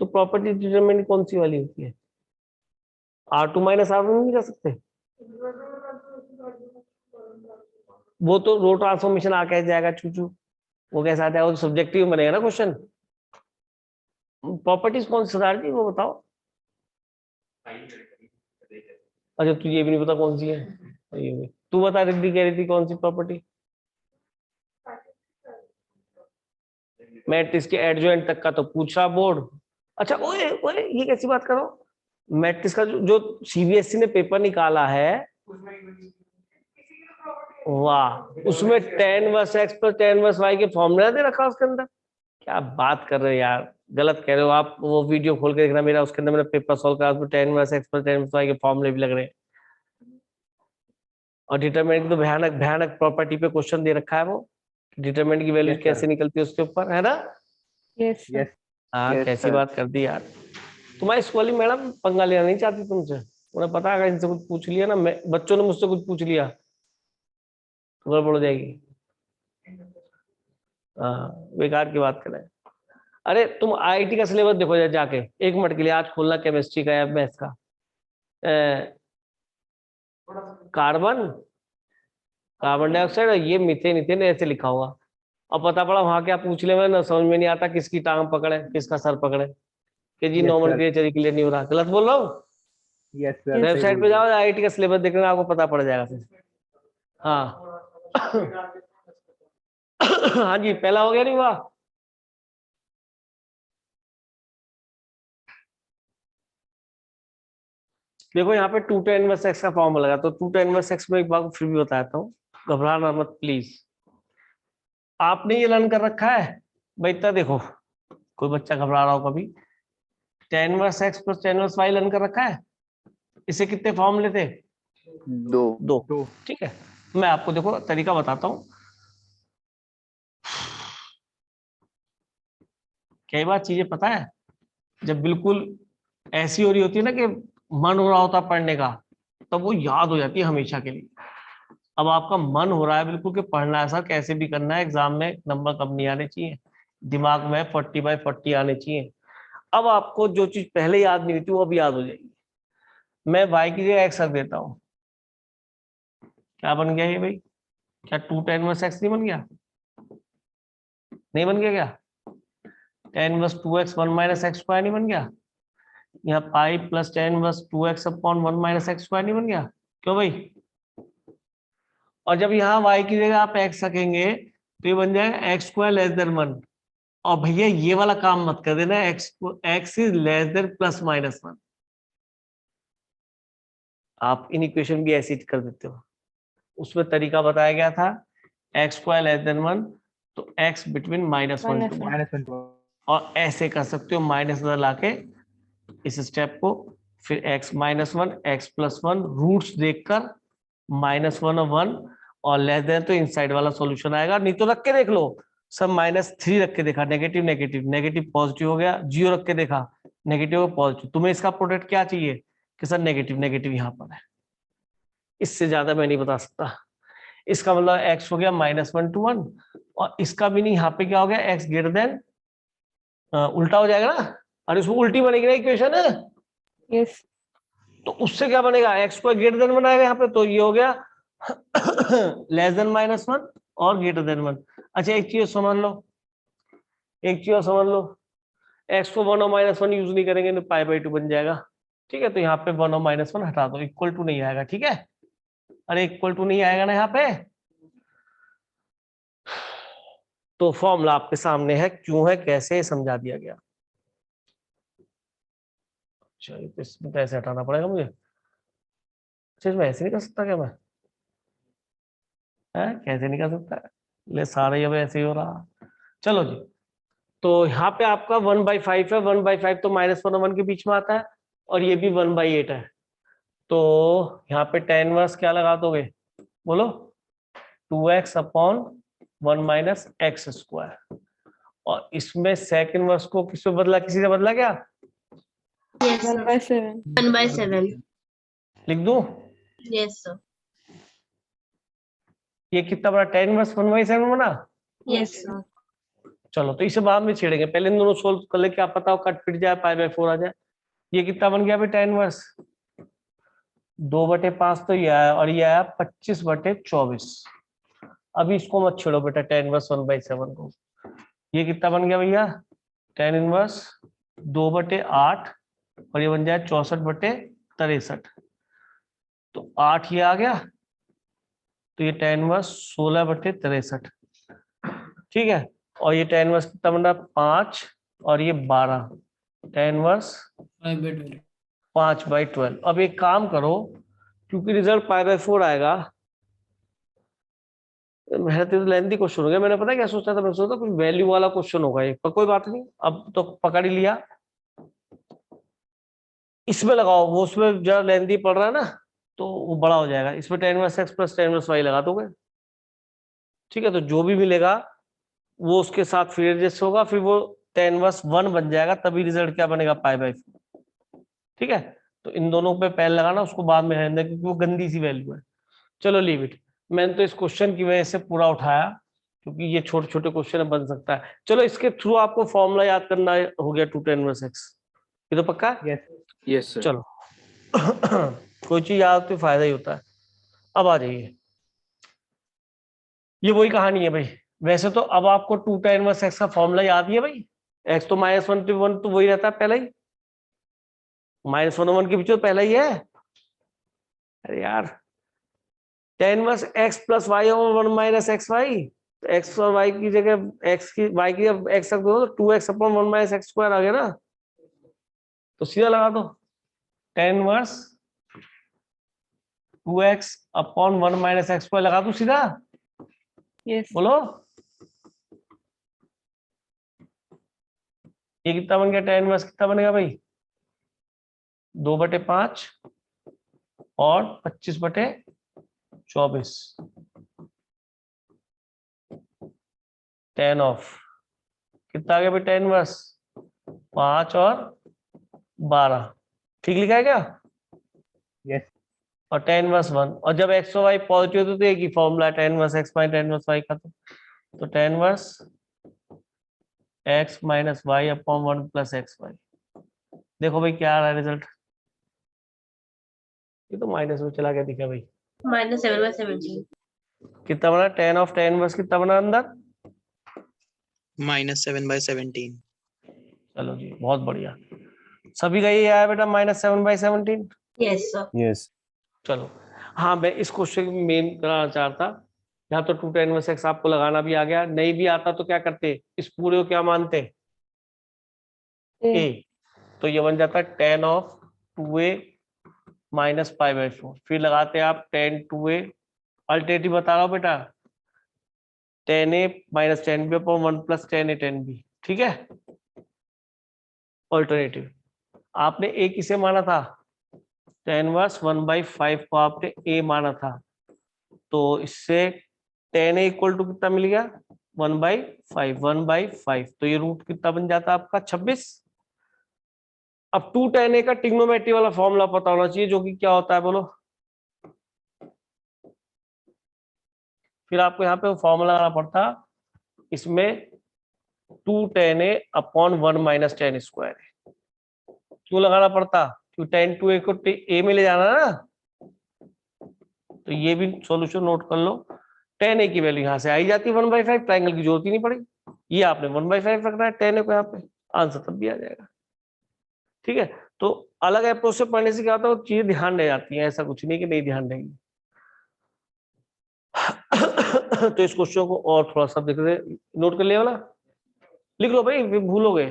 तो प्रॉपर्टी डिटरमिनेंट कौन सी वाली होती है, R2 - R1 नहीं कर सकते? वो तो रो ट्रांसफॉर्मेशन आ कैसे जाएगा चूचू, वो कैसा आता है, वो तो सब्जेक्टिव बनेगा ना क्वेश्चन। प्रॉपर्टीज कौन सी सरदार जी वो बताओ। अच्छा तुझे ये भी नहीं पता कौन सी है, ये भी तू बता, रिद्धि कह रही थी कौन सी प्रॉपर्टी। मैट्रिक्स के एडजॉइंट तक का तो पूछा बोर्ड। अच्छा ओए ओए ये कैसी बात करो, मैट्रिक्स का जो सीबीएसई ने पेपर निकाला है, वाह, उसमें tan inverse x + tan inverse y के फॉर्मूला दे रखा उसके अंदर। क्या बात कर रहे हो यार, गलत कह रहे हो आप, वो वीडियो खोल के देखना मेरा, उसके अंदर मैंने पेपर सॉल्व करा, उसमें tan inverse x + tan inverse y के फॉर्मूले भी लग रहे हैं। और डिटरमिनेंट की तो भयानक भयानक प्रॉपर्टी पे क्वेश्चन दे रखा है, वो डिटरमिनेंट की वैल्यू कैसे निकलती है उसके ऊपर, है ना। यस यस हाँ Yes, कैसी sir. बात कर दी यार। तुम्हारी स्कूल वाली मैडम पंगा लेना नहीं चाहती तुमसे, उन्हें पता है इनसे कुछ पूछ लिया ना, बच्चों ने मुझसे कुछ पूछ लिया तो गड़बड़ हो जाएगी। हाँ बेकार की बात करें। अरे तुम आईआईटी का सिलेबस देखो जाके, एक मिनट के लिए आज खोलना केमिस्ट्री का या मैथ्स का। कार्बन कार्बन डाइऑक्साइड, ये मीथेन इथेन ऐसे लिखा हुआ, और पता पड़ा वहां क्या पूछ ले, मैं ना समझ में नहीं आता किसकी टांग पकड़े किसका सर पकड़े, कि जी Yes, normal sir. Creature clear नहीं हो रहा। गलत बोल रहा हूँ? यस सर, सही वेबसाइट बोल पे रहे हो। जाओ, आईआईटी का सिलेबस देखना, आपको पता पड़ जाएगा फिर। हाँ हाँ जी पहला हो गया नहीं हुआ। देखो यहाँ पे 2 tan इनवर्स x का फॉर्मूला लगा, तो 2 tan इनवर्स x में एक बार फिर भी बताता हूँ, घबराना मत प्लीज। आपने ये लर्न कर रखा है भाई, इतना देखो कोई बच्चा घबरा रहा हो कभी, tan inverse x plus tan inverse y learn कर रखा है। इसे कितने फॉर्मूले थे? 2। ठीक है, मैं आपको देखो तरीका बताता हूँ। कई बार चीजें पता है जब बिल्कुल ऐसी हो रही होती है ना कि मन हो रहा होता पढ़ने का, तब वो याद हो जाती है हमेशा के लिए। अब आपका मन हो रहा है बिल्कुल कि पढ़ना है सर, कैसे भी करना है, एग्जाम में नंबर कम नहीं आने चाहिए, दिमाग में 40/40 आने चाहिए। अब आपको जो चीज पहले याद नहीं हुई थी वो अब याद हो जाएगी। मैं y की जगह x रख देता हूँ, क्या बन गया ये भाई? क्या 2 tan इनवर्स x नहीं बन गया? नहीं बन गया क्या? tan inverse 2x 1 minus X square नहीं बन गया? यहाँ पाई plus tan inverse 2x upon 1 minus X square नहीं बन गया? क्यों भाई? और जब यहाँ y की जगह आप x रखेंगे तो ये बन जाएगा एक्स स्क्वायर लेस देन 1। और भैया ये वाला काम मत कर देना, x is less than plus minus 1। आप इन इक्वेशन भी ऐसे कर देते हो, उसमें तरीका बताया गया था एक्स स्क्वायर लेस देन 1, तो x बिटवीन -1 to 1, और ऐसे कर सकते हो माइनस लाके इस स्टेप को, फिर x -1 x +1 रूट्स देखकर -1 और 1 और लेस देन, तो इनसाइड वाला सॉल्यूशन आएगा। नहीं तो रख के देख लो, सब -3 रख के देखा, नेगेटिव नेगेटिव नेगेटिव पॉजिटिव हो गया, 0 रख के देखा नेगेटिव पॉजिटिव। तुम्हें इसका प्रोडक्ट क्या चाहिए कि सर नेगेटिव नेगेटिव यहाँ पर है, इससे ज्यादा मैं नहीं बता सकता। इसका मतलब x हो गया -1 to 1, और इसका भी नहीं, यहाँ पे क्या हो गया x ग्रेटर देन, उल्टा हो जाएगा ना, और इसमें उल्टी बनेगी ना इक्वेशन है। यस तो उससे क्या बनेगा, एक्स को ग्रेटर देन बनाएगा यहाँ पे, तो ये हो गया लेस देन -1 और ग्रेटर देन 1। अच्छा एक चीज समझ लो, एक चीज समझ लो, एक्स को 1 और -1 यूज नहीं करेंगे तो π/2 बन जाएगा। ठीक है, तो यहाँ पे 1 और -1 हटा दो, इक्वल टू नहीं आएगा। ठीक है, अरे इक्वल टू नहीं आएगा ना यहाँ पे, तो फॉर्मूला आपके सामने है, क्यों है कैसे समझा दिया गया। चलिए तो इसमें कैसे हटाना पड़ेगा मुझे, अच्छा इसमें ऐसे नहीं कर सकता क्या मैं, कैसे नहीं कर सकता, ले सारा ही अब ऐसे ही हो रहा। चलो जी, तो यहाँ पे आपका 1/5 है, 1/5 तो -1 और 1 के बीच में आता है, और ये भी 1/8 है, तो यहाँ पे tan इनवर्स क्या लगा दोगे, बोलो 2x upon 1 minus X square. और इसमें सेक इनवर्स को किस पे बदला, किसी से बदला क्या? Yes, sir. 1/7 1/7. लिख दूं? Yes, sir. ये कितना बड़ा tan इनवर्स 1/7 बना। Yes, sir. चलो तो इसे बाद में छेड़ेंगे, पहले इन दोनों सोल्व कर ले, क्या पता हो कट पिट जाए, π/4 आ जाए। ये कितना बन गया भाई tan इनवर्स, 2/5 तो ये आया, और ये आया 25/24। अभी इसको मत छेड़ो बेटा tan इनवर्स 1/7 को। ये कितना बन गया भैया, tan इनवर्स 2/8, और ये बन जाए 64/63, तो 8 ये आ गया, तो ये tan इनवर्स 16/63। ठीक है, और ये tan इनवर्स कितना बन रहा है, 5 और ये 12, tan इनवर्स 5/12. 5/12। अब एक काम करो, क्योंकि रिजल्ट π/4 आएगा, मेरा तो लेंथी क्वेश्चन हो गया, मैंने पता क्या सोचा था, मैं सोचा कुछ वैल्यू वाला क्वेश्चन होगा एक, पर कोई बात नहीं, अब तो पकड़ ही लिया। इसमें लगाओ, वो उसमें जरा लेंथी पड़ रहा है ना, तो वो बड़ा हो जाएगा, इसमें tan inverse x plus tan inverse y लगा दोगे। ठीक है, तो जो भी मिलेगा वो उसके साथ फिर एडजस्ट होगा, फिर वो tan इनवर्स 1 बन जाएगा, तभी रिजल्ट क्या बनेगा, π/4। ठीक है, तो इन दोनों पे पैर लगाना, उसको बाद में रहने, क्योंकि वो गंदी सी वैल्यू है। चलो लीव इट, मैंने तो इस क्वेश्चन की वजह से पूरा उठाया, क्योंकि ये छोटे छोटे क्वेश्चन बन सकता है। चलो इसके थ्रू आपको फॉर्मूला याद करना हो गया 2 tan इनवर्स x, ये तो पक्का है? Yes sir. चलो कोई चीज याद तो फायदा ही होता है। अब आ जाइए, ये वही कहानी है भाई। वैसे तो अब आपको 2 tan इनवर्स x का फॉर्मूला याद ही है भाई, x तो -1 to 1 तो वही रहता है पहला ही, -1 और 1 के बीच में पहला ही है। अरे यार, tan inverse x plus y और 1 माइनस एक्स वाई, तो x और y की जगह x की y की जगह x रख दो, तो 2x upon 1 minus X square आ गया ना, तो सीधा लगा दो tan inverse 2x upon 1 minus X square लगा दूं सीधा, यस बोलो। ये कितना बन गया, tan इनवर्स कितना बनेगा भाई, 2/5 और 25/24 tan ऑफ कितना आ गया भाई, tan इनवर्स 5 और 12, ठीक लिखा है क्या? यस और tan इनवर्स 1, और जब x और y पॉजिटिव होते तो एक ही फॉर्मूला है tan inverse x minus tan inverse y का, तो tan inverse x minus y upon 1 plus X Y. देखो भाई क्या आ रहा है रिजल्ट, ये तो माइनस में चला गया, दिखा भाई -7/17 कितना बना, tan ऑफ tan इनवर्स कितना बना अंदर, -7/17। चलो जी बहुत बढ़िया, सभी का ये आया बेटा -7/17। यस सर यस चलो हाँ, मैं इस क्वेश्चन में मेन कराना चाहता, यहाँ तो 2 tan इनवर्स x आपको लगाना भी आ गया, नहीं भी आता तो क्या करते, इस पूरे को क्या मानते, a, तो ये बन जाता है tan ऑफ 2a माइनस π/4, फिर लगाते आप tan 2a, अल्टरनेटिव बता रहा हूँ बेटा, tan a minus tan b upon 1 plus tan a tan b, ठीक है। ऑल्टरनेटिव आपने a किसे माना था, tan इनवर्स 1/5 को आपने a माना था, तो इससे tan a इक्वल टू कितना मिल गया, 1/5, तो ये रूट कितना बन जाता है आपका 26। अब 2 tan a का ट्रिग्नोमेट्री वाला फॉर्मूला पता होना चाहिए, जो कि क्या होता है बोलो, फिर आपको यहाँ पे फॉर्मूला लगाना पड़ता, इसमें 2 tan a upon 1 minus tan square है, क्यों लगाना पड़ता, क्यों tan 2a को a में ले जाना है ना, तो ये भी सॉल्यूशन नोट कर लो, tan a की वैल्यू यहाँ से आई जाती है 1/5, ट्रायंगल की जरूरत ही नहीं पड़ेगी, ये आपने 1/5 रखना है tan a को यहाँ पे, आंसर तब भी आ जाएगा, ठीक है। तो अलग अप्रोच से पढ़ने से क्या होता है, वो चीजें ध्यान रह जाती हैं, ऐसा कुछ नहीं कि नहीं ध्यान रहेगी। तो इस क्वेश्चन को और थोड़ा सा देख रहे, नोट कर लिया वाला, लिख लो भाई, भूलोगे,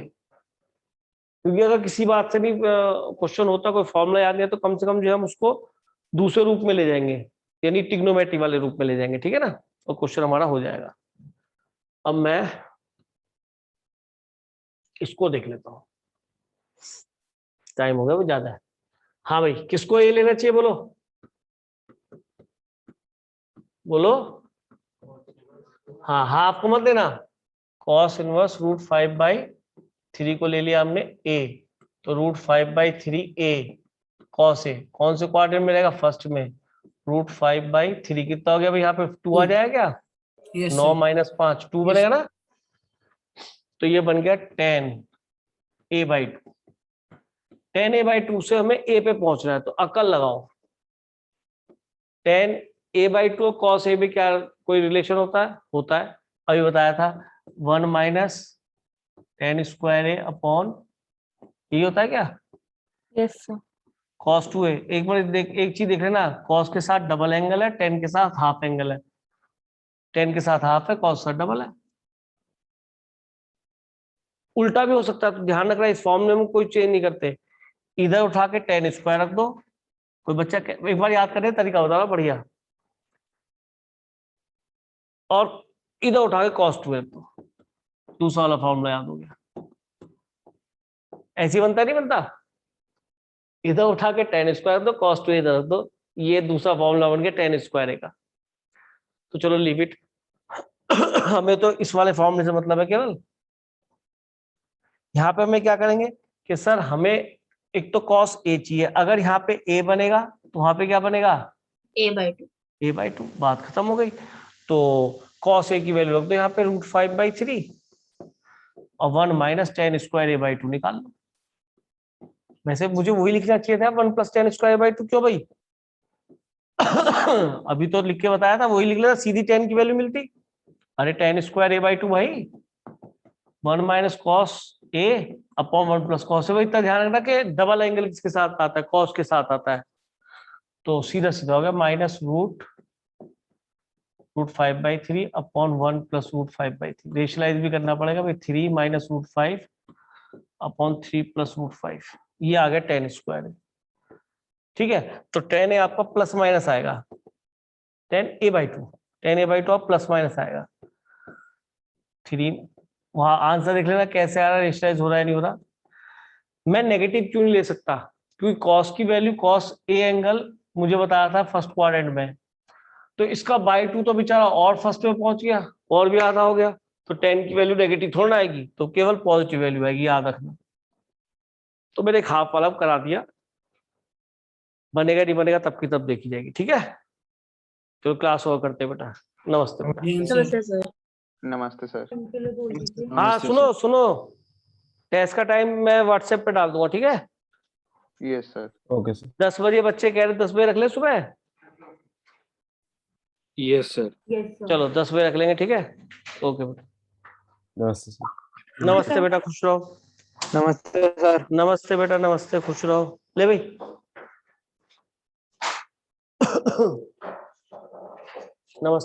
क्योंकि अगर किसी बात से भी क्वेश्चन होता, कोई फॉर्मूला याद नहीं है, तो कम से कम जो है हम उसको दूसरे रूप में ले जाएंगे, यानी ट्रिग्नोमेट्री वाले रूप में ले जाएंगे, ठीक है ना, और क्वेश्चन हमारा हो जाएगा। अब मैं इसको देख लेता हूँ, टाइम हो गया वो ज्यादा है। हाँ भाई, किसको ये लेना चाहिए, बोलो बोलो, हाँ हाँ आपको मत देना, cos इनवर्स √5/3 को ले लिया हमने a, तो √5/3 a cos a, कौन से क्वाड्रेंट में रहेगा, फर्स्ट में, √5/3 कितना हो गया भाई, यहाँ पे 2 आ जाएगा क्या, यस 9 - 5 2 बनेगा ना, तो ये बन गया tan a/2, tan a/2 से हमें a पे पहुंचना है, तो अकल लगाओ, tan a/2 और cos a में क्या कोई रिलेशन होता है, होता है, अभी बताया था, 1 minus tan square a upon, ये होता है क्या, यस सर cos 2a, एक बार देख, एक चीज देख लेना, cos के साथ डबल एंगल है, tan के साथ हाफ एंगल है, tan के साथ हाफ है, cos के साथ डबल है, उल्टा भी हो सकता है, तो ध्यान रखना, इस फॉर्म में हम कोई चेंज नहीं करते, इधर उठा के tan स्क्वायर रख दो, कोई बच्चा एक बार याद करने तरीका बताना बढ़िया, और इधर उठा के cos 2a रख दो, दूसरा वाला फॉर्मूला याद हो गया, ऐसे बनता नहीं बनता, इधर उठा के tan स्क्वायर रख दो, cos 2a इधर रख दो, ये दूसरा फॉर्मूला बन गया tan स्क्वायर का, तो चलो लीव इट। हमें तो इस वाले फॉर्मूले से मतलब है केवल, यहाँ पे हमें क्या करेंगे कि सर हमें एक तो cos a चाहिए, अगर यहाँ पे a बनेगा तो वहां पे क्या बनेगा, a/2 a/2, बात खत्म हो गई, तो cos a की वैल्यू रख दो यहाँ पे √5/3 और 1 माइनस tan स्क्वायर a/2 निकाल लो, वैसे मुझे वही लिखना चाहिए था 1 प्लस tan स्क्वायर a/2, क्यों भाई, अभी तो लिख के बताया था, वही लिख लेता, सीधी tan की वैल्यू मिलती, अरे tan स्क्वायर a/2 भाई 1 minus cos a upon 1 plus cos a, इतना ध्यान रखना कि डबल एंगल किसके साथ आता है, cos के साथ आता है, तो सीधा सीधा हो गया माइनस √5/3 अपॉन 1 प्लस √5/3, रेशनलाइज भी करना पड़ेगा भाई, 3 माइनस √5 अपॉन 3 प्लस √5, ये आ गया tan स्क्वायर, ठीक है, तो टेन ए आपका प्लस माइनस आएगा, टेन ए बाई टू आप प्लस माइनस आएगा 3। वहां आंसर देख लेना कैसे आ रहा है, रेशनलाइज हो रहा है नहीं हो रहा। मैं नेगेटिव क्यों नहीं ले सकता, क्योंकि कॉस की वैल्यू कॉस ए एंगल मुझे बताया था फर्स्ट क्वाड्रेंट में, तो इसका बाई टू तो बेचारा और फर्स्ट में पहुंच गया और भी आधा हो गया, तो टेन की वैल्यू नेगेटिव थोड़ा ना आएगी, तो केवल पॉजिटिव वैल्यू आएगी, याद रखना। तो मैंने एक हाफ वाला करा दिया, बनेगा नहीं बनेगा तब की तब देखी जाएगी, ठीक है। तो क्लास ओवर करते हैं बेटा, नमस्ते बेटा। नमस्ते सर। नमस्ते सर। हाँ नमस्ते सुनो सुनो, टेस्ट का टाइम मैं व्हाट्सएप पे डाल दूंगा, ठीक है। Yes sir. Okay sir. 10 बजे बच्चे कह रहे 10 बजे रख ले सुबह, यस सर। चलो 10 बजे रख लेंगे, ठीक है। ओके बेटा, नमस्ते सर। नमस्ते बेटा, खुश रहो। नमस्ते सर। नमस्ते बेटा, नमस्ते, खुश रहो। ले भाई नमस्ते।